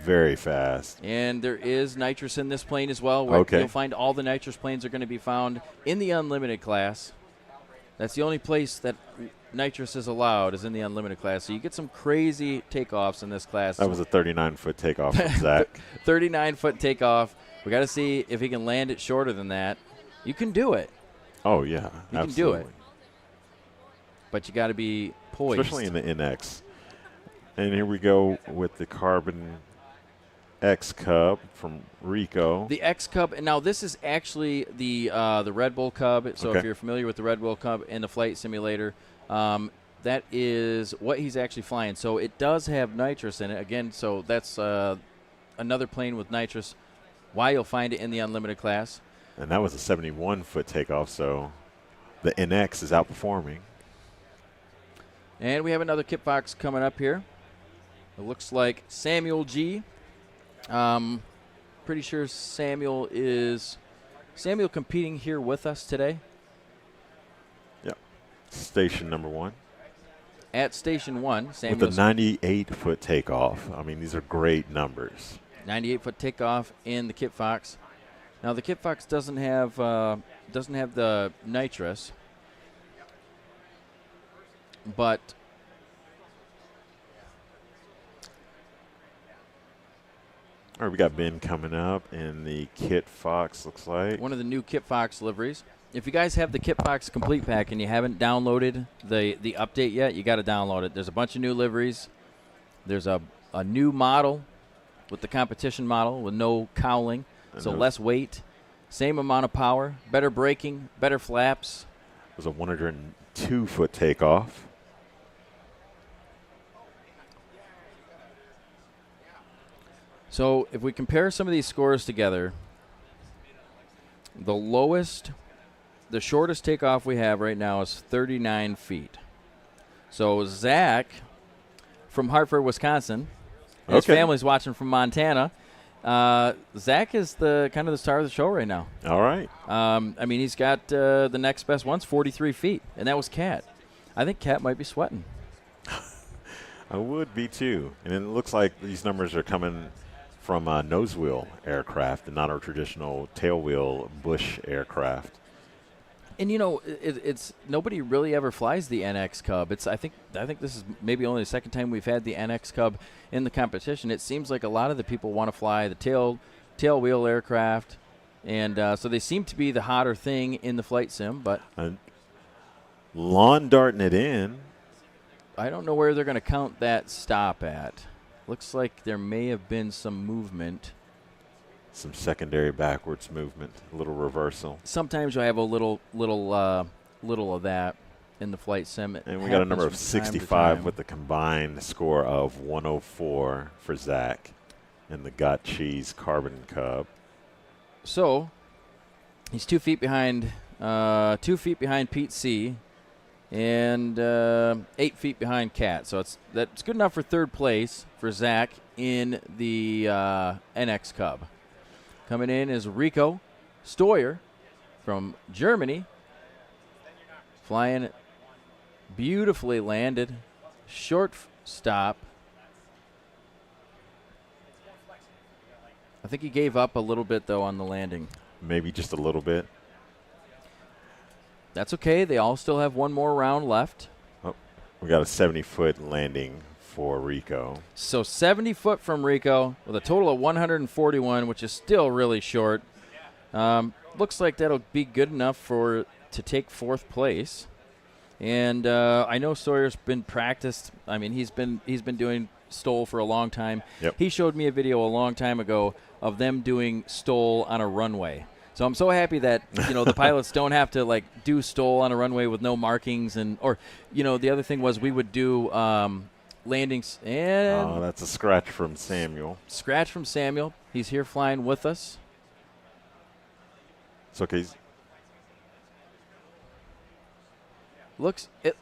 very fast. And there is nitrous in this plane as well. Okay. You'll find all the nitrous planes are going to be found in the unlimited class. That's the only place that nitrous is allowed is in the unlimited class. So you get some crazy takeoffs in this class. That was a 39-foot takeoff from Zach. 39-foot takeoff. We got to see if he can land it shorter than that. You can do it. Oh, yeah. You absolutely. can do it. But you got to be poised. Especially in the NX. And here we go with the Carbon X Cub from Rico. The X Cub, and now this is actually the Red Bull Cub. So Okay. if you're familiar with the Red Bull Cub and the flight simulator, that is what he's actually flying. So it does have nitrous in it. Again, so that's another plane with nitrous. Why you'll find it in the unlimited class. And that was a 71-foot takeoff, so the NX is outperforming. And we have another Kit Fox coming up here. It looks like Samuel G. Pretty sure Samuel competing here with us today. Yep. Station number 1. At Station 1, Samuel. With a 98-foot takeoff. I mean, these are great numbers. 98-foot takeoff in the Kit Fox. Now the Kit Fox doesn't have the nitrous, but All right, we got Ben coming up in the Kit Fox, looks like. one of the new Kit Fox liveries. If you guys have the Kit Fox complete pack and you haven't downloaded the update yet, you got to download it. There's a bunch of new liveries. There's a new model with the competition model with no cowling, so less weight, same amount of power, better braking, better flaps. It was a 102-foot takeoff. So if we compare some of these scores together, the shortest takeoff we have right now is 39 feet. So Zach from Hartford, Wisconsin, his family's watching from Montana. Zach is the kind of the star of the show right now. All right. I mean, he's got the next best one's 43 feet, and that was Cat. I think Cat might be sweating. I would be too. And it looks like these numbers are coming from nose wheel aircraft and not our traditional tail wheel bush aircraft. And you know, it's nobody really ever flies the NX Cub. I think this is maybe only the second time we've had the NX Cub in the competition. It seems like a lot of the people want to fly the tail wheel aircraft, and so they seem to be the hotter thing in the flight sim. But lawn darting it in. I don't know where they're going to count that stop at. Looks like there may have been some movement. Some secondary backwards movement, a little reversal. Sometimes I have a little of that in the flight sim. And we got a number of 65 with the combined score of 104 for Zach in the Got Cheese Carbon Cub. So he's 2 feet behind, Pete C, and 8 feet behind Cat. So that's good enough for third place for Zach in the NX Cub. Coming in is Rico Stoyer from Germany. Flying beautifully landed. Short stop. I think he gave up a little bit, though, on the landing. Maybe just a little bit. That's okay. They all still have one more round left. Oh, we got a 70-foot landing for Rico. So 70 foot from Rico with a total of 141, which is still really short. Looks like that'll be good enough to take 4th place. And I know Sawyer's been practiced. I mean, he's been doing STOL for a long time. Yep. He showed me a video a long time ago of them doing STOL on a runway. So I'm so happy that, the pilots don't have to, do STOL on a runway with no markings. The other thing was we would do landings. And Oh, that's a scratch from Samuel. Scratch from Samuel. He's here flying with us. It's okay. It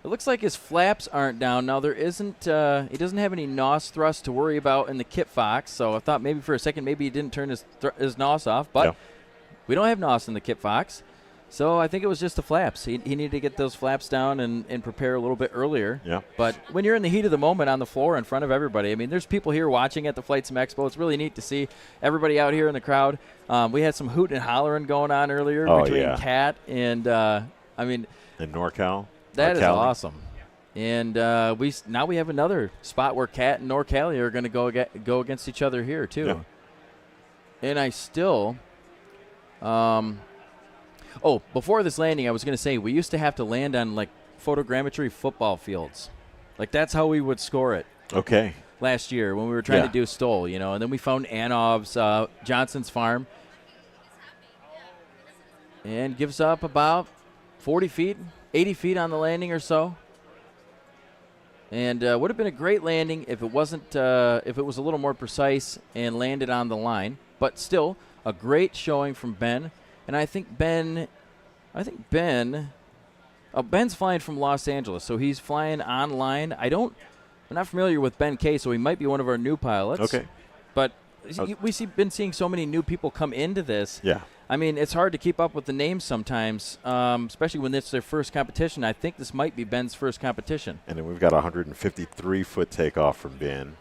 looks like his flaps aren't down. Now, there isn't he doesn't have any NOS thrust to worry about in the Kit Fox. So I thought maybe for a second maybe he didn't turn his NOS off. But Yeah. we don't have NOS in the Kit Fox. So I think it was just the flaps. He needed to get those flaps down and prepare a little bit earlier. Yeah. But when you're in the heat of the moment on the floor in front of everybody, I mean, there's people here watching at the FSEXPO. It's really neat to see everybody out here in the crowd. We had some hooting and hollering going on earlier between Kat and, In NorCal. that is Cali. awesome. And now we have another spot where Kat and NorCali are going to go against each other here, too. Yeah. And I still before this landing, I was going to say we used to have to land on photogrammetry football fields. That's how we would score it Okay. last year when we were trying to do STOL, and then we found Anov's Johnson's farm and gives up about 40 feet, 80 feet on the landing or so. And would have been a great landing if it wasn't if it was a little more precise and landed on the line. But still, a great showing from Ben. And I think Ben's flying from Los Angeles, so he's flying online. I'm not familiar with Ben K, so he might be one of our new pilots. Okay. But been seeing so many new people come into this. Yeah. I mean, it's hard to keep up with the names sometimes, especially when it's their first competition. I think this might be Ben's first competition. And then we've got a 153-foot takeoff from Ben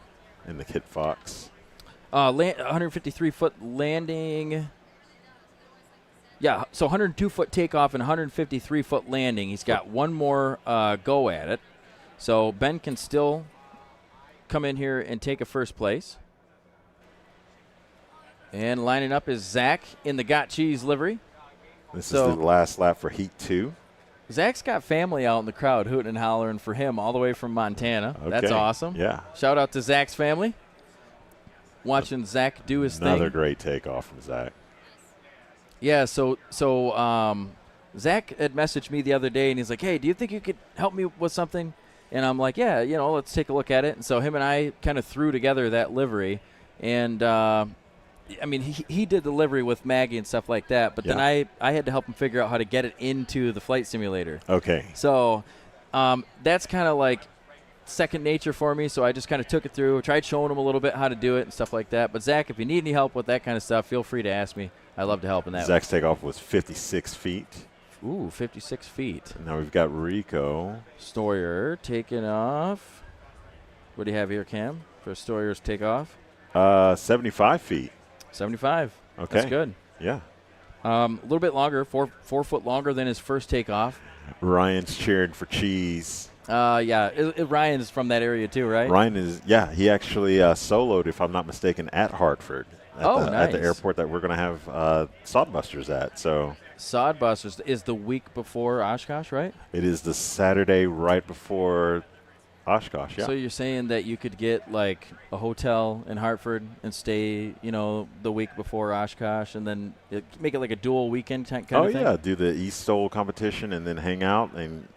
in the Kit Fox. 153-foot landing. Yeah, so 102-foot takeoff and 153-foot landing. He's got one more go at it. So Ben can still come in here and take a first place. And lining up is Zach in the Got Cheese livery. This is the last lap for Heat 2. Zach's got family out in the crowd hooting and hollering for him all the way from Montana. Okay. That's awesome. Yeah. Shout out to Zach's family. Watching Zach do his thing. Another great takeoff from Zach. Yeah, so Zach had messaged me the other day, and he's like, hey, do you think you could help me with something? And I'm like, yeah, let's take a look at it. And so him and I kind of threw together that livery. And, he did the livery with Maggie and stuff like that, but then I had to help him figure out how to get it into the flight simulator. Okay. So that's kind of like second nature for me, so I just kind of took it through, tried showing him a little bit how to do it and stuff like that. But, Zach, if you need any help with that kind of stuff, feel free to ask me. I love to help in that. Zach's takeoff was 56 feet. Ooh, 56 feet. And now we've got Rico. Stoyer taking off. What do you have here, Cam, for Stoyer's takeoff? 75 feet. 75. Okay. That's good. Yeah. A little bit longer, 4 foot longer than his first takeoff. Ryan's cheering for cheese. Ryan is from that area too, right? Ryan is, he actually soloed, if I'm not mistaken, at Hartford. Nice. At the airport that we're going to have Sodbusters at. So Sodbusters is the week before Oshkosh, right? it is the Saturday right before Oshkosh, yeah. So you're saying that you could get like a hotel in Hartford and stay, the week before Oshkosh, and then make it like a dual weekend kind of thing? Oh, yeah. Do the eSTOL competition and then hang out and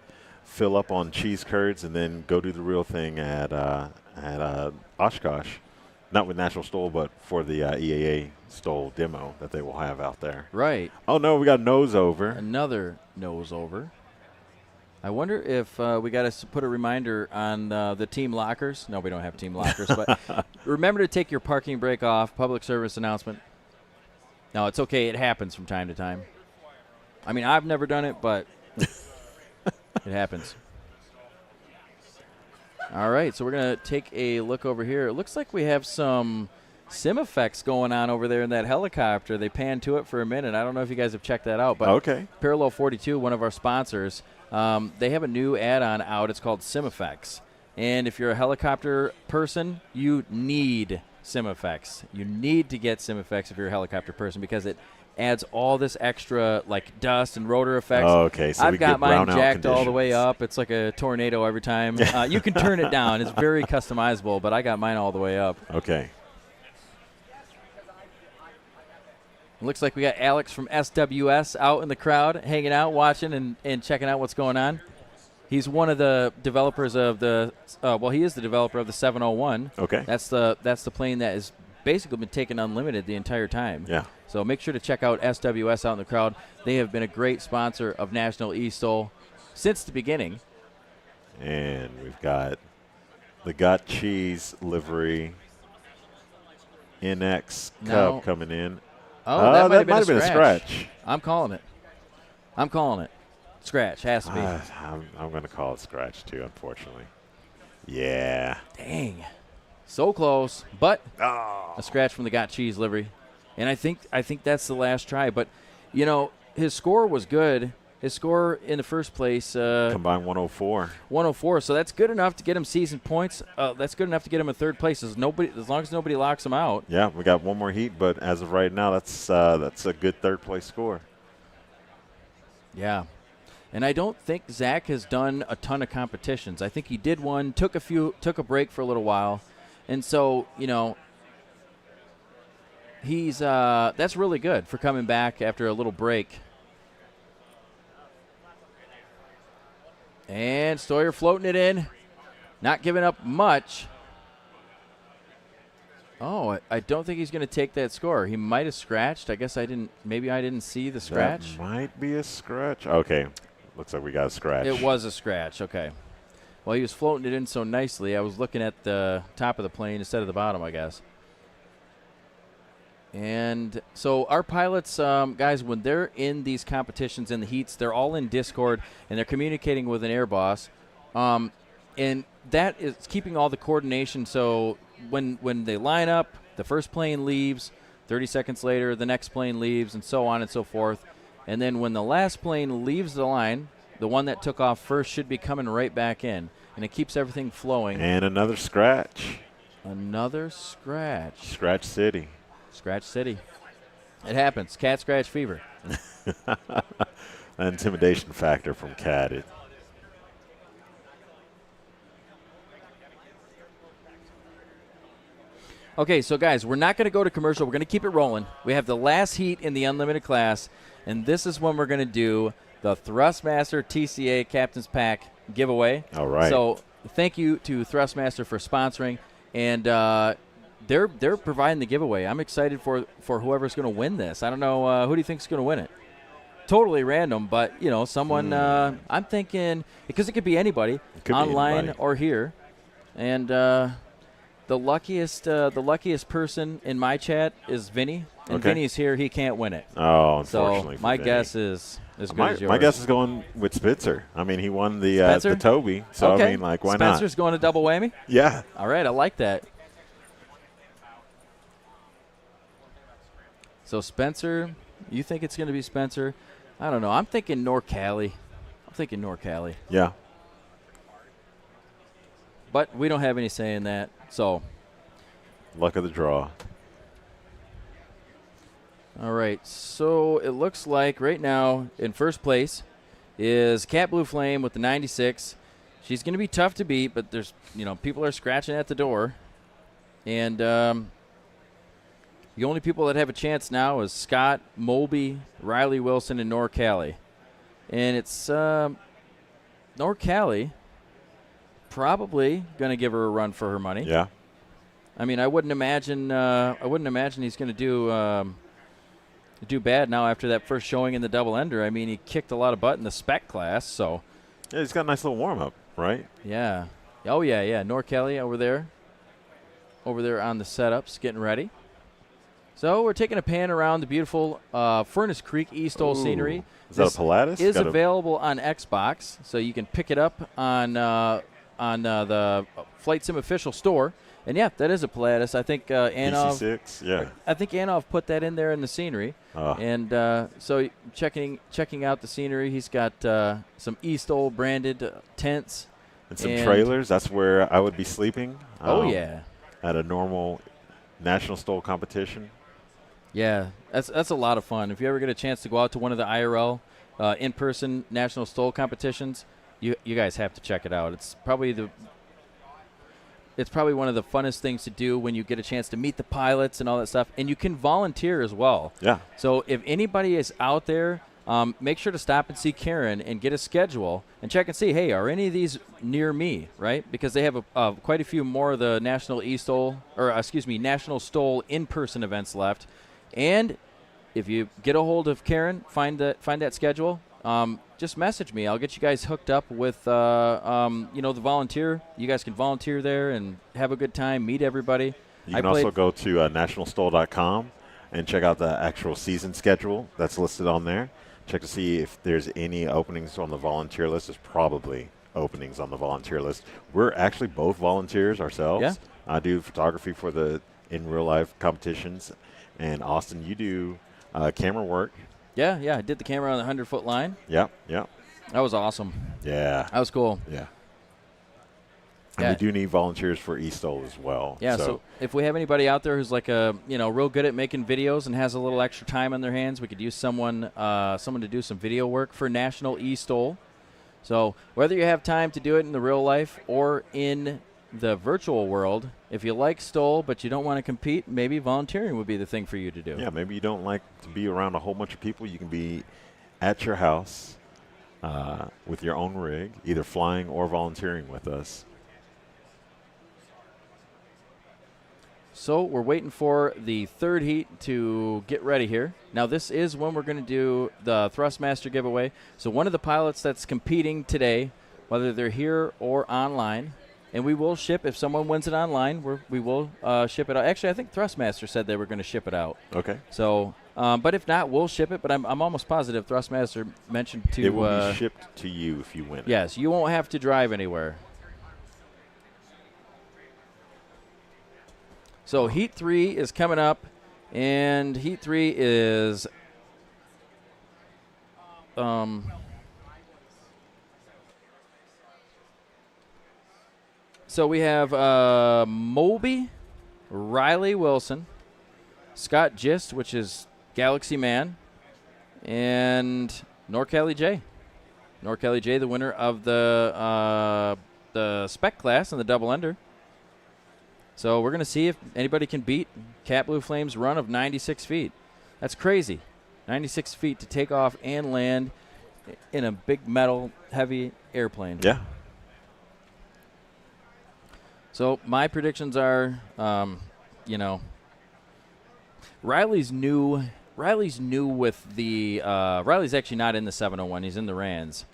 fill up on cheese curds and then go do the real thing at Oshkosh. Not with National STOL, but for the EAA STOL demo that they will have out there. Right. Oh, no, we got nose over. Another nose over. I wonder if we got to put a reminder on the team lockers. No, we don't have team lockers, but remember to take your parking brake off. Public service announcement. No, it's okay. It happens from time to time. I mean, I've never done it, but it happens. All right, so we're going to take a look over here. It looks like we have some sim effects going on over there in that helicopter. They panned to it for a minute. I don't know if you guys have checked that out. But okay. Parallel 42, one of our sponsors, they have a new add-on out. It's called Sim Effects. And if you're a helicopter person, you need SimFX. You need to get SimFX if you're a helicopter person because it adds all this extra like dust and rotor effects. Oh, okay, so I've got mine jacked all the way up. It's like a tornado every time. You can turn it down. It's very customizable, but I got mine all the way up. Okay. Looks like we got Alex from SWS out in the crowd, hanging out, watching, and checking out what's going on. He's one of the developers of the he is the developer of the 701. Okay. That's the plane that has basically been taking unlimited the entire time. Yeah. So make sure to check out SWS out in the crowd. They have been a great sponsor of National eSTOL since the beginning. And we've got the Got Cheese livery NX Cub coming in. Oh, that might have been a scratch. I'm calling it. Scratch. Has to be. I'm going to call it scratch, too, unfortunately. Yeah. Dang. So close, but a scratch from the Got Cheese livery. And I think that's the last try. But, his score was good. His score in the first place. Combined 104. 104. So that's good enough to get him season points. That's good enough to get him in third place as long as nobody locks him out. Yeah, we got one more heat, but as of right now, that's a good third place score. Yeah. And I don't think Zach has done a ton of competitions. I think he did one, took a break for a little while. And so, he's that's really good for coming back after a little break. And Stoyer floating it in, not giving up much. Oh, I don't think he's going to take that score. He might have scratched. I guess maybe I didn't see the scratch. That might be a scratch. Okay, looks like we got a scratch. It was a scratch, okay. Well, he was floating it in so nicely. I was looking at the top of the plane instead of the bottom, I guess. And so our pilots, guys, when they're in these competitions in the heats, they're all in Discord, and they're communicating with an air boss. And that is keeping all the coordination. So when they line up, the first plane leaves. 30 seconds later, the next plane leaves, and so on and so forth. And then when the last plane leaves the line, the one that took off first should be coming right back in. And it keeps everything flowing. And another scratch. Another scratch. Scratch City. Scratch City. It happens. Cat scratch fever. An intimidation factor from Cat. Okay, so guys, we're not going to go to commercial. We're going to keep it rolling. We have the last heat in the unlimited class, and this is when we're going to do the Thrustmaster TCA Captain's Pack giveaway. All right. So thank you to Thrustmaster for sponsoring, and they're providing the giveaway. I'm excited for whoever's going to win this. I don't know who do you think is going to win it. Totally random, but someone. I'm thinking because it could be anybody, online or here, and the luckiest person in my chat is Vinny, and Vinny's here. He can't win it. Oh, unfortunately. So my guess is as good as yours. My guess is going with Spitzer. I mean, he won the Toby, so okay. I mean, like, why Spencer's not? Spencer's going to double whammy. Yeah. All right, I like that. So Spencer, you think it's going to be Spencer? I don't know. I'm thinking NorCali. Yeah. But we don't have any say in that, so. Luck of the draw. All right, so it looks like right now in first place is Cat Blue Flame with the 96. She's going to be tough to beat, but there's, people are scratching at the door. And the only people that have a chance now is Scott, Moby, Riley Wilson, and NorCali. And it's NorCali probably going to give her a run for her money. Yeah. I mean, I wouldn't imagine he's going to do bad now after that first showing in the double ender. I mean, he kicked a lot of butt in the Spec class, so. Yeah, he's got a nice little warm up, right? Yeah. Oh yeah. NorCali over there on the setups, getting ready. So we're taking a pan around the beautiful Furnace Creek eSTOL scenery. Is that a Pilatus? Is available on Xbox, so you can pick it up on the Flight Sim official store. And yeah, that is a Pilatus. I think Anov. PC6, yeah. I think Anov put that in there in the scenery. And so checking out the scenery, he's got some eSTOL branded tents And some trailers. That's where I would be sleeping. Yeah. At a normal National STOL competition. Yeah, that's a lot of fun. If you ever get a chance to go out to one of the IRL in-person National STOL competitions, you guys have to check it out. It's probably one of the funnest things to do when you get a chance to meet the pilots and all that stuff. And you can volunteer as well. Yeah. So if anybody is out there, make sure to stop and see Karen and get a schedule and check and see, hey, are any of these near me, right? Because they have quite a few more of the National National STOL in-person events left. And if you get a hold of Karen, find that schedule, just message me. I'll get you guys hooked up with, the volunteer. You guys can volunteer there and have a good time, meet everybody. You can also go to nationalstol.com and check out the actual season schedule that's listed on there. Check to see if there's any openings on the volunteer list. There's probably openings on the volunteer list. We're actually both volunteers ourselves. Yeah. I do photography for the in real life competitions. And Austin, you do camera work. Yeah, I did the camera on the 100-foot line. Yep. That was awesome. Yeah. That was cool. Yeah. And we do need volunteers for eSTOL as well. Yeah, so if we have anybody out there who's like real good at making videos and has a little extra time on their hands, we could use someone to do some video work for National eSTOL. So whether you have time to do it in the real life or in the virtual world, if you like STOL but you don't want to compete, maybe volunteering would be the thing for you to do. Yeah, maybe you don't like to be around a whole bunch of people. You can be at your house with your own rig, either flying or volunteering with us. So we're waiting for the third heat to get ready here. Now this is when we're going to do the Thrustmaster giveaway. So one of the pilots that's competing today, whether they're here or online, and we will ship, if someone wins it online, we will ship it out. Actually, I think Thrustmaster said they were going to ship it out. Okay. So, but if not, we'll ship it. But I'm almost positive Thrustmaster mentioned to... It will be shipped to you if you win it. Yes, you won't have to drive anywhere. So Heat 3 is coming up, and Heat 3 is... So we have Moby, Riley Wilson, Scott Gist, which is Galaxy Man, and Norcali J. Norcali J, the winner of the Spec class and the double ender. So we're going to see if anybody can beat Cat Blue Flame's run of 96 feet. That's crazy. 96 feet to take off and land in a big metal heavy airplane. Yeah. So my predictions are, Riley's new with the Riley's actually not in the 701. He's in the Rands.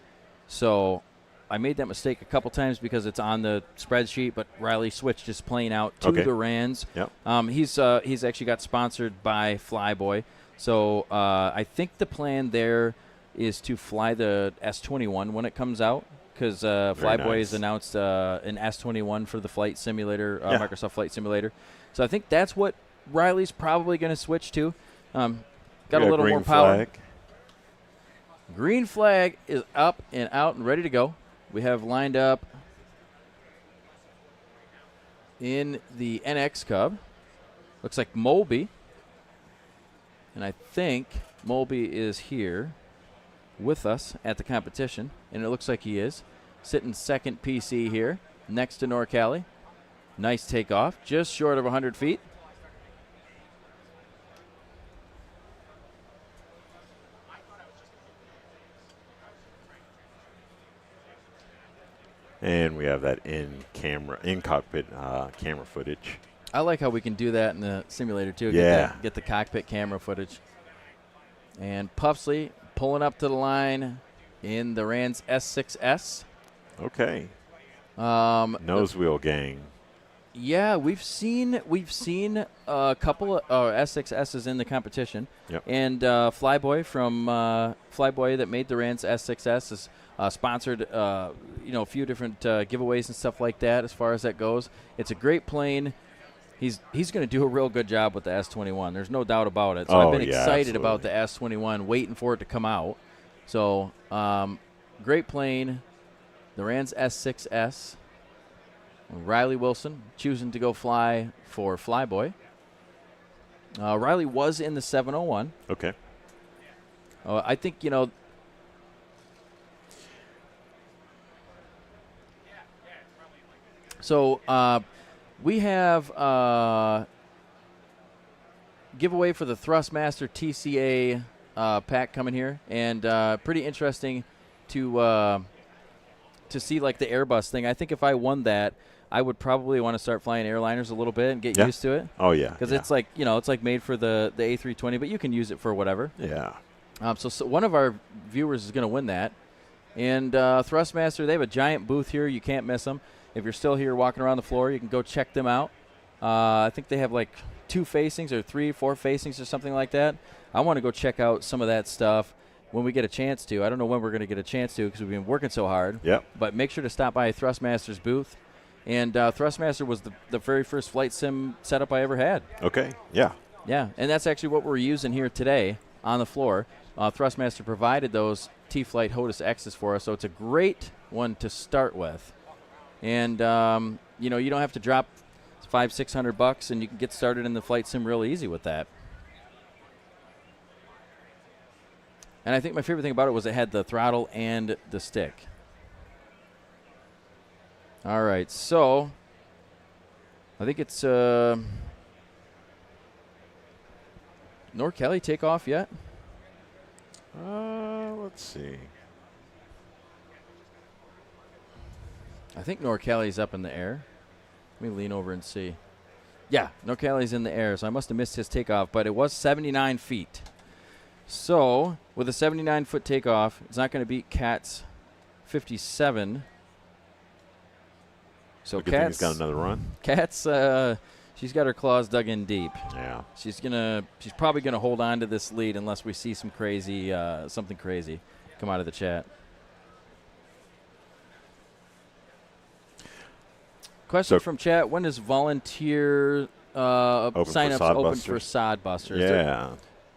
So I made that mistake a couple times because it's on the spreadsheet, but Riley switched his plane out to the Rands. Yep. He's actually got sponsored by Flyboy. So I think the plan there is to fly the S21 when it comes out. Because Flyboy has announced an S21 for the flight simulator, Microsoft Flight Simulator. So I think that's what Riley's probably going to switch to. Got a little more power. Green flag is up and out and ready to go. We have lined up in the NX Cub. Looks like Moby. And I think Moby is here with us at the competition, and it looks like he is. Sitting second PC here, next to Norcali. Nice takeoff, just short of 100 feet. And we have that in-cockpit camera footage. I like how we can do that in the simulator, too. Yeah. Get the cockpit camera footage. And Puffsley pulling up to the line in the Rands S6S. Okay. Nose wheel gang. Yeah, we've seen a couple of S6Ss in the competition. Yep. And Flyboy from Flyboy that made the Rands S6S has sponsored a few different giveaways and stuff like that as far as that goes. It's a great plane. He's going to do a real good job with the S21. There's no doubt about it. So I've been excited about the S21, waiting for it to come out. So great plane. the Rand's S6S. Riley Wilson choosing to go fly for Flyboy. Riley was in the 701. Okay. I think, so we have giveaway for the Thrustmaster TCA pack coming here, and pretty interesting to see like the Airbus thing. I think if I won that, I would probably want to start flying airliners a little bit and get used to it. Oh yeah, because it's like it's like made for the A320, but you can use it for whatever. Yeah. So one of our viewers is going to win that, and Thrustmaster, they have a giant booth here. You can't miss them. If you're still here walking around the floor, you can go check them out. I think they have like 2 facings or 3, 4 facings or something like that. I want to go check out some of that stuff when we get a chance to. I don't know when we're going to get a chance to because we've been working so hard. Yep. But make sure to stop by Thrustmaster's booth. And Thrustmaster was the very first flight sim setup I ever had. Okay, yeah. Yeah, and that's actually what we're using here today on the floor. Thrustmaster provided those T-Flight HOTUS X's for us, so it's a great one to start with. And, you don't have to drop $500-600, and you can get started in the flight sim real easy with that. And I think my favorite thing about it was it had the throttle and the stick. All right, so I think it's Nor Kelly take off yet? Let's see. I think Nor Kelly's up in the air. Let me lean over and see. Yeah, Nor Kelly's in the air, so I must have missed his takeoff, but it was 79 feet. So with a 79-foot takeoff, it's not going to beat Kat's 57. So Kat's got another run. Kat's she's got her claws dug in deep. Yeah. She's probably gonna hold on to this lead unless we see some crazy something crazy come out of the chat. Question from chat: when does volunteer signups open for Sodbusters? Yeah.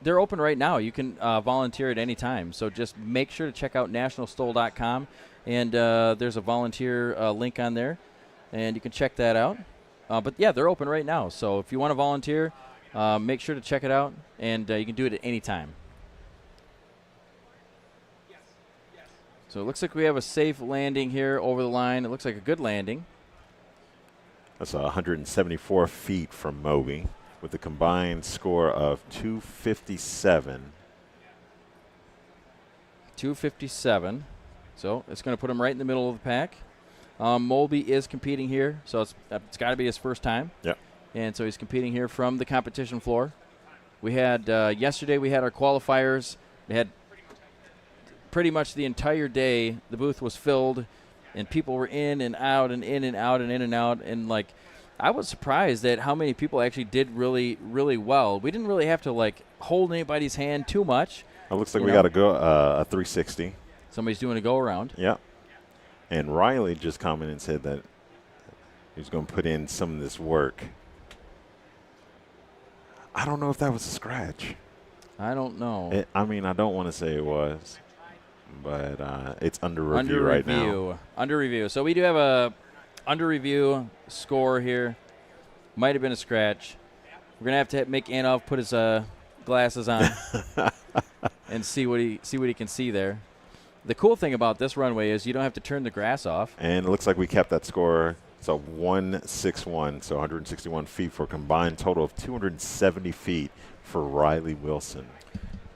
They're open right now. You can volunteer at any time. So just make sure to check out nationalstol.com, and there's a volunteer link on there. And you can check that out. But, yeah, they're open right now. So if you want to volunteer, make sure to check it out. And you can do it at any time. So it looks like we have a safe landing here over the line. It looks like a good landing. That's 174 feet from Moby with a combined score of 257. 257. So it's going to put him right in the middle of the pack. Mulby is competing here, so it's got to be his first time. Yep. And so he's competing here from the competition floor. We had yesterday we had our qualifiers. We had pretty much the entire day. The booth was filled, and people were in and out and in and out and in and out. And like, I was surprised at how many people actually did really, really well. We didn't really have to like hold anybody's hand too much. It looks like we got to go a 360. Somebody's doing a go around. Yeah. And Riley just commented and said that he's going to put in some of this work. I don't know if that was a scratch. I don't know. I mean, I don't want to say it was, but it's under review right now. Under review. So we do have a under review score here. Might have been a scratch. We're gonna have to make Anov put his glasses on and see what he can see there. The cool thing about this runway is you don't have to turn the grass off. And it looks like we kept that score. It's a 161, so 161 feet for a combined total of 270 feet for Riley Wilson.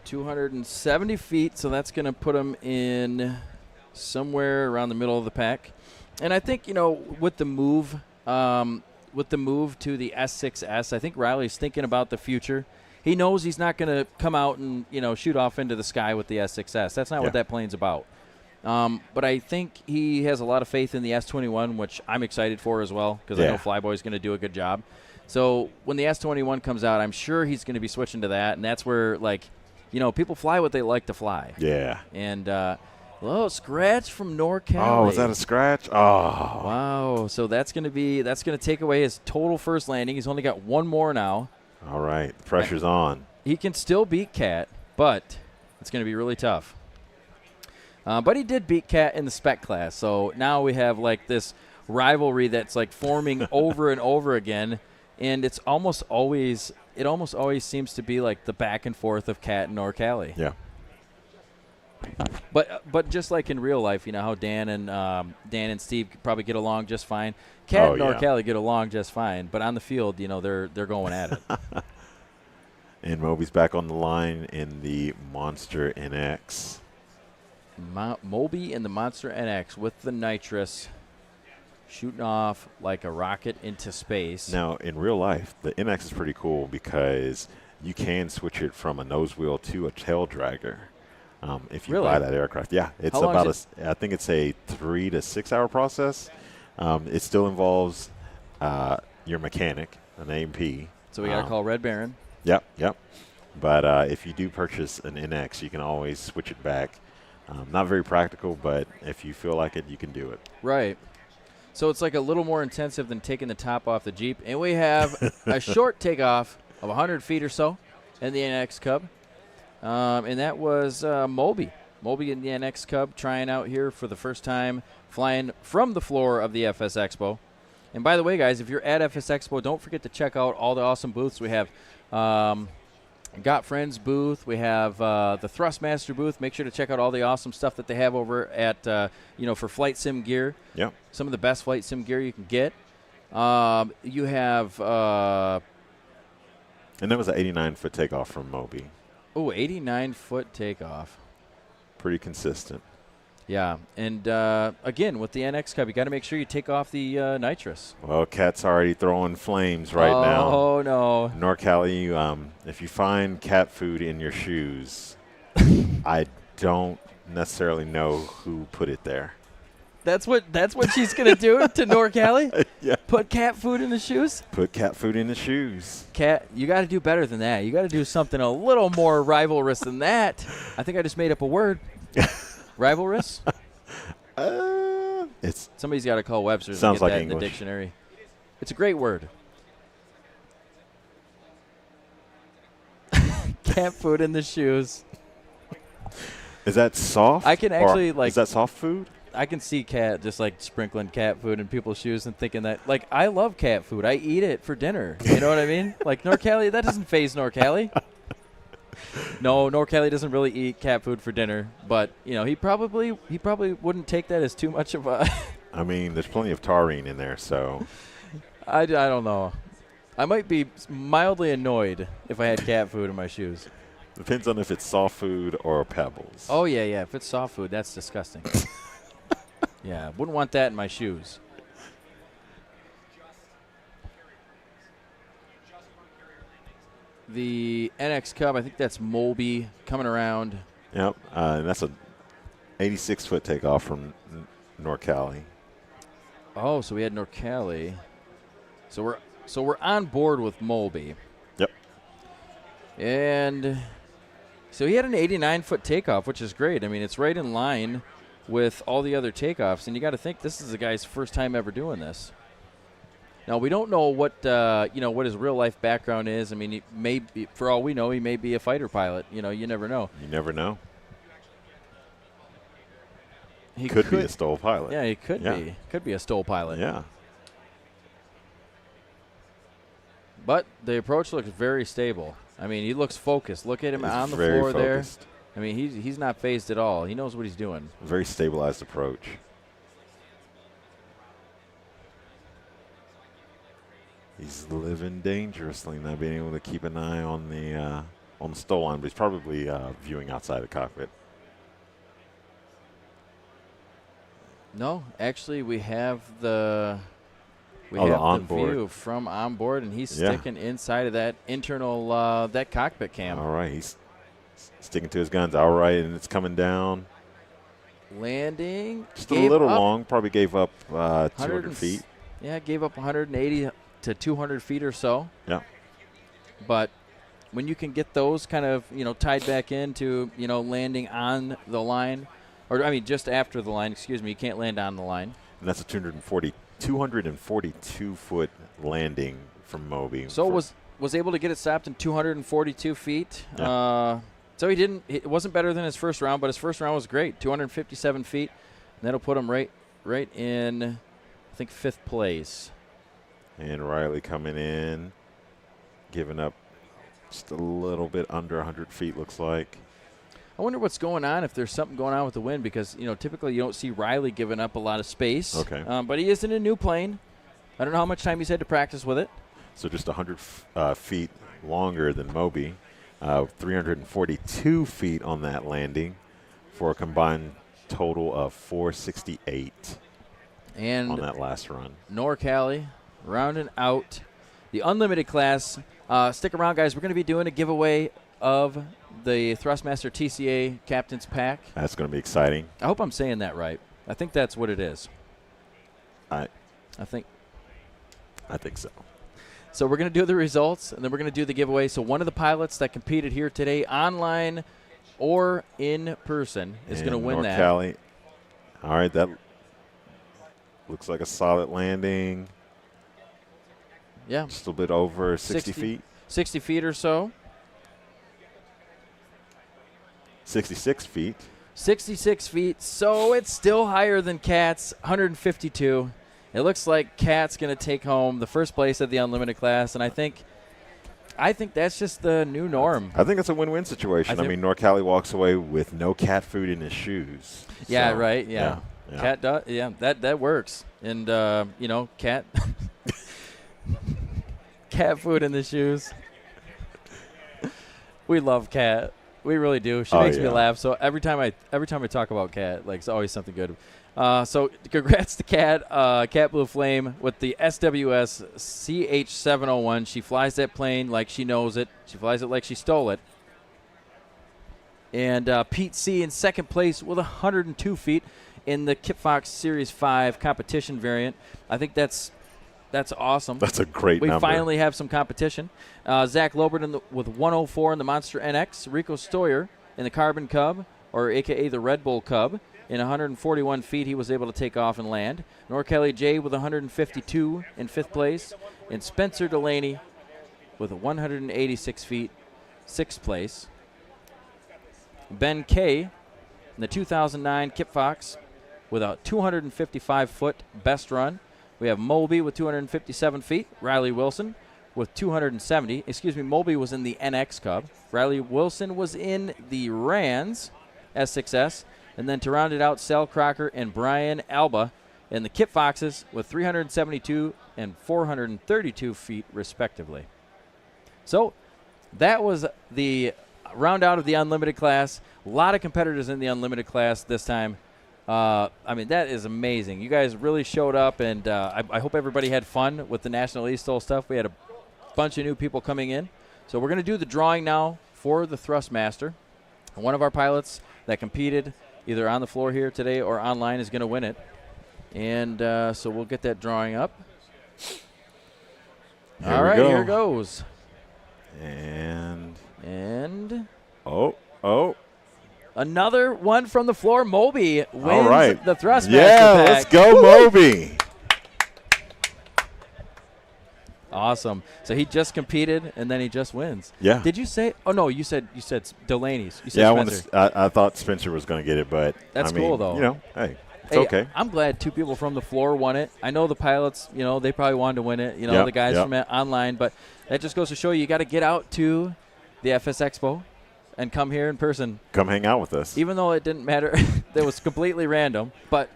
270 feet, so that's going to put him in somewhere around the middle of the pack. And I think, with the move to the S6S, I think Riley's thinking about the future. He knows he's not going to come out and, shoot off into the sky with the S6S. That's not what that plane's about. But I think he has a lot of faith in the S21, which I'm excited for as well because I know Flyboy's going to do a good job. So when the S21 comes out, I'm sure he's going to be switching to that, and that's where, people fly what they like to fly. Yeah. And, scratch from Nor Kelly. Oh, was that a scratch? Oh. Wow. So that's going to take away his total first landing. He's only got one more now. All right, the pressure's on. He can still beat Cat, but it's going to be really tough. But he did beat Cat in the Spec class, so now we have like this rivalry that's like forming over and over again, and it almost always seems to be like the back and forth of Cat and Norcali. Yeah. But just like in real life, you know how Dan and Steve probably get along just fine. Cat and Norcali get along just fine, but on the field, you know, they're going at it. And Moby's back on the line in the Monster NX. Moby in the Monster NX with the nitrous, shooting off like a rocket into space. Now, in real life, the NX is pretty cool because you can switch it from a nose wheel to a tail dragger if you buy that aircraft. Yeah, it's I think it's a 3 to 6 hour process. It still involves your mechanic, an A&P. So we got to call Red Baron. Yep. But if you do purchase an NX, you can always switch it back. Not very practical, but if you feel like it, you can do it. Right. So it's like a little more intensive than taking the top off the Jeep. And we have a short takeoff of 100 feet or so in the NX Cub. And that was Moby. Moby in the NX Cub trying out here for the first time, flying from the floor of the FSEXPO. And by the way, guys, if you're at FSEXPO, don't forget to check out all the awesome booths. We have Got Friends booth. We have the Thrustmaster booth. Make sure to check out all the awesome stuff that they have over at, for flight sim gear. Yeah. Some of the best flight sim gear you can get. You have... and that was an 89-foot takeoff from Moby. Oh, 89-foot takeoff. Pretty consistent. Yeah, and again, with the NX Cub, you got to make sure you take off the nitrous. Well, Cat's already throwing flames now. Oh, no. Norcali, if you find cat food in your shoes, I don't necessarily know who put it there. That's what she's going to do to Norcali? Yeah. Put cat food in the shoes? Put cat food in the shoes. Cat, you got to do better than that. You got to do something a little more rivalrous than that. I think I just made up a word. Rivalrous? Somebody's got to call Webster's and get that in the dictionary. It's a great word. Cat food in the shoes. Is that soft? I can actually is that soft food? I can see Cat just like sprinkling cat food in people's shoes and thinking that, like, I love cat food. I eat it for dinner. You know what I mean? Like, Norcali, that doesn't faze Norcali. No, Norcali doesn't really eat cat food for dinner, but he probably wouldn't take that as too much of a. I mean, there's plenty of taurine in there, so. I don't know. I might be mildly annoyed if I had cat food in my shoes. Depends on if it's soft food or pebbles. Oh yeah. If it's soft food, that's disgusting. Yeah, wouldn't want that in my shoes. The NX Cub, I think that's Moby coming around. Yep, and that's a 86-foot takeoff from Norcali. Oh, so we had Norcali. So we're on board with Moby. Yep. And so he had an 89-foot takeoff, which is great. I mean, it's right in line with all the other takeoffs, and you got to think this is the guy's first time ever doing this. Now, we don't know what his real life background is. I mean, he may be, for all we know, he may be a fighter pilot. You never know. You never know. He could be a STOL pilot. Yeah, he could be. Could be a STOL pilot. Yeah. But the approach looks very stable. I mean, he looks focused. Look at him on the floor focused. there. I mean, he's not phased at all. He knows what he's doing. Very stabilized approach. He's living dangerously, not being able to keep an eye on the STOL line, but he's probably viewing outside the cockpit. No, actually, we have the view from onboard, and he's sticking inside of that internal that cockpit cam. All right, he's sticking to his guns. All right, and it's coming down. Landing. Just a little long. Probably gave up 200 feet. Yeah, gave up 180 to 200 feet or so. Yeah. But when you can get those kind of, tied back into, landing on the line, or I mean just after the line, excuse me, you can't land on the line. And that's a 242-foot landing from Moby. So was able to get it stopped in 242 feet. Yeah. So it wasn't better than his first round, but his first round was great, 257 feet. And that'll put him right in, I think, 5th place. And Riley coming in, giving up just a little bit under 100 feet, looks like. I wonder what's going on, if there's something going on with the wind, because, typically you don't see Riley giving up a lot of space. Okay. But he is in a new plane. I don't know how much time he's had to practice with it. So just 100 feet longer than Moby. 342 feet on that landing for a combined total of 468 and on that last run. NorCali rounding out the unlimited class. Stick around, guys. We're going to be doing a giveaway of the Thrustmaster TCA Captain's Pack. That's going to be exciting. I hope I'm saying that right. I think that's what it is. I think so. So we're going to do the results, and then we're going to do the giveaway. So one of the pilots that competed here today, online or in person, is going to win that. NorCali. All right, that looks like a solid landing. Yeah. Just a bit over 60 feet. 60 feet or so. 66 feet. 66 feet, so it's still higher than Kat's, 152. It looks like Kat's going to take home the first place at the unlimited class, and I think that's just the new norm. I think it's a win-win situation. I mean, NorCali walks away with no cat food in his shoes. Yeah, so, right, yeah. Cat does, that works. And, cat cat food in the shoes. We love Kat. We really do. She makes me laugh. So every time I talk about Kat, it's always something good. So congrats to Kat, Kat Blue Flame with the SWS CH701. She flies that plane like she knows it. She flies it like she stole it. And Pete C in second place with 102 feet in the Kip Fox Series 5 competition variant. I think that's awesome. That's a great number. We finally have some competition. Zach Lobert with 104 in the Monster NX. Rico Stoyer in the Carbon Cub, or a.k.a. the Red Bull Cub. In 141 feet, he was able to take off and land. NorCali J with 152 in 5th place. And Spencer Delaney with 186 feet, 6th place. Ben K in the 2009 Kip Fox with a 255-foot best run. We have Mulby with 257 feet. Riley Wilson with 270. Mulby was in the NX Cub. Riley Wilson was in the Rands S6S. And then to round it out, Sal Crocker and Brian Alba in the Kip Foxes with 372 and 432 feet, respectively. So that was the round out of the unlimited class. A lot of competitors in the unlimited class this time. That is amazing. You guys really showed up, and I hope everybody had fun with the National eSTOL stuff. We had a bunch of new people coming in. So we're going to do the drawing now for the Thrustmaster. One of our pilots that competed either on the floor here today or online is going to win it. And so we'll get that drawing up. All right, here goes. And another one from the floor. Moby wins the Thrustmaster pack. Let's go, Moby. Awesome. So he just competed, and then he just wins. Yeah. Did you say – oh, no, you said Delaney's. You said Spencer. I thought Spencer was going to get it, but that's cool, though. Hey, it's okay. I'm glad two people from the floor won it. I know the pilots, they probably wanted to win it, the guys from online, but that just goes to show you got to get out to the FSEXPO and come here in person. Come hang out with us. Even though it didn't matter. That was completely random. But,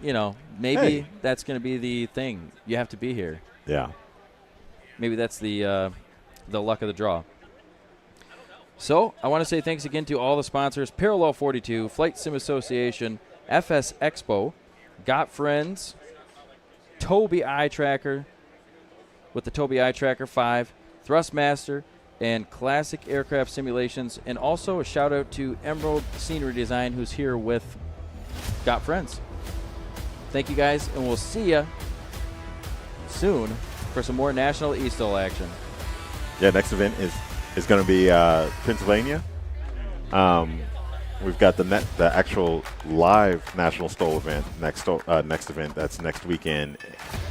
maybe that's going to be the thing. You have to be here. Yeah. Maybe that's the luck of the draw. So I want to say thanks again to all the sponsors: Parallel 42, Flight Sim Association, FSEXPO, Got Friends, Toby Eye Tracker with the Toby Eye Tracker 5, Thrustmaster, and Classic Aircraft Simulations. And also a shout out to Emerald Scenery Design, who's here with Got Friends. Thank you guys, and we'll see you soon for some more National eSTOL action. Yeah, next event is going to be Pennsylvania. We've got the actual live National STOL event next event. That's next weekend,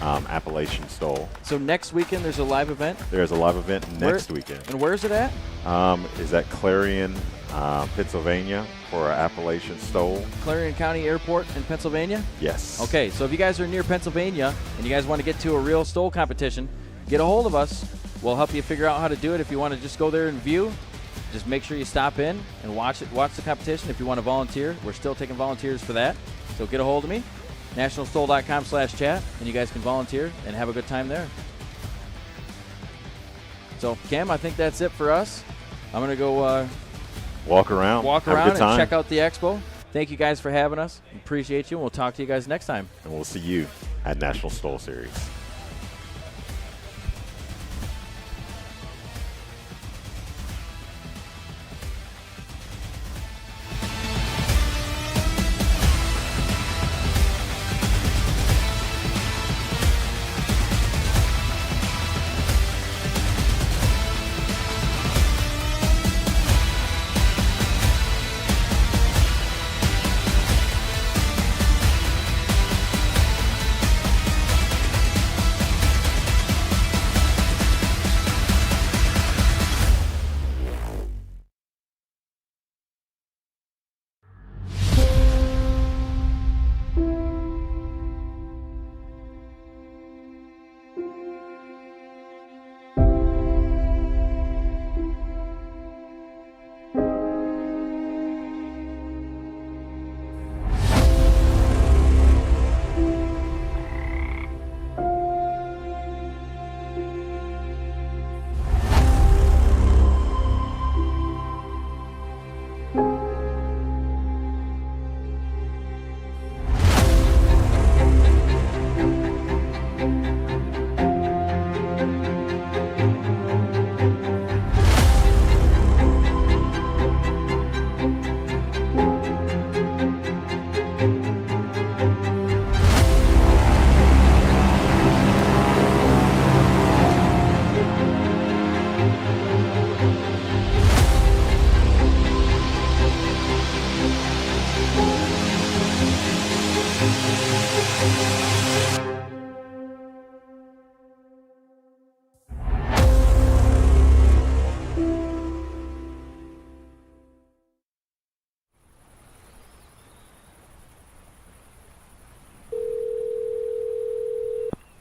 Appalachian STOL. So next weekend there's a live event? There's a live event next weekend. And where's it at? Is at Clarion, Pennsylvania for our Appalachian STOL. Clarion County Airport in Pennsylvania? Yes. Okay, so if you guys are near Pennsylvania and you guys want to get to a real STOL competition, get a hold of us. We'll help you figure out how to do it. If you want to just go there and view, just make sure you stop in and watch the competition. If you want to volunteer, we're still taking volunteers for that. So get a hold of me, nationalstol.com/chat, and you guys can volunteer and have a good time there. So, Cam, I think that's it for us. I'm going to go walk around and check out the expo. Thank you guys for having us. Appreciate you, and we'll talk to you guys next time. And we'll see you at National STOL Series.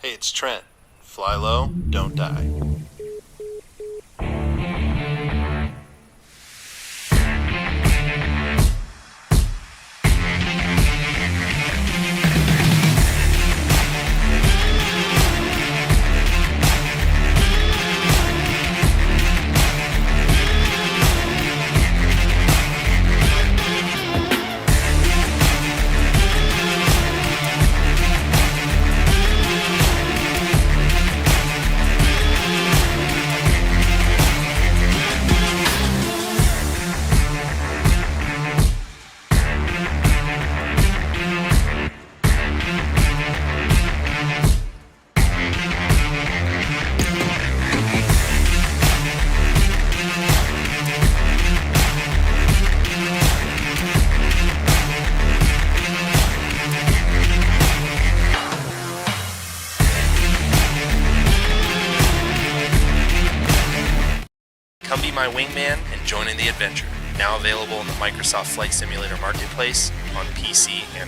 Hey, it's Trent. Fly low, don't die. Come be my wingman and join in the adventure. Now available in the Microsoft Flight Simulator Marketplace on PC and